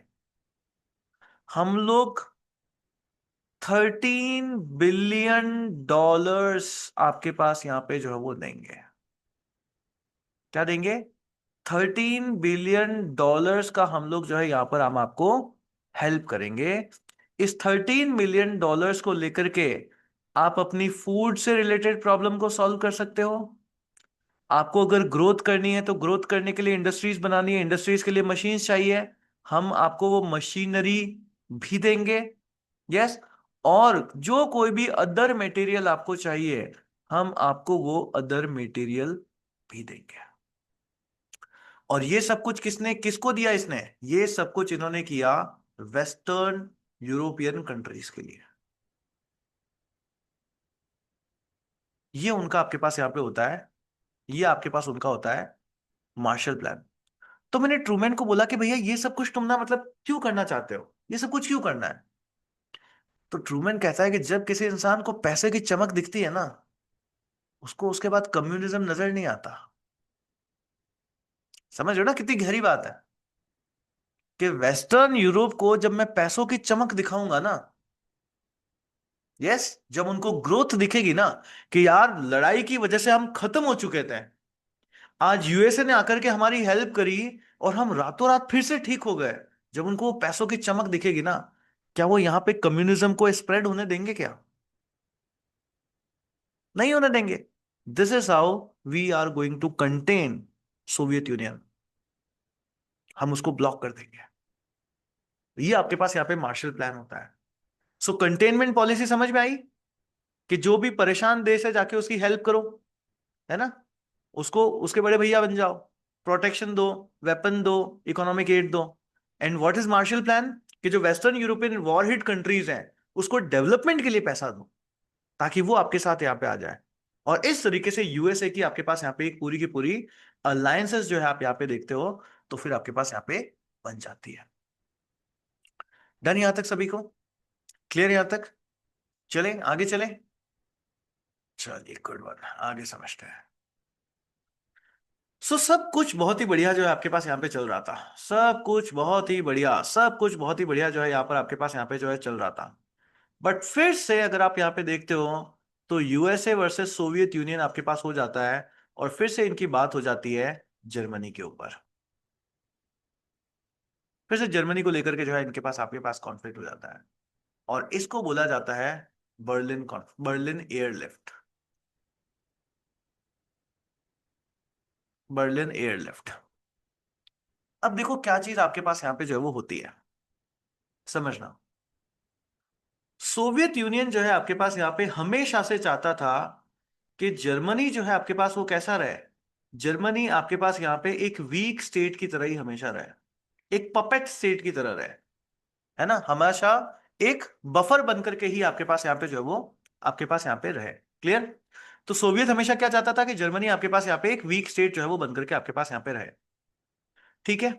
हम लोग $13 बिलियन आपके पास यहां पे जो है वो देंगे। क्या देंगे? $13 बिलियन का हम लोग जो है यहां पर हम आपको हेल्प करेंगे। इस $13 बिलियन को लेकर के आप अपनी फूड से रिलेटेड प्रॉब्लम को सॉल्व कर सकते हो। आपको अगर ग्रोथ करनी है तो ग्रोथ करने के लिए इंडस्ट्रीज बनानी है, इंडस्ट्रीज के लिए मशीन्स चाहिए, हम आपको वो मशीनरी भी देंगे। यस। और जो कोई भी अदर मटेरियल आपको चाहिए, हम आपको वो अदर मटेरियल भी देंगे। और ये सब कुछ किसने किसको दिया? इसने ये सब कुछ इन्होंने किया वेस्टर्न यूरोपियन कंट्रीज के लिए। ये उनका आपके पास यहाँ पे होता है, ये आपके पास उनका होता है मार्शल प्लान। तो मैंने ट्रूमैन को बोला कि भैया ये सब कुछ तुम ना मतलब क्यों करना चाहते हो, ये सब कुछ क्यों करना है? तो ट्रूमैन कहता है कि जब किसी इंसान को पैसे की चमक दिखती है ना, उसको उसके बाद कम्युनिज्म नजर नहीं आता। समझ रहे हो ना कितनी गहरी बात है? कि वेस्टर्न यूरोप को जब मैं पैसों की चमक दिखाऊंगा ना, यस, जब उनको ग्रोथ दिखेगी ना कि यार लड़ाई की वजह से हम खत्म हो चुके थे, आज यूएसए ने आकर के हमारी हेल्प करी और हम रातों रात फिर से ठीक हो गए, जब उनको वो पैसों की चमक दिखेगी ना, क्या वो यहां पे कम्युनिज्म को स्प्रेड होने देंगे क्या? नहीं होने देंगे। This is how we are going to contain Soviet Union. हम उसको ब्लॉक कर देंगे। ये आपके पास यहाँ पे मार्शल प्लान होता है। सो कंटेनमेंट पॉलिसी समझ में आई कि जो भी परेशान देश है जाके उसकी हेल्प करो, है ना? उसको उसके बड़े भैया बन जाओ, प्रोटेक्शन दो, वेपन दो, इकोनॉमिक एड दो। And what is Marshall plan? कि जो western European war hit countries हैं उसको डेवलपमेंट के लिए पैसा दो, ताकि वो आपके साथ यहाँ पे आ जाए। और इस तरीके से यूएसए की आपके पास यहाँ पे एक पूरी की पूरी अलायंसेस जो है आप यहाँ पे देखते हो, तो फिर आपके पास यहाँ पे बन जाती है। डन यहां तक सभी को? क्लियर यहां तक? चलें आगे चलें। चलिए गुड वन, आगे समझते हैं। सब कुछ बहुत ही बढ़िया जो है आपके पास यहाँ पे चल रहा था, सब कुछ बहुत ही बढ़िया, सब कुछ बहुत ही बढ़िया जो है यहाँ पर आपके पास यहाँ पे जो है चल रहा था। बट फिर से अगर आप यहाँ पे देखते हो तो यूएसए वर्सेस सोवियत यूनियन आपके पास हो जाता है, और फिर से इनकी बात हो जाती है जर्मनी के ऊपर। फिर से जर्मनी को लेकर के जो है इनके पास आपके पास कॉन्फ्लिक्ट हो जाता है, और इसको बोला जाता है बर्लिन एयरलिफ्ट। Berlin airlift. अब देखो क्या चीज आपके पास यहाँ पे जो है वो होती है, समझना। सोवियत यूनियन जो है आपके पास यहाँ पे हमेशा से चाहता था कि जर्मनी जो है आपके पास वो कैसा रहे। जर्मनी आपके पास यहाँ पे एक वीक स्टेट की तरह ही हमेशा रहे, एक पपेट स्टेट की तरह रहे, है ना, हमेशा एक बफर बनकर के ही आपके पास यहाँ पे जो है वो आपके पास यहाँ पे रहे। क्लियर? तो सोवियत हमेशा क्या चाहता था कि जर्मनी आपके पास यहाँ पे एक वीक स्टेट जो है वो बनकर के आपके पास यहाँ पे रहे। ठीक है।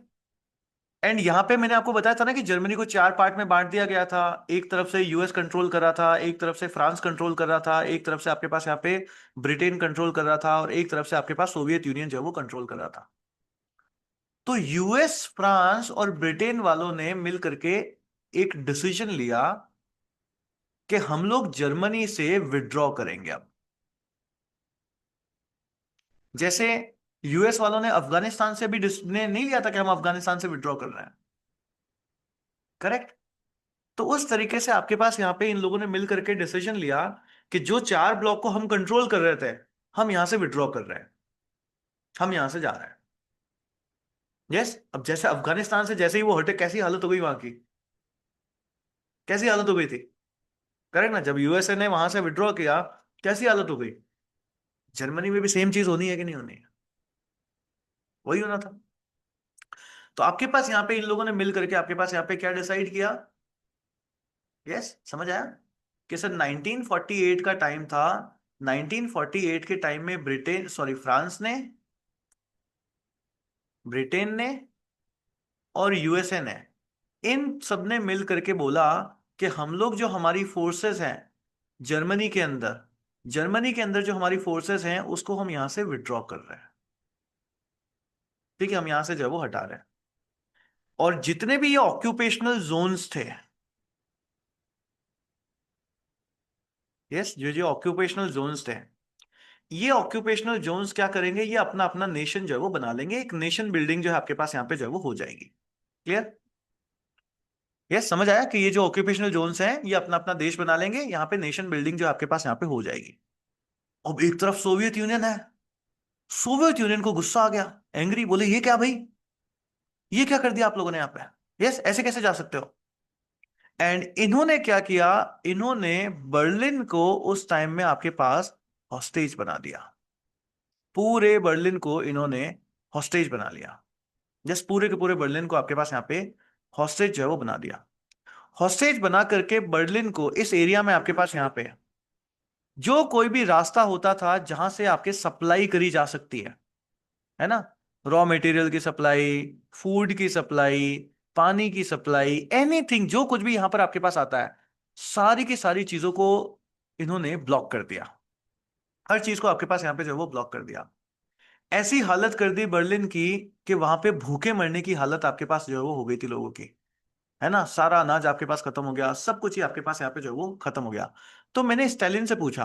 एंड यहां पे मैंने आपको बताया था ना कि जर्मनी को चार पार्ट में बांट दिया गया था। एक तरफ से यूएस कंट्रोल कर रहा था, एक तरफ से फ्रांस कंट्रोल कर रहा था, एक तरफ से आपके पास यहाँ पे ब्रिटेन कंट्रोल कर रहा था, और एक तरफ से आपके पास सोवियत यूनियन जो है वो कंट्रोल कर रहा था। तो यूएस, फ्रांस और ब्रिटेन वालों ने मिल करके एक डिसीजन लिया कि हम लोग जर्मनी से विड्रॉ करेंगे अब। जैसे यूएस वालों ने अफगानिस्तान से भी ने नहीं लिया था कि हम अफगानिस्तान से विड्रॉ कर रहे हैं। करेक्ट? तो उस तरीके से आपके पास यहाँ पे इन लोगों ने मिल करके डिसीजन लिया कि जो चार ब्लॉक को हम कंट्रोल कर रहे थे, हम यहां से विड्रॉ कर रहे हैं, हम यहां से जा रहे हैं। यस। अब जैसे अफगानिस्तान से जैसे ही वो हटे, कैसी हालत हो गई वहां की? कैसी हालत हो गई थी? करेक्ट ना? जब यूएसए ने वहां से विड्रॉ किया, कैसी हालत हो गई? जर्मनी में भी सेम चीज होनी है कि नहीं होनी है? वही होना था। तो आपके पास यहाँ पे इन लोगों ने मिल करके आपके पास यहाँ पे क्या डिसाइड किया? यस, समझ आया? कि सर 1948 का टाइम था। 1948 के टाइम में ब्रिटेन ने और यूएसए ने, इन सब ने मिल करके बोला कि हम लोग जो हमारी फोर्सेस हैं जर्मनी के अंदर, जर्मनी के अंदर जो हमारी फोर्सेस हैं उसको हम यहां से विड्रॉ कर रहे हैं। ठीक है, हम यहां से जो है वो हटा रहे हैं। और जितने भी ये ऑक्यूपेशनल जोन्स थे, यस, जो जो ऑक्यूपेशनल जोन्स थे, ये ऑक्यूपेशनल जोन्स क्या करेंगे, ये अपना अपना नेशन जो है वो बना लेंगे। एक नेशन बिल्डिंग जो है आपके पास यहाँ पे जो है वो हो जाएगी। क्लियर? यस, समझ आया कि ये जो ऑक्यूपेशनल जोन्स हैं ये अपना अपना देश बना लेंगे, यहाँ पे नेशन बिल्डिंग जो आपके पास यहाँ पे हो जाएगी। अब एक तरफ सोवियत यूनियन है, सोवियत यूनियन को गुस्सा आ गया, एंग्री, बोले ये क्या भाई, ये क्या कर दिया आप लोगों ने यहाँ पे, यस, ऐसे कैसे जा सकते हो। एंड इन्होंने क्या किया, इन्होंने बर्लिन को उस टाइम में आपके पास हॉस्टेज बना दिया। पूरे बर्लिन को इन्होंने हॉस्टेज बना लिया। जस्ट पूरे के पूरे बर्लिन को आपके पास यहाँ पे हॉस्टेज जो है वो बना दिया। हॉस्टेज बना करके बर्लिन को इस एरिया में आपके पास यहाँ पे जो कोई भी रास्ता होता था जहां से आपके सप्लाई करी जा सकती है ना, रॉ मटेरियल की सप्लाई, फूड की सप्लाई, पानी की सप्लाई, एनीथिंग जो कुछ भी यहां पर आपके पास आता है, सारी की सारी चीजों को इन्होंने ब्लॉक कर दिया। हर चीज को आपके पास यहाँ पे जो है वो ब्लॉक कर दिया। ऐसी हालत कर दी बर्लिन की कि वहां पे भूखे मरने की हालत आपके पास जो है वो हो गई थी लोगों की, है ना। सारा अनाज आपके पास खत्म हो गया, सब कुछ ही आपके पास यहाँ पे जो है वो खत्म हो गया। तो मैंने स्टालिन से पूछा,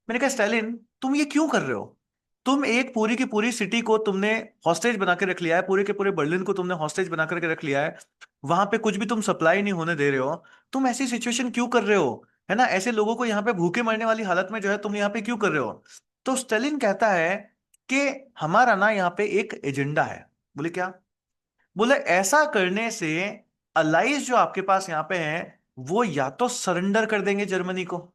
मैंने कहा स्टालिन तुम ये क्यों कर रहे हो? तुम एक पूरी की पूरी सिटी को तुमने हॉस्टेज बना के रख लिया है, पूरे के पूरे बर्लिन को तुमने हॉस्टेज बना करके रख लिया है, वहां पे कुछ भी तुम सप्लाई नहीं होने दे रहे हो, तुम ऐसी सिचुएशन क्यों कर रहे हो, है ना, ऐसे लोगों को यहाँ पे भूखे मरने वाली हालत में जो है तुम यहाँ पे क्यों कर रहे हो? तो स्टालिन कहता है कि हमारा ना यहाँ पे एक एजेंडा है। बोले क्या? बोले ऐसा करने से अलाइज जो आपके पास यहाँ पे हैं वो या तो सरेंडर कर देंगे जर्मनी को,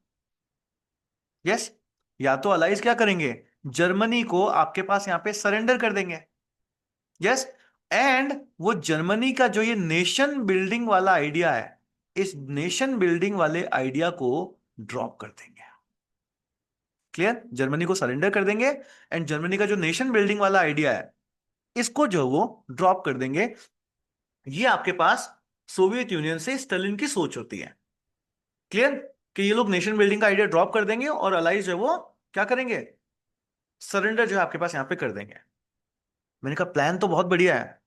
यस, या तो अलाइज क्या करेंगे, जर्मनी को आपके पास यहाँ पे सरेंडर कर देंगे, यस, एंड वो जर्मनी का जो ये नेशन बिल्डिंग वाला आइडिया है, इस नेशन बिल्डिंग वाले आइडिया को ड्रॉप कर देंगे। क्लियर? जर्मनी को सरेंडर कर देंगे एंड जर्मनी का जो नेशन बिल्डिंग वाला आइडिया है इसको जो वो ड्रॉप कर देंगे। ये आपके पास सोवियत यूनियन से स्टालिन की सोच होती है। क्लियर? कि ये लोग नेशन बिल्डिंग का आइडिया ड्रॉप कर देंगे और अलाइज जो है वो क्या करेंगे, सरेंडर जो है आपके पास यहां पे कर देंगे। मैंने कहा प्लान तो बहुत बढ़िया है,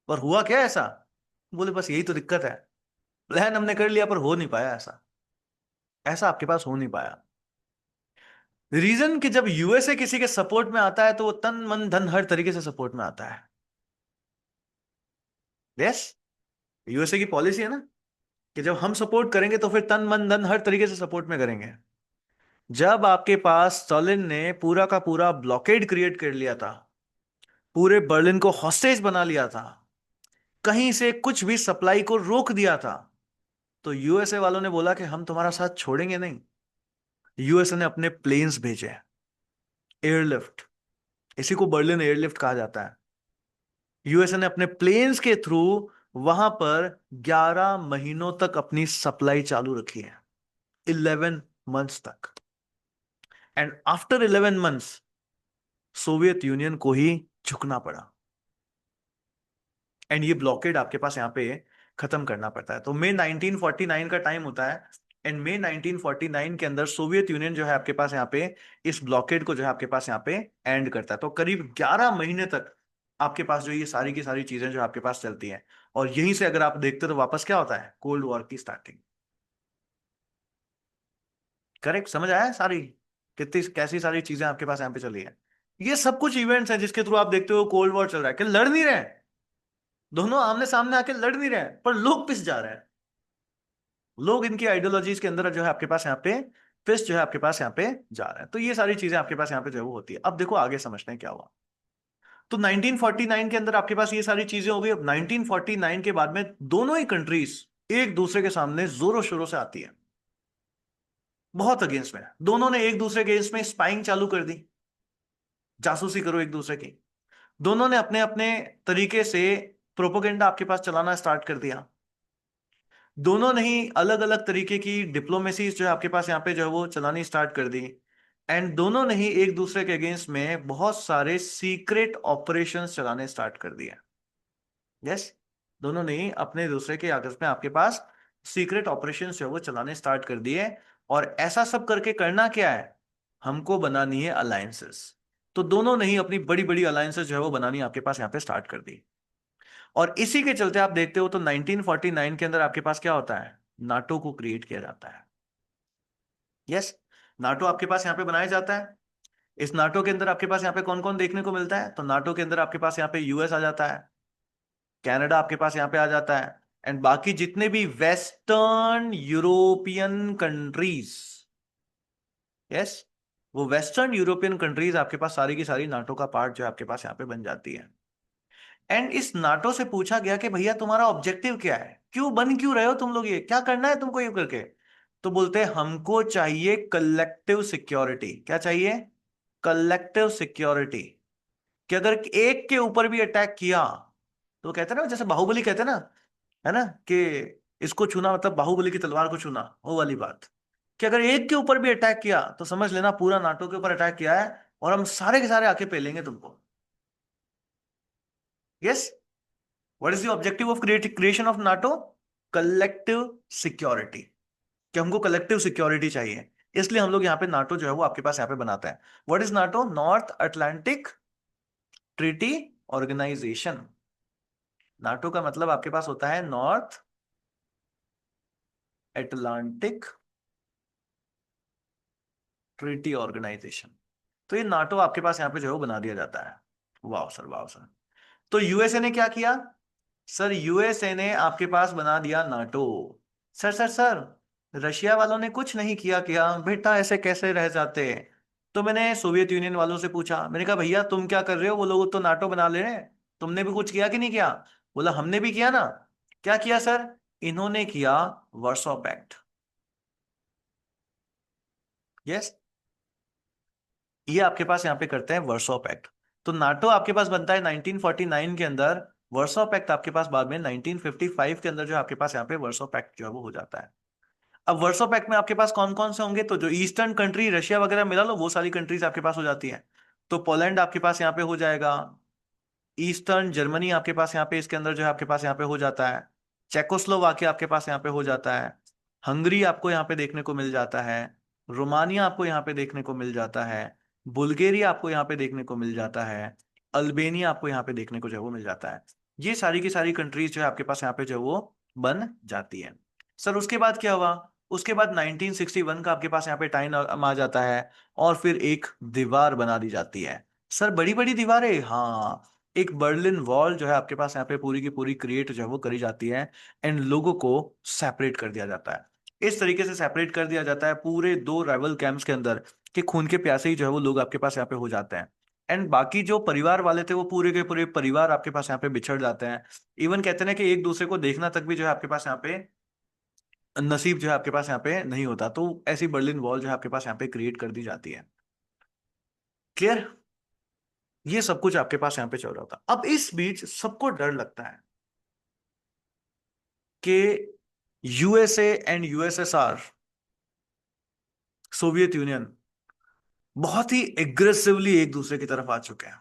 पर हुआ क्या ऐसा? बोले बस यही तो दिक्कत है, प्लान हमने कर लिया पर हो नहीं पाया ऐसा, ऐसा आपके पास हो नहीं पाया। रीजन कि जब यूएसए किसी के सपोर्ट में आता है तो वो तन मन धन हर तरीके से सपोर्ट में आता है। यस, यूएसए की पॉलिसी है ना कि जब हम सपोर्ट करेंगे तो फिर तन मन धन हर तरीके से सपोर्ट में करेंगे। जब आपके पास स्टालिन ने पूरा का पूरा ब्लॉकेड क्रिएट कर लिया था, पूरे बर्लिन को हॉस्टेज बना लिया था, कहीं से कुछ भी सप्लाई को रोक दिया था, तो यूएसए वालों ने बोला कि हम तुम्हारा साथ छोड़ेंगे नहीं। यूएसए ने अपने प्लेन्स भेजे, एयरलिफ्ट, इसी को बर्लिन एयरलिफ्ट कहा जाता है। यूएसए ने अपने प्लेन्स के थ्रू वहां पर 11 महीनों तक अपनी सप्लाई चालू रखी है, 11 मंथ्स तक। And after 11 months Soviet Union को ही झुकना पड़ा एंड ये ब्लॉकेड आपके पास यहाँ पे खत्म करना पड़ता है। तो मई 1949 का टाइम होता है एंड मई 1949 के अंदर सोवियत यूनियन जो है आपके पास यहाँ पे इस ब्लॉकेड को जो है आपके पास यहाँ पे एंड करता है। तो करीब 11 महीने तक आपके पास जो ये सारी की सारी चीजें जो आपके पास चलती हैं, और यहीं से अगर आप देखते हो तो वापस क्या होता है, कोल्ड वॉर की स्टार्टिंग। करेक्ट? समझ आया है सारी कितनी कैसी सारी चीजें आपके पास यहाँ पे चली है? ये सब कुछ इवेंट्स हैं जिसके थ्रू आप देखते हो कोल्ड वॉर चल रहा है, कि लड़ नहीं रहे, दोनों आमने सामने आके लड़ नहीं रहे पर लोग पिस जा रहे हैं। लोग इनकी आइडियोलॉजीज के अंदर जो है आपके पास यहाँ पे पिस जो है आपके पास यहाँ पे जा रहे हैं। तो ये सारी चीजें आपके पास यहाँ पे जो है वो होती है। अब देखो आगे समझते हैं क्या हुआ। तो 1949 के अंदर आपके पास ये सारी चीजें हो गई। अब 1949 के बाद में दोनों ही कंट्रीज एक दूसरे के सामने जोरों शोरों से आती है, बहुत अगेंस्ट में। दोनों ने एक दूसरे के अगेंस्ट में स्पाइंग चालू कर दी, जासूसी करो एक दूसरे की। दोनों ने अपने अपने तरीके से प्रोपोगेंडा आपके पास चलाना स्टार्ट कर दिया। दोनों ने ही अलग अलग तरीके की डिप्लोमेसी जो है आपके पास यहाँ पे जो है वो चलानी स्टार्ट कर दी। एंड दोनों ने ही एक दूसरे के अगेंस्ट में बहुत सारे सीक्रेट ऑपरेशंस चलाने स्टार्ट कर दिए। यस, दोनों ने ही अपने दूसरे के आपस में आपके पास सीक्रेट ऑपरेशंस जो है वो चलाने स्टार्ट कर दिए। और ऐसा सब करके करना क्या है, हमको बनानी है अलायंसेस। तो दोनों ने ही अपनी बड़ी बड़ी अलायंसेस जो है वो बनानी आपके पास यहाँ पे स्टार्ट कर दी। और इसी के चलते आप देखते हो तो 1949 के अंदर आपके पास क्या होता है, नाटो को क्रिएट किया जाता है। यस, नाटो आपके पास यहाँ पे बनाया जाता है। इस नाटो के अंदर आपके पास यहाँ पे कौन कौन देखने को मिलता है, तो नाटो के अंदर आपके पास यहाँ पे यूएस आ जाता है, कनाडा आपके पास यहाँ पे आ जाता है, एंड बाकी जितने भी वेस्टर्न यूरोपियन कंट्रीज। यस, वो वेस्टर्न यूरोपियन कंट्रीज आपके पास सारी की सारी नाटो का पार्ट जो है आपके पास यहाँ पे बन जाती है। एंड इस नाटो से पूछा गया कि भैया तुम्हारा ऑब्जेक्टिव क्या है, क्यों बन क्यों रहे हो तुम लोग, ये क्या करना है तुमको ये करके? तो बोलते हैं हमको चाहिए कलेक्टिव सिक्योरिटी। क्या चाहिए? Collective security. कि अगर एक के ऊपर भी अटैक किया तो कहते हैं ना, जैसे बाहुबली कहते हैं ना, है ना, कि इसको छूना मतलब बाहुबली की तलवार को छूना, वो वाली बात। कि अगर एक के ऊपर भी अटैक किया तो समझ लेना पूरा नाटो के ऊपर अटैक किया है और हम सारे के सारे आके पेलेंगे तुमको। Yes, what is the objective of creation of NATO? Collective security. कि हमको कलेक्टिव सिक्योरिटी चाहिए, इसलिए हम लोग यहाँ पे नाटो जो है वो आपके पास यहाँ पे बनाता है। What is NATO? North Atlantic Treaty Organization. NATO का मतलब आपके पास होता है नॉर्थ अटलांटिक ट्रीटी ऑर्गेनाइजेशन। तो ये नाटो आपके पास यहाँ पे जो है वो बना दिया जाता है। वाह सर, वाह सर। तो यूएसए ने क्या किया? सर यूएसए ने आपके पास बना दिया नाटो। सर रशिया वालों ने कुछ नहीं किया, किया बेटा, ऐसे कैसे रह जाते? तो मैंने सोवियत यूनियन वालों से पूछा, मैंने कहा भैया तुम क्या कर रहे हो, वो लोग तो नाटो बना ले रहे हैं, तुमने भी कुछ किया कि नहीं किया? बोला हमने भी किया ना। क्या किया सर? इन्होंने किया वर्सो पैक्ट। यस, ये आपके पास यहाँ पे करते हैं वर्सो पैक्ट। तो नाटो आपके पास बनता है 1949 के अंदर, वर्सो पैक्ट आपके पास बाद में 1955 के अंदर जो है आपके पास यहाँ पे वर्सो पैक्ट जो है वो हो जाता है। अब वर्सो पैक्ट में आपके पास कौन कौन से होंगे, तो जो ईस्टर्न कंट्री रशिया वगैरह मिला लो वो सारी कंट्रीज आपके पास हो जाती है। तो पोलैंड आपके पास यहाँ पे हो जाएगा, ईस्टर्न जर्मनी आपके पास यहाँ पे इसके अंदर जो है आपके पास यहाँ पे हो जाता है, चेकोस्लोवाकिया आपके पास यहाँ पे हो जाता है, हंगरी आपको यहाँ पे देखने को मिल जाता है, रोमानिया आपको यहाँ पे देखने को मिल जाता है, बुल्गारिया आपको यहाँ पे देखने को मिल जाता है, अल्बेनिया आपको यहाँ पे देखने को जो है वो मिल जाता है। ये सारी की सारी कंट्रीज जो है आपके पास यहाँ पे जो है वो बन जाती है। सर उसके बाद क्या हुआ, उसके बाद 1961 का आपके पास यहाँ पे टाइम आ जाता है, और फिर एक दीवार बना दी जाती है। सर बड़ी बड़ी दीवारें, हाँ, एक बर्लिन वॉल जो है आपके पास यहाँ पे पूरी की पूरी क्रिएट जो है वो करी जाती है, एंड लोगों को सेपरेट कर दिया जाता है। इस तरीके से सेपरेट कर दिया जाता है पूरे दो राइवल कैंप्स के अंदर, कि खून के प्यासे ही जो है वो लोग आपके पास यहाँ पे हो जाते हैं, एंड बाकी जो परिवार वाले थे वो पूरे के पूरे परिवार आपके पास यहाँ पे बिछड़ जाते हैं। इवन कहते हैं कि एक दूसरे को देखना तक भी जो है आपके पास यहाँ पे नसीब जो है आपके पास यहाँ पे नहीं होता। तो ऐसी बर्लिन वॉल जो है आपके पास यहाँ पे क्रिएट कर दी जाती है। क्लियर, ये सब कुछ आपके पास यहाँ पे चल रहा होता। अब इस बीच सबको डर लगता है कि USA and USSR, Soviet union, बहुत ही एग्रेसिवली एक दूसरे की तरफ आ चुके हैं।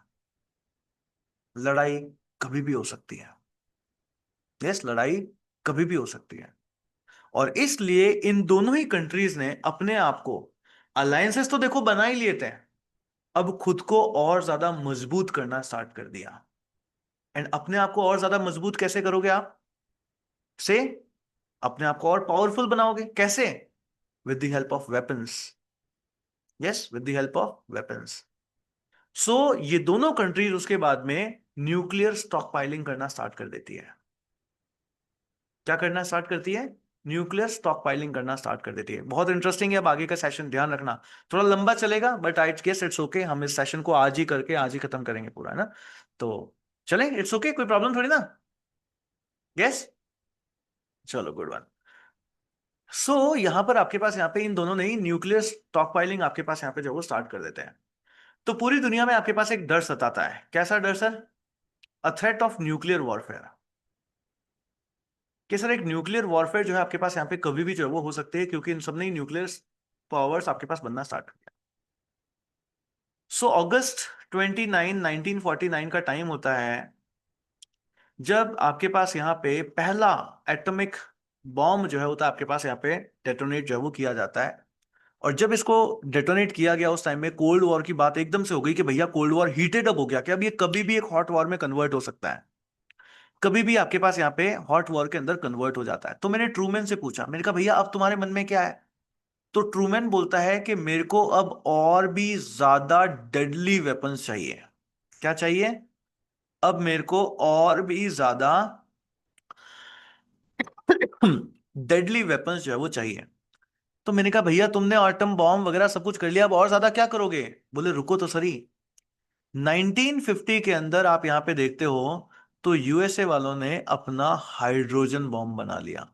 लड़ाई कभी भी हो सकती है, यस, लड़ाई कभी भी हो सकती है। और इसलिए इन दोनों ही कंट्रीज ने अपने आप को, अलायंसेस तो देखो बना ही लिए थे, अब खुद को और ज्यादा मजबूत करना स्टार्ट कर दिया। एंड अपने आप को और ज्यादा मजबूत कैसे करोगे आप, से अपने आप को और पावरफुल बनाओगे कैसे, with the help of weapons. Yes, with the help of weapons. So ये दोनों कंट्रीज उसके बाद में न्यूक्लियर स्टॉक पाइलिंग करना स्टार्ट कर देती है। क्या करना स्टार्ट करती है, न्यूक्लियर स्टॉक पाइलिंग करना स्टार्ट कर देती है। बहुत इंटरेस्टिंग है, अब आगे का सेशन ध्यान रखना, थोड़ा लंबा चलेगा, but I guess it's okay, हम इस सेशन को आज ही करके आज ही खत्म करेंगे पूरा, है ना। तो चलें, इट्स ओके, कोई प्रॉब्लम थोड़ी ना। यस, चलो, गुड वन। सो यहां पर आपके पास यहाँ पे इन दोनों ने ही न्यूक्लियर स्टॉक पाइलिंग आपके पास यहाँ पे जो वो स्टार्ट कर देते हैं। तो पूरी दुनिया में आपके पास एक डर सताता है, कैसा डर sir, a threat of nuclear warfare. कि सर एक न्यूक्लियर वॉरफेयर जो है आपके पास यहाँ पे कभी भी जो है वो हो सकती है, क्योंकि इन सब ने न्यूक्लियर पावर्स आपके पास बनना स्टार्ट कर दिया। सो अगस्त 29 1949 का टाइम होता है जब आपके पास यहाँ पे पहला एटॉमिक बॉम्ब जो है होता है आपके पास यहाँ पे डेटोनेट जो है वो किया जाता है। और जब इसको डेटोनेट किया गया उस टाइम में कोल्ड वॉर की बात एकदम से हो गई कि भैया कोल्ड वॉर हीटेड अप हो गया, कि अब ये कभी भी एक हॉट वॉर में कन्वर्ट हो सकता है, कभी भी आपके पास यहाँ पे हॉट वॉर के अंदर कन्वर्ट हो जाता है। तो मैंने ट्रूमैन से पूछा, मैंने कहा भैया अब तुम्हारे मन में क्या है। तो ट्रूमैन बोलता है कि मेरे को अब और भी ज्यादा डेडली वेपन्स चाहिए। क्या चाहिए, अब मेरे को और भी ज्यादा डेडली वेपन्स जो है वो चाहिए। तो मैंने कहा भैया तुमने एटम बॉम्ब वगैरह सब कुछ कर लिया, अब और ज्यादा क्या करोगे। बोले रुको तो सही, 1950 के अंदर आप यहां पे देखते हो तो यूएसए वालों ने अपना हाइड्रोजन बॉम्ब बना लिया।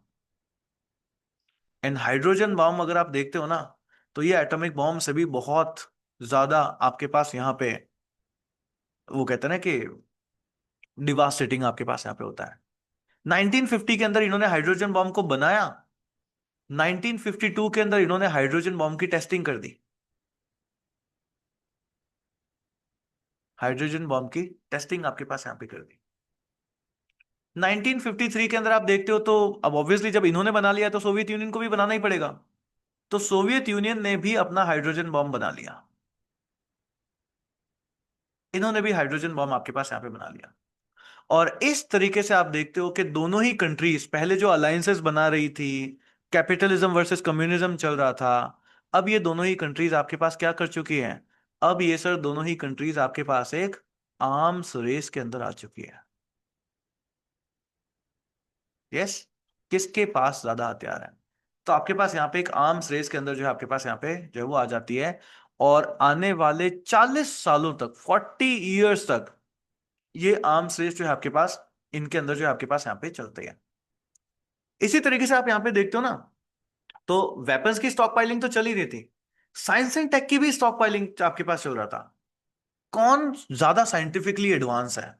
एंड हाइड्रोजन बॉम्ब अगर आप देखते हो ना, तो ये एटॉमिक बॉम्ब से भी बहुत ज्यादा आपके पास यहाँ पे, वो कहते हैं ना कि डिवास्टेटिंग आपके पास यहाँ पे होता है। 1950 के अंदर इन्होंने हाइड्रोजन बॉम्ब को बनाया, 1952 के अंदर इन्होंने हाइड्रोजन बॉम्ब की टेस्टिंग कर दी। हाइड्रोजन बॉम्ब की टेस्टिंग आपके पास यहाँ पे कर दी 1953 के अंदर। आप देखते हो तो अब ऑब्वियसली जब इन्होंने बना लिया तो सोवियत यूनियन को भी बनाना ही पड़ेगा। तो सोवियत यूनियन ने भी अपना हाइड्रोजन बॉम्ब बना लिया, इन्होंने भी हाइड्रोजन बॉम्ब आपके पास यहाँ पे बना लिया। और इस तरीके से आप देखते हो कि दोनों ही कंट्रीज पहले जो अलायंसेस बना रही थी, कैपिटलिज्म वर्सेस कम्युनिज्म चल रहा था, अब ये दोनों ही कंट्रीज आपके पास क्या कर चुकी हैं, अब ये सर दोनों ही कंट्रीज आपके पास एक आर्म्स रेस के अंदर आ चुकी है। यस, किसके पास ज्यादा हथियार है। तो आपके पास यहाँ पे एक आर्म्स रेस के अंदर जो है आपके पास यहाँ पे जो है वो आ जाती है। और आने वाले 40 सालों तक, 40 इयर्स तक, ये आर्म्स रेस जो है आपके पास, इनके अंदर जो है आपके पास यहाँ पे चलते हैं। इसी तरीके से आप यहाँ पे देखते हो ना, तो वेपन्स की स्टॉक पाइलिंग तो चल ही रही थी, साइंस एंड टेक की भी स्टॉक पाइलिंग आपके पास चल रहा था। कौन ज्यादा साइंटिफिकली एडवांस है,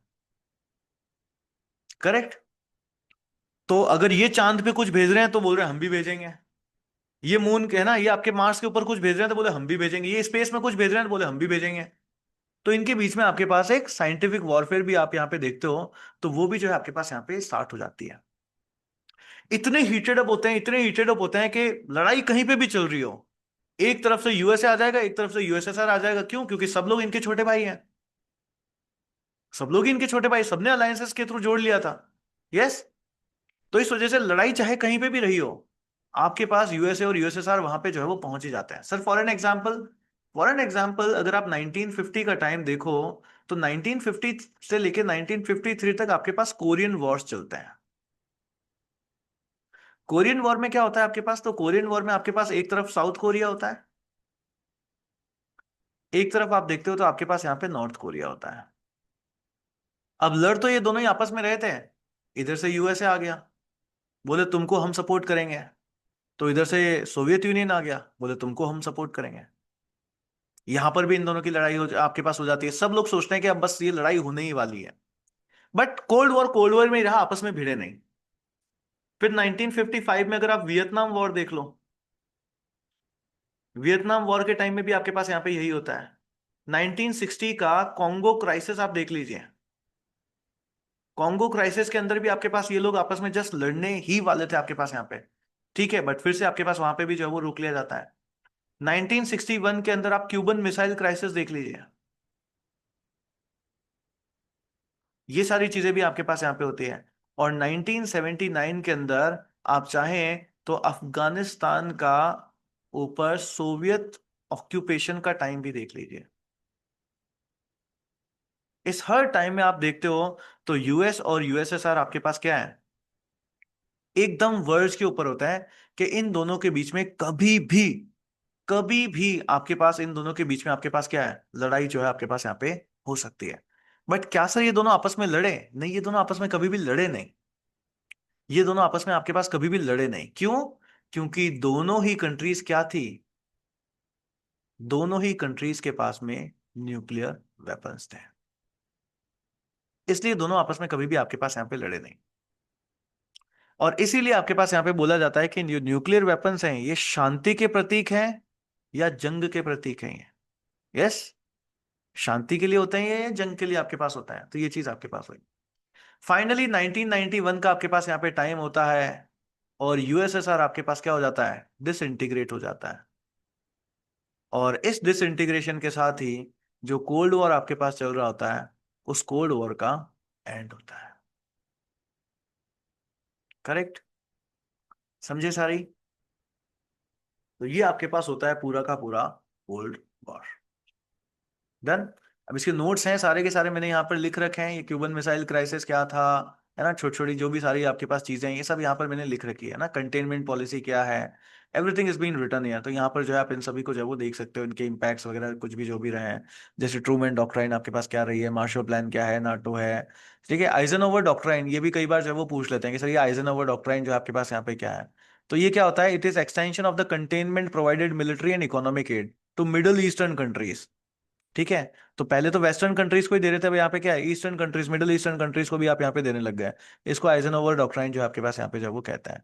करेक्ट। तो अगर ये चांद पे कुछ भेज रहे हैं तो बोल रहे हैं हम भी भेजेंगे। ये मून के है ना, ये आपके मार्स के ऊपर कुछ भेज रहे हैं तो बोले हम भी भेजेंगे। ये स्पेस में कुछ भेज रहे हैं तो बोले हम भी भेजेंगे। तो इनके बीच में आपके पास एक साइंटिफिक वॉरफेयर भी आप यहाँ पे देखते हो, तो वो भी जो है आपके पास यहाँ पे स्टार्ट हो जाती है। इतने हीटेड अप होते हैं, इतने हीटेड अप होते हैं कि लड़ाई कहीं पे भी चल रही हो, एक तरफ से यूएसए आ जाएगा, एक तरफ से यूएसएसआर आ जाएगा। क्यों? क्योंकि सब लोग इनके छोटे भाई हैं। सब लोग ही इनके छोटे भाई, सबने अलायंसेस के थ्रू जोड़ लिया था। यस। तो इस वजह से लड़ाई चाहे कहीं पे भी रही हो, आपके पास यूएसए और यूएसएसआर वहां पे जो है वो पहुंच ही जाते हैं। सर फॉर एन एग्जांपल अगर आप 1950 का टाइम देखो, तो 1950 से लेके 1953 तक आपके पास कोरियन वॉर्स चलते हैं। कोरियन वॉर में क्या होता है आपके पास? तो कोरियन वॉर में आपके पास एक तरफ साउथ कोरिया होता है, एक तरफ आप देखते हो तो आपके पास यहाँ पे नॉर्थ कोरिया होता है। अब लड़ तो ये दोनों ही आपस में रहे थे। इधर से यूएसए आ गया, बोले तुमको हम सपोर्ट करेंगे। तो इधर से सोवियत यूनियन आ गया, बोले तुमको हम सपोर्ट करेंगे। यहां पर भी इन दोनों की लड़ाई आपके पास हो जाती है। सब लोग सोचते हैं कि अब बस ये लड़ाई होने ही वाली है। बट कोल्ड वॉर में ही रहा, आपस में भिड़े नहीं। फिर 1955 में अगर आप वियतनाम वॉर देख लो, वियतनाम वॉर के टाइम में भी आपके पास यहाँ पे यही होता है। 1960 का कॉन्गो क्राइसिस आप देख लीजिए। कॉन्गो क्राइसिस के अंदर भी आपके पास ये लोग आपस में जस्ट लड़ने ही वाले थे आपके पास यहाँ पे। ठीक है, बट फिर से आपके पास वहां पे भी जो है वो रोक लिया जाता है। 1961 के अंदर आप क्यूबन मिसाइल क्राइसिस देख लीजिए। ये सारी चीजें भी आपके पास यहाँ पे होती है। और 1979 के अंदर आप चाहें तो अफगानिस्तान का ऊपर सोवियत ऑक्यूपेशन का टाइम भी देख लीजिए। इस हर टाइम में आप देखते हो तो यूएस और यूएसएसआर आपके पास क्या है, एकदम वर्ड्स के ऊपर होता है कि इन दोनों के बीच में कभी भी आपके पास इन दोनों के बीच में आपके पास क्या है, लड़ाई जो है आपके पास यहाँ पे हो सकती है। बट क्या सर ये दोनों आपस में लड़े? नहीं, ये दोनों आपस में कभी भी लड़े नहीं। ये दोनों आपस में आपके पास कभी भी लड़े नहीं। क्यों? क्योंकि दोनों ही कंट्रीज क्या थी, दोनों ही कंट्रीज के पास में न्यूक्लियर वेपन्स थे। इसलिए दोनों आपस में कभी भी आपके पास यहाँ पे लड़े नहीं। और इसीलिए आपके पास यहाँ पे बोला जाता है कि जो न्यूक्लियर वेपन्स हैं ये शांति के प्रतीक हैं या जंग के प्रतीक हैं। यस, शांति के लिए होते हैं ये या जंग के लिए आपके पास होता है, तो ये चीज आपके पास हुई। फाइनली 1991 का आपके पास यहाँ पे टाइम होता है, और यूएसएसआर आपके पास क्या हो जाता है, डिसइंटीग्रेट हो जाता है। और इस डिसइंटीग्रेशन के साथ ही जो कोल्ड वॉर आपके पास चल रहा होता है, उस कोल्ड वॉर का एंड होता है। करेक्ट? समझे सारी? तो ये आपके पास होता है पूरा का पूरा कोल्ड वॉर। डन। अब इसके नोट्स हैं सारे के सारे, मैंने यहाँ पर लिख रखे हैं। ये क्यूबन मिसाइल क्राइसिस क्या था, है ना, छोटी छोटी जो भी सारी आपके पास चीजें हैं ये सब यहाँ पर मैंने लिख रखी है ना। कंटेनमेंट पॉलिसी क्या है, एवरीथिंग इज बीन रिटन है। तो यहाँ पर जो है आप इन सभी को जो है वो देख सकते हो, इनके इम्पैक्ट्स वगैरह कुछ भी जो भी रहे हैं। जैसे ट्रूमैन डॉक्ट्राइन आपके पास क्या रही है, मार्शल प्लान क्या है, नाटो है। ठीक है, आइजनहोवर डॉक्ट्राइन, ये भी कई बार जो है वो पूछ लेते हैं कि सर ये आइजनहोवर डॉक्ट्राइन जो है आपके पास यहाँ पे क्या है। तो ये क्या होता है, it is extension of the containment provided military and economic aid to Middle Eastern countries. ठीक है। तो पहले तो वेस्टर्न कंट्रीज को ही दे रहे थे, अब यहाँ पे क्या है, eastern countries, middle eastern countries को भी आप यहाँ पे देने लग गए। इसको आइजनहोवर डॉक्ट्राइन जो है आपके पास यहाँ पे जो है वो कहता है।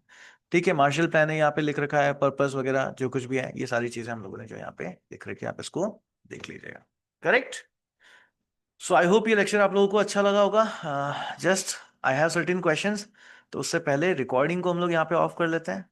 ठीक है, मार्शल प्लान है यहाँ पे लिख रखा है, पर्पस वगैरह जो कुछ भी है ये सारी चीजें हम लोगों ने जो यहाँ पे लिख रखी है, आप इसको देख लीजिएगा। करेक्ट। सो आई होप ये लेक्चर आप लोगों को अच्छा लगा होगा। Just I have certain questions, तो उससे पहले रिकॉर्डिंग को हम लोग यहाँ पे ऑफ कर लेते हैं।